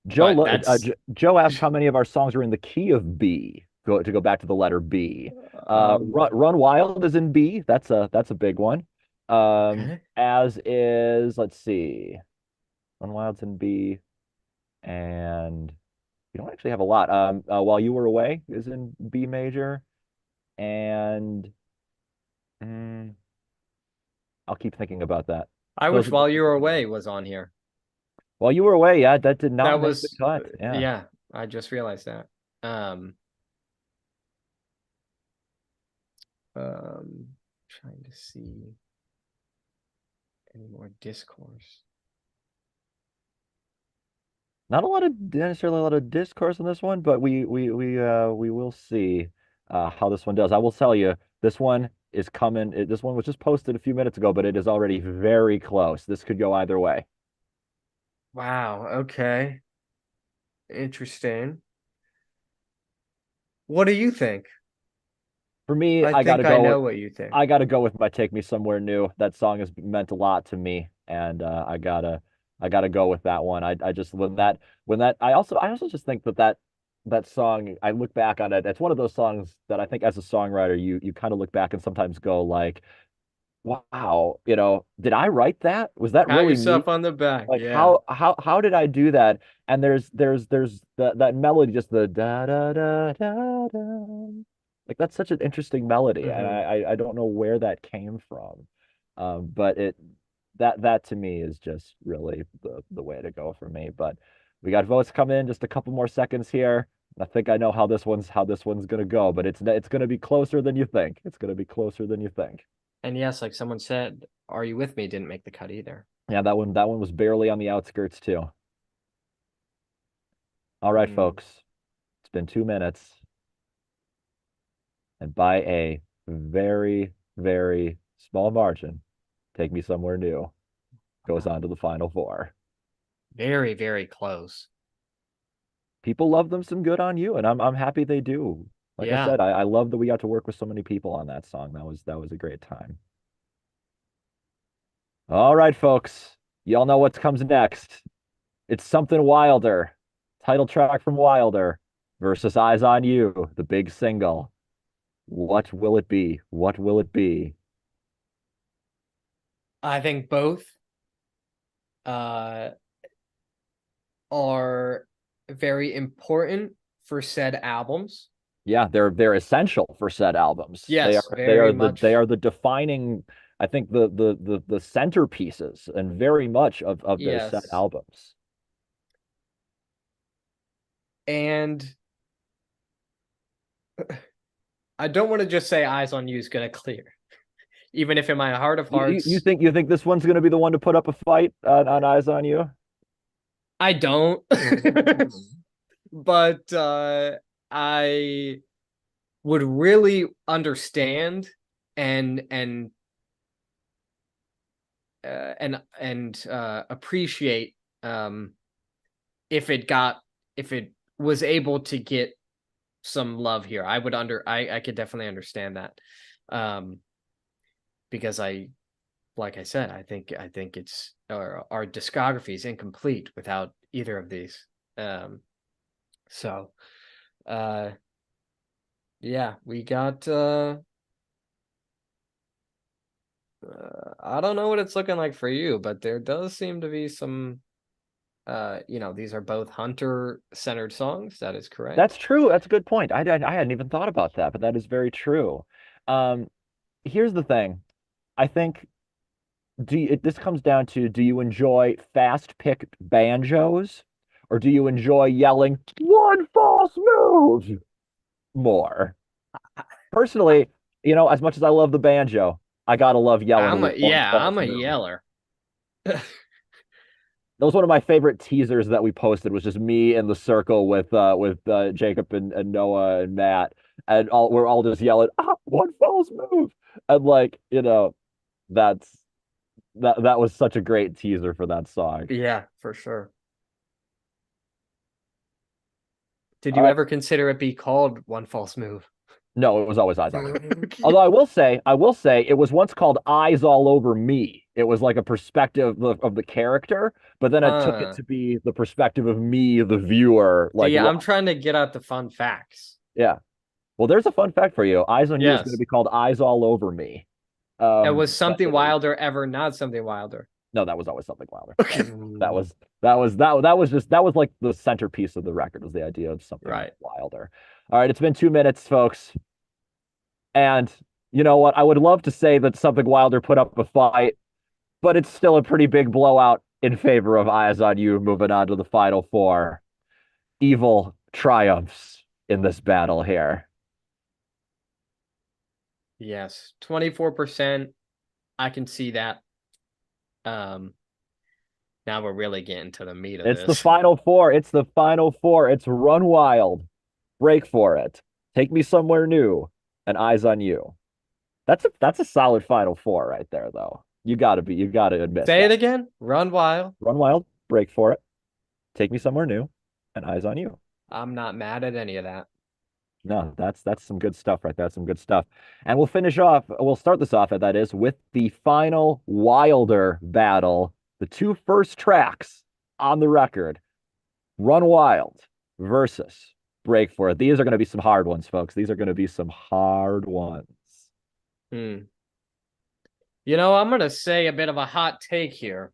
Speaker 1: but that's
Speaker 2: Joe asked how many of our songs are in the key of B. To go back to the letter B.
Speaker 1: um
Speaker 2: Run Wild is in B. That's a big one.
Speaker 1: okay.
Speaker 2: As is, let's see, Run Wild's in B, and you don't actually have a lot. While You Were Away is in B major, and mm, I'll keep thinking about that.
Speaker 1: I
Speaker 2: Those
Speaker 1: wish
Speaker 2: are the
Speaker 1: While You
Speaker 2: two
Speaker 1: Were
Speaker 2: big ones.
Speaker 1: Away was on here.
Speaker 2: While You Were Away, yeah, that did not
Speaker 1: That
Speaker 2: make the
Speaker 1: was
Speaker 2: cut. Yeah.
Speaker 1: yeah, I just realized that. Um trying to see any more discourse.
Speaker 2: Not a lot of necessarily a lot of discourse on this one, but we will see how this one does. I will tell you, this one is coming. This one was just posted a few minutes ago, but it is already very close. This could go either way.
Speaker 1: Wow, okay. Interesting. What do you think?
Speaker 2: For me,
Speaker 1: I think I know what you think.
Speaker 2: I gotta go with my "Take Me Somewhere New." That song has meant a lot to me, and I gotta go with that one. I just when that I also just think that that song, I look back on it. It's one of those songs that I think as a songwriter you kind of look back and sometimes go like, wow, did I write that? Was that
Speaker 1: Pat
Speaker 2: really me?
Speaker 1: yourself on the back.
Speaker 2: Like
Speaker 1: Yeah.
Speaker 2: how did I do that? And there's that melody, just the da da da da da. Like that's such an interesting melody, and
Speaker 1: Hmm.
Speaker 2: I don't know where that came from. But that to me is just really the way to go for me. But we got votes coming in, just a couple more seconds here. I think I know how this one's gonna go, but it's gonna be closer than you think. It's gonna be closer than you think.
Speaker 1: And yes, like someone said, Are You With Me didn't make the cut either.
Speaker 2: Yeah, that one was barely on the outskirts too. All right,
Speaker 1: Hmm.
Speaker 2: folks. It's been 2 minutes, and by a very, very small margin, Take Me Somewhere New goes
Speaker 1: Wow.
Speaker 2: on to the final four.
Speaker 1: Very, very close.
Speaker 2: People love them some Good on You, and I'm happy they do. Like I
Speaker 1: Yeah.
Speaker 2: said, I love that we got to work with so many people on that song. That was a great time. All right, folks. Y'all know what comes next. It's Something Wilder, title track from Wilder versus Eyes on You, the big single. What will it be? What will it be?
Speaker 1: I think both uh are very important for said albums.
Speaker 2: Yeah, they're essential for said albums.
Speaker 1: Yes, very
Speaker 2: They
Speaker 1: much.
Speaker 2: are the defining, I think the centerpieces and very much of their said
Speaker 1: Yes.
Speaker 2: albums.
Speaker 1: And I don't want to just say Eyes on You is gonna clear. Even if in my heart of hearts,
Speaker 2: You think this one's going to be the one to put up a fight on Eyes on You?
Speaker 1: I don't. But I would really understand and appreciate um if it got if it was able to get some love here. I could definitely understand that. Um because like I said, I think it's our discography is incomplete without either of these. Um so uh yeah, we got I don't know what it's looking like for you, but there does seem to be some these are both hunter centered songs. That is
Speaker 2: That's
Speaker 1: correct.
Speaker 2: true. That's a good point. I hadn't even thought about that, but that is very true. Um, Here's the thing. I think this comes down to, do you enjoy fast picked banjos or do you enjoy yelling one false move more? Personally, as much as I love the banjo, I gotta love yelling one false
Speaker 1: I'm a
Speaker 2: move.
Speaker 1: yeller.
Speaker 2: That was one of my favorite teasers that we posted, was just me in the circle with Jacob and Noah and Matt, and we're all just yelling, one false move. And like, that's that was such a great teaser for that song.
Speaker 1: Yeah, for sure. Did
Speaker 2: All
Speaker 1: you
Speaker 2: right.
Speaker 1: ever consider it be called One False Move?
Speaker 2: No, it was always Eyes on You.
Speaker 1: Okay.
Speaker 2: Although I will say it was once called Eyes All Over Me. It was like a perspective of the character, but then it took it
Speaker 1: Huh.
Speaker 2: to be the perspective of me, the viewer, like
Speaker 1: See, I'm
Speaker 2: what?
Speaker 1: trying to get out the fun facts.
Speaker 2: Yeah. Well, there's a fun fact for you. Eyes on You is going to
Speaker 1: Yes.
Speaker 2: be called Eyes All Over Me.
Speaker 1: And was
Speaker 2: That
Speaker 1: something
Speaker 2: is
Speaker 1: wilder ever not something wilder?
Speaker 2: no, that was always Something Wilder.
Speaker 1: Okay.
Speaker 2: That was just that was like the centerpiece of the record, was the idea of Something
Speaker 1: Right.
Speaker 2: Wilder. All right, it's been 2 minutes, folks. And you know what? I would love to say that Something Wilder put up a fight, but it's still a pretty big blowout in favor of Eyes on You, moving on to the final four. Evil triumphs in this battle here.
Speaker 1: Yes. 24%. I can see that. Um Now we're really getting to the meat of
Speaker 2: It's the
Speaker 1: this.
Speaker 2: final four. It's the final four. It's Run Wild, Break for It, Take Me Somewhere New, and Eyes on You. That's a solid final four right there, though. You gotta admit
Speaker 1: Say it
Speaker 2: that.
Speaker 1: again. Run wild.
Speaker 2: Run Wild, Break for It, Take Me Somewhere New, and Eyes on You.
Speaker 1: I'm not mad at any of that.
Speaker 2: No, that's some good stuff right there. Some good stuff. And we'll start this off, that is, with the final Wilder battle. The two first tracks on the record, Run Wild versus Break for It. These are going to be some hard ones, folks. These are going to be some hard ones.
Speaker 1: Hmm. I'm gonna say a bit of a hot take here.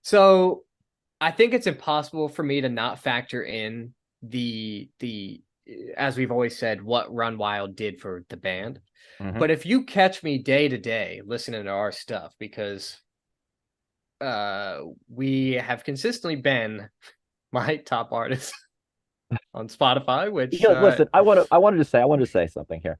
Speaker 1: So I think it's impossible for me to not factor in the as we've always said, what Run Wild did for the band.
Speaker 2: Mhm.
Speaker 1: But if you catch me day to day listening to our stuff, because we have consistently been my top artist on Spotify, which
Speaker 2: Listen, I wanted to say something here.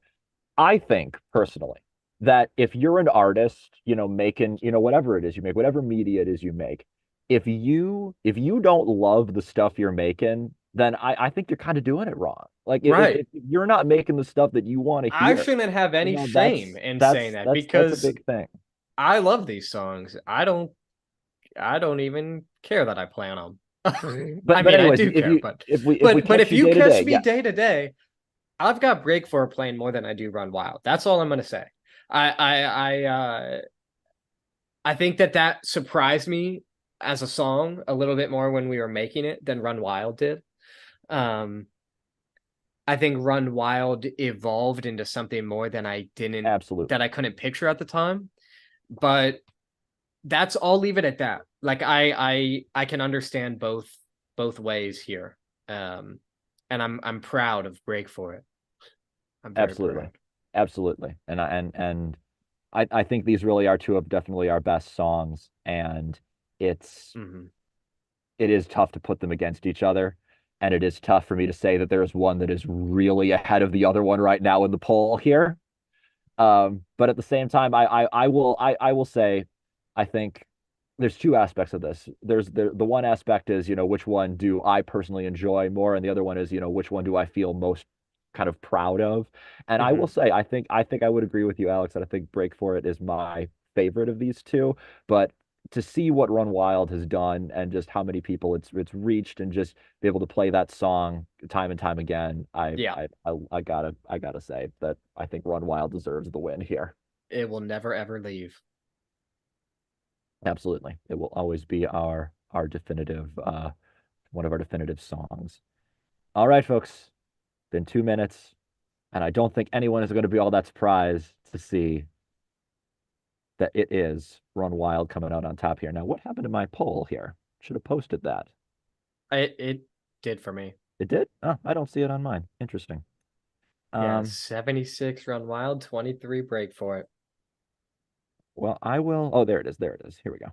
Speaker 2: I think personally that if you're an artist, making, whatever it is you make, whatever media it is you make, if you don't love the stuff you're making, then I think you're kind of doing it wrong. Like
Speaker 1: right.
Speaker 2: if you're not making the stuff that you want to
Speaker 1: I
Speaker 2: hear,
Speaker 1: shouldn't have any shame
Speaker 2: that's
Speaker 1: in saying
Speaker 2: that's
Speaker 1: that
Speaker 2: that's that's a
Speaker 1: because
Speaker 2: big thing.
Speaker 1: I love these songs. I don't even care that I plan them. I
Speaker 2: But
Speaker 1: mean, I
Speaker 2: anyways,
Speaker 1: do care, but
Speaker 2: if we
Speaker 1: but
Speaker 2: catch
Speaker 1: if
Speaker 2: you
Speaker 1: you
Speaker 2: day to
Speaker 1: catch
Speaker 2: day,
Speaker 1: me
Speaker 2: yes,
Speaker 1: day to day, I've got Break for a playing more than I do Run Wild. That's all I'm gonna say. I think that surprised me as a song a little bit more when we were making it than Run Wild did. Um, I think Run Wild evolved into something more than that
Speaker 2: absolutely,
Speaker 1: I couldn't picture at the time. But I'll leave it at that. Like I can understand both ways here. Um, and I'm proud of Break for it. I'm very
Speaker 2: absolutely,
Speaker 1: proud.
Speaker 2: absolutely, and I think these really are two of definitely our best songs, and it's
Speaker 1: Hmm.
Speaker 2: it is tough to put them against each other. And it is tough for me to say that there's one that is really ahead of the other one right now in the poll here. But at the same time, I will say, I think there's two aspects of this. There's the one aspect is, which one do I personally enjoy more, and the other one is, which one do I feel most kind of proud of. And I will
Speaker 1: Hmm.
Speaker 2: say, I think I would agree with you, Alex, that I think Break for It is my favorite of these two. But to see what Run Wild has done and just how many people it's reached, and just be able to play that song time and time again,
Speaker 1: Yeah,
Speaker 2: I gotta say that I think Run Wild deserves the win here.
Speaker 1: it will never ever leave.
Speaker 2: Absolutely. It will always be our definitive one of our definitive songs. All right, folks. Been 2 minutes, and I don't think anyone is going to be all that surprised to see that it is Run Wild coming out on top here. Now, what happened to my poll here? Should have posted that.
Speaker 1: It did for me.
Speaker 2: It did? Oh, I don't see it on mine. Interesting.
Speaker 1: Yeah,
Speaker 2: Um,
Speaker 1: 76 Run Wild, 23 Break for it.
Speaker 2: well, I will. Oh, there it is. There it is. Here we go.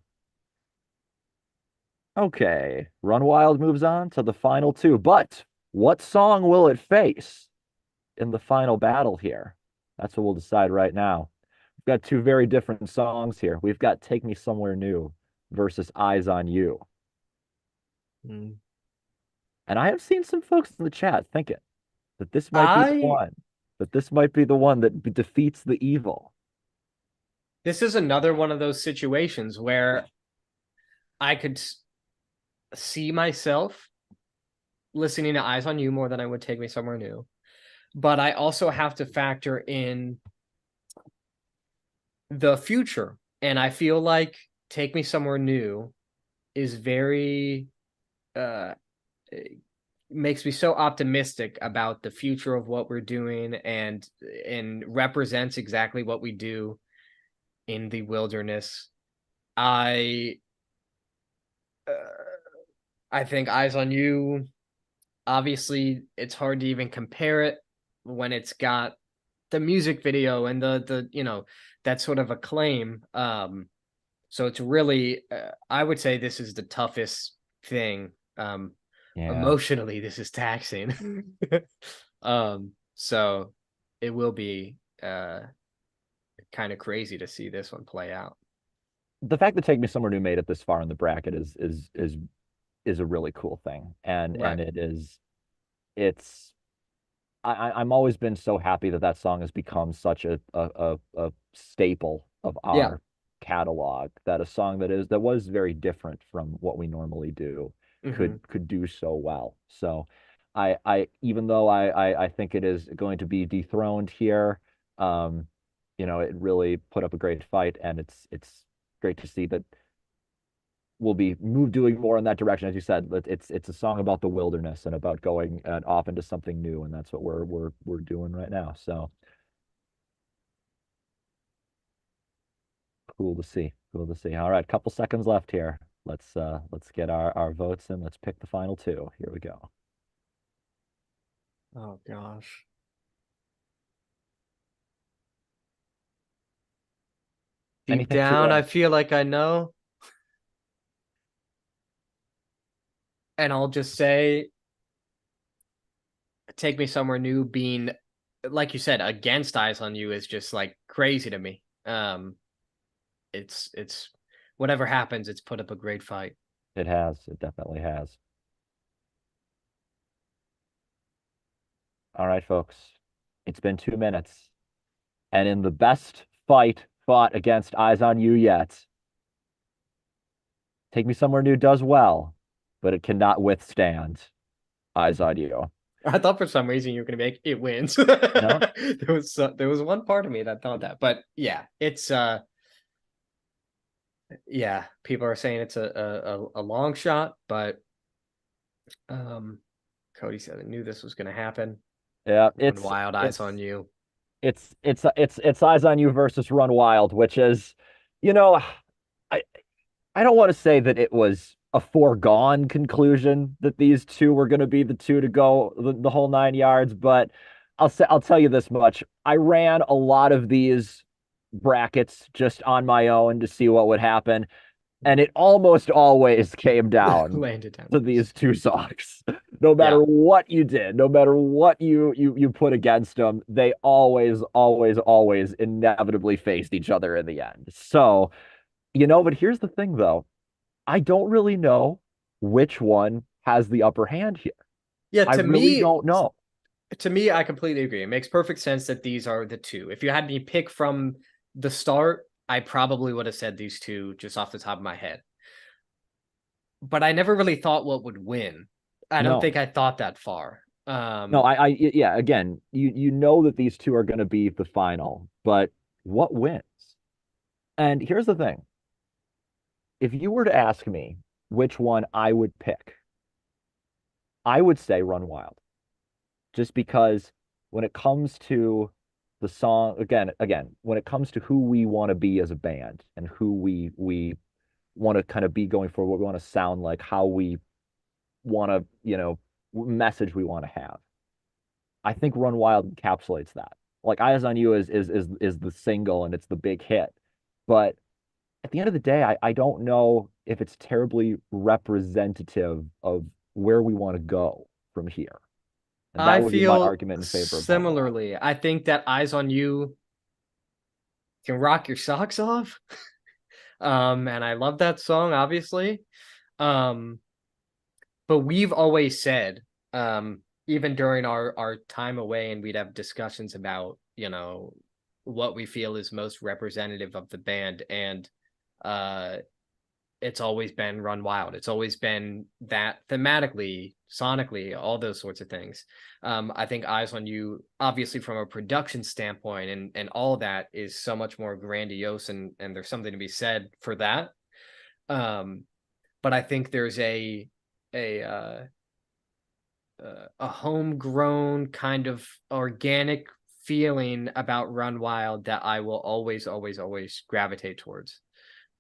Speaker 2: Okay. Run Wild moves on to the final two. But what song will it face in the final battle here? That's what we'll decide right now. We've got two very different songs here. We've got Take Me Somewhere New versus Eyes on You.
Speaker 1: Mm.
Speaker 2: And I have seen some folks in the chat thinking that this might be the
Speaker 1: I
Speaker 2: one, that this might be the one that defeats the evil.
Speaker 1: This is another one of those situations where I could see myself listening to Eyes on You more than I would Take Me Somewhere New. But I also have to factor in the future. And I feel like Take Me Somewhere New is very uh makes me so optimistic about the future of what we're doing, and represents exactly what we do in the wilderness. I uh, I think Eyes on You, obviously it's hard to even compare it when it's got the music video and the that sort of acclaim. So it's really I would say this is the toughest thing.
Speaker 2: Yeah,
Speaker 1: Emotionally this is taxing. So it will be kind of crazy to see this one play out.
Speaker 2: the fact that Take Me Somewhere New made it this far in the bracket is a really cool thing, and
Speaker 1: Right.
Speaker 2: it is it's I'm always been so happy that that song has become such a staple of
Speaker 1: Yeah.
Speaker 2: our catalog, that a song that was very different from what we normally do
Speaker 1: Hmm.
Speaker 2: could do so well. So I even though I think it is going to be dethroned here, um, it really put up a great fight, and it's great to see that we'll be moved doing more in that direction. As you said, it's a song about the wilderness and about going off into something new, and that's what we're doing right now. So cool to see. Cool to see. All right, couple seconds left here. Let's get our votes in. Let's pick the final two. Here we go.
Speaker 1: Oh gosh. Deep
Speaker 2: Anything to
Speaker 1: down, I feel like I know, and I'll just say, "Take Me Somewhere New" being, like you said, against Eyes on You is just like crazy to me. It's whatever happens, it's put up a great fight.
Speaker 2: It has. It definitely has. All right, folks. It's been 2 minutes, and in the best fight fought against Eyes on You yet, Take Me Somewhere New does well, but it cannot withstand Eyes on You.
Speaker 1: I thought for some reason you were going to make it wins.
Speaker 2: No,
Speaker 1: There was one part of me that thought that, but yeah, it's yeah, people are saying it's a long shot, but um, Cody said I knew this was going to happen.
Speaker 2: yeah,
Speaker 1: Run Wild, Eyes on You.
Speaker 2: it's Eyes on You versus Run Wild, which is, you know, I I don't want to say that it was a foregone conclusion that these two were going to be the two to go the whole 9 yards, but I'll tell you this much. I ran a lot of these brackets just on my own to see what would happen, and it almost always came down
Speaker 1: Landed down
Speaker 2: to
Speaker 1: to this.
Speaker 2: these two songs. No matter
Speaker 1: Yeah,
Speaker 2: what you did, no matter what you put against them, they always inevitably faced each other in the end. So, but here's the thing though. I don't really know which one has the upper hand here.
Speaker 1: yeah.
Speaker 2: I really don't know.
Speaker 1: To me, I completely agree. It makes perfect sense that these are the two. If you had me pick from the start, I probably would have said these two just off the top of my head. But I never really thought what would win. I don't
Speaker 2: No.
Speaker 1: think I thought that far.
Speaker 2: No, yeah, again, you know that these two are going to be the final, but what wins? And here's the thing. If you were to ask me which one I would pick, I would say Run Wild. Just because when it comes to the song, again, when it comes to who we want to be as a band and who we want to kind of be going for, what we want to sound like, how we want to, message we want to have. I think Run Wild encapsulates that. Like Eyes on You is the single and it's the big hit. But at the end of the day, I don't know if it's terribly representative of where we want to go from here. And
Speaker 1: I
Speaker 2: that would be my
Speaker 1: feel
Speaker 2: argument in favor of Run Wild.
Speaker 1: similarly. I think that Eyes on You can rock your socks off. And I love that song, obviously. Um, but we've always said, even during our time away, and we'd have discussions about, what we feel is most representative of the band, and uh it's always been Run Wild. It's always been that thematically, sonically, all those sorts of things. I think Eyes on You, obviously from a production standpoint, and all that is so much more grandiose, and there's something to be said for that. Um, but I think there's a uh, a homegrown kind of organic feeling about Run Wild that I will always gravitate towards.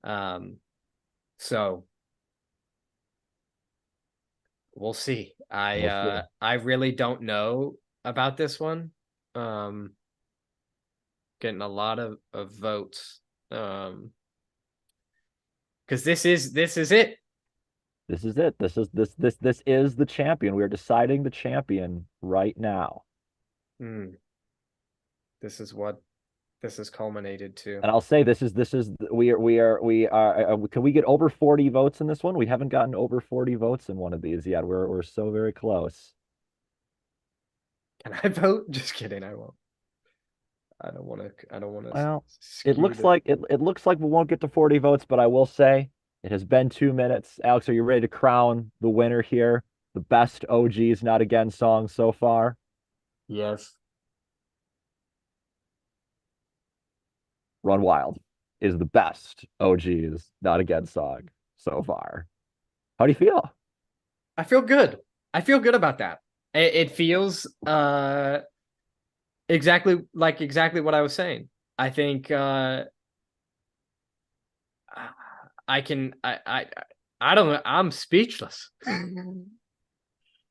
Speaker 1: Um, so we'll see.
Speaker 2: We'll see.
Speaker 1: I really don't know about this one. Um, Getting a lot of votes. Because this is it.
Speaker 2: This is it. This is the champion. We are deciding the champion right now.
Speaker 1: Hmm. This is what This is culminated too.
Speaker 2: And I'll say this is can we get over 40 votes in this one? We haven't gotten over 40 votes in one of these yet. We're so very close.
Speaker 1: Can I vote? Just kidding. I won't. I don't want to. I don't want to
Speaker 2: Well, it
Speaker 1: skew
Speaker 2: looks
Speaker 1: the.
Speaker 2: like it looks like we won't get to 40 votes, but I will say it has been 2 minutes. Alex, are you ready to crown the winner here? The best Oh Geeez Not Again song so far?
Speaker 1: Yes.
Speaker 2: Run Wild is the best Oh Geeez Not Again song so far. How do you feel?
Speaker 1: I feel good. I feel good about that. It feels exactly what I was saying. I think I can I don't know. I'm speechless.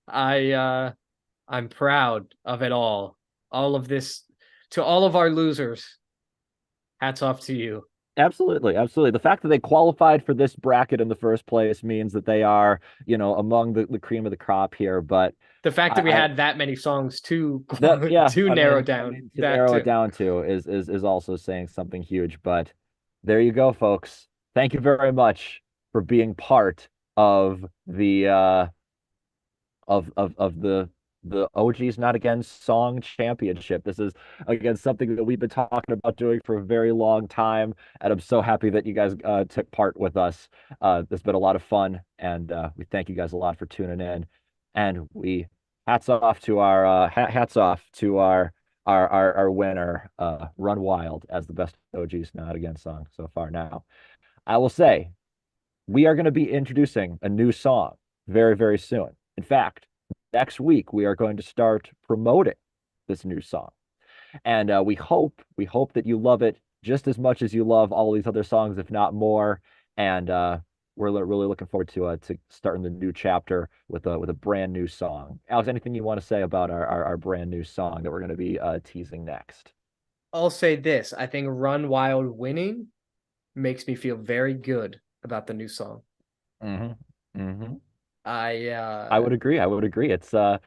Speaker 1: I I'm proud of it all. All of this to all of our losers. Hats off to you.
Speaker 2: Absolutely, absolutely. The fact that they qualified for this bracket in the first place means that they are, among the cream of the crop here. But
Speaker 1: The fact that we
Speaker 2: I
Speaker 1: had that many songs to
Speaker 2: that yeah,
Speaker 1: to
Speaker 2: I
Speaker 1: narrow
Speaker 2: mean,
Speaker 1: down
Speaker 2: to
Speaker 1: that
Speaker 2: narrow it
Speaker 1: too.
Speaker 2: down to is also saying something huge. But there you go, folks. Thank you very much for being part of the of the Oh Geeez Not Again Song Championship. This is again something that we've been talking about doing for a very long time, and I'm so happy that you guys took part with us. It's been a lot of fun, and we thank you guys a lot for tuning in. And we hats off to our winner, Run Wild, as the best Oh Geeez Not Again song so far. Now, I will say we are going to be introducing a new song very, very soon. In fact, next week we are going to start promoting this new song, and we hope that you love it just as much as you love all these other songs, if not more. And we're really looking forward to starting the new chapter with a brand new song. Alex, anything you want to say about our brand new song that we're going to be teasing next?
Speaker 1: I'll say this. I think Run Wild winning makes me feel very good about the new song.
Speaker 2: Mm-hmm. Mm-hmm.
Speaker 1: I
Speaker 2: I would agree. I would agree. It's Joe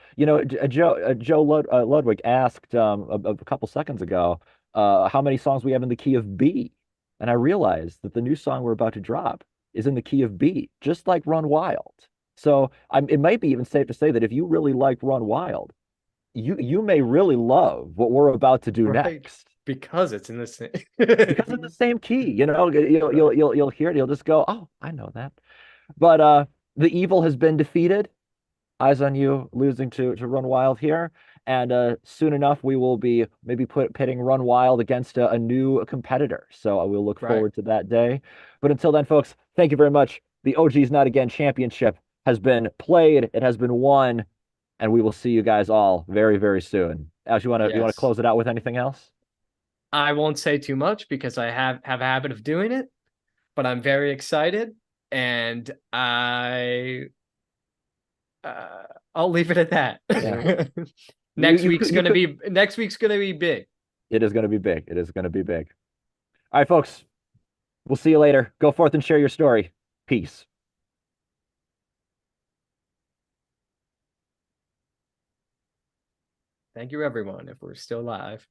Speaker 2: Ludwig asked a couple seconds ago how many songs we have in the key of B, and I realized that the new song we're about to drop is in the key of B, just like Run Wild. So it might be even safe to say that if you really like Run Wild, you may really love what we're about to do
Speaker 1: right
Speaker 2: next
Speaker 1: because it's in the same
Speaker 2: because in the same key.
Speaker 1: right.
Speaker 2: You'll hear it. You'll just go, oh, I know that. But the evil has been defeated. Eyes on you losing to Run Wild here. And soon enough, we will be maybe pitting Run Wild against a new competitor. So we'll look
Speaker 1: Right.
Speaker 2: forward to that day. But until then, folks, thank you very much. The Oh Geeez Not Again Championship has been played, it has been won, and we will see you guys all very, very soon. Alex, you want to
Speaker 1: Yes.
Speaker 2: close it out with anything else?
Speaker 1: I won't say too much because I have a habit of doing it, but I'm very excited and uh, I'll leave it at that.
Speaker 2: Yeah. You could.
Speaker 1: Next week's gonna be big.
Speaker 2: It is going to be big. It is going to be big. All right, folks. We'll see you later. Go forth and share your story. Peace.
Speaker 1: Thank you everyone if we're still live.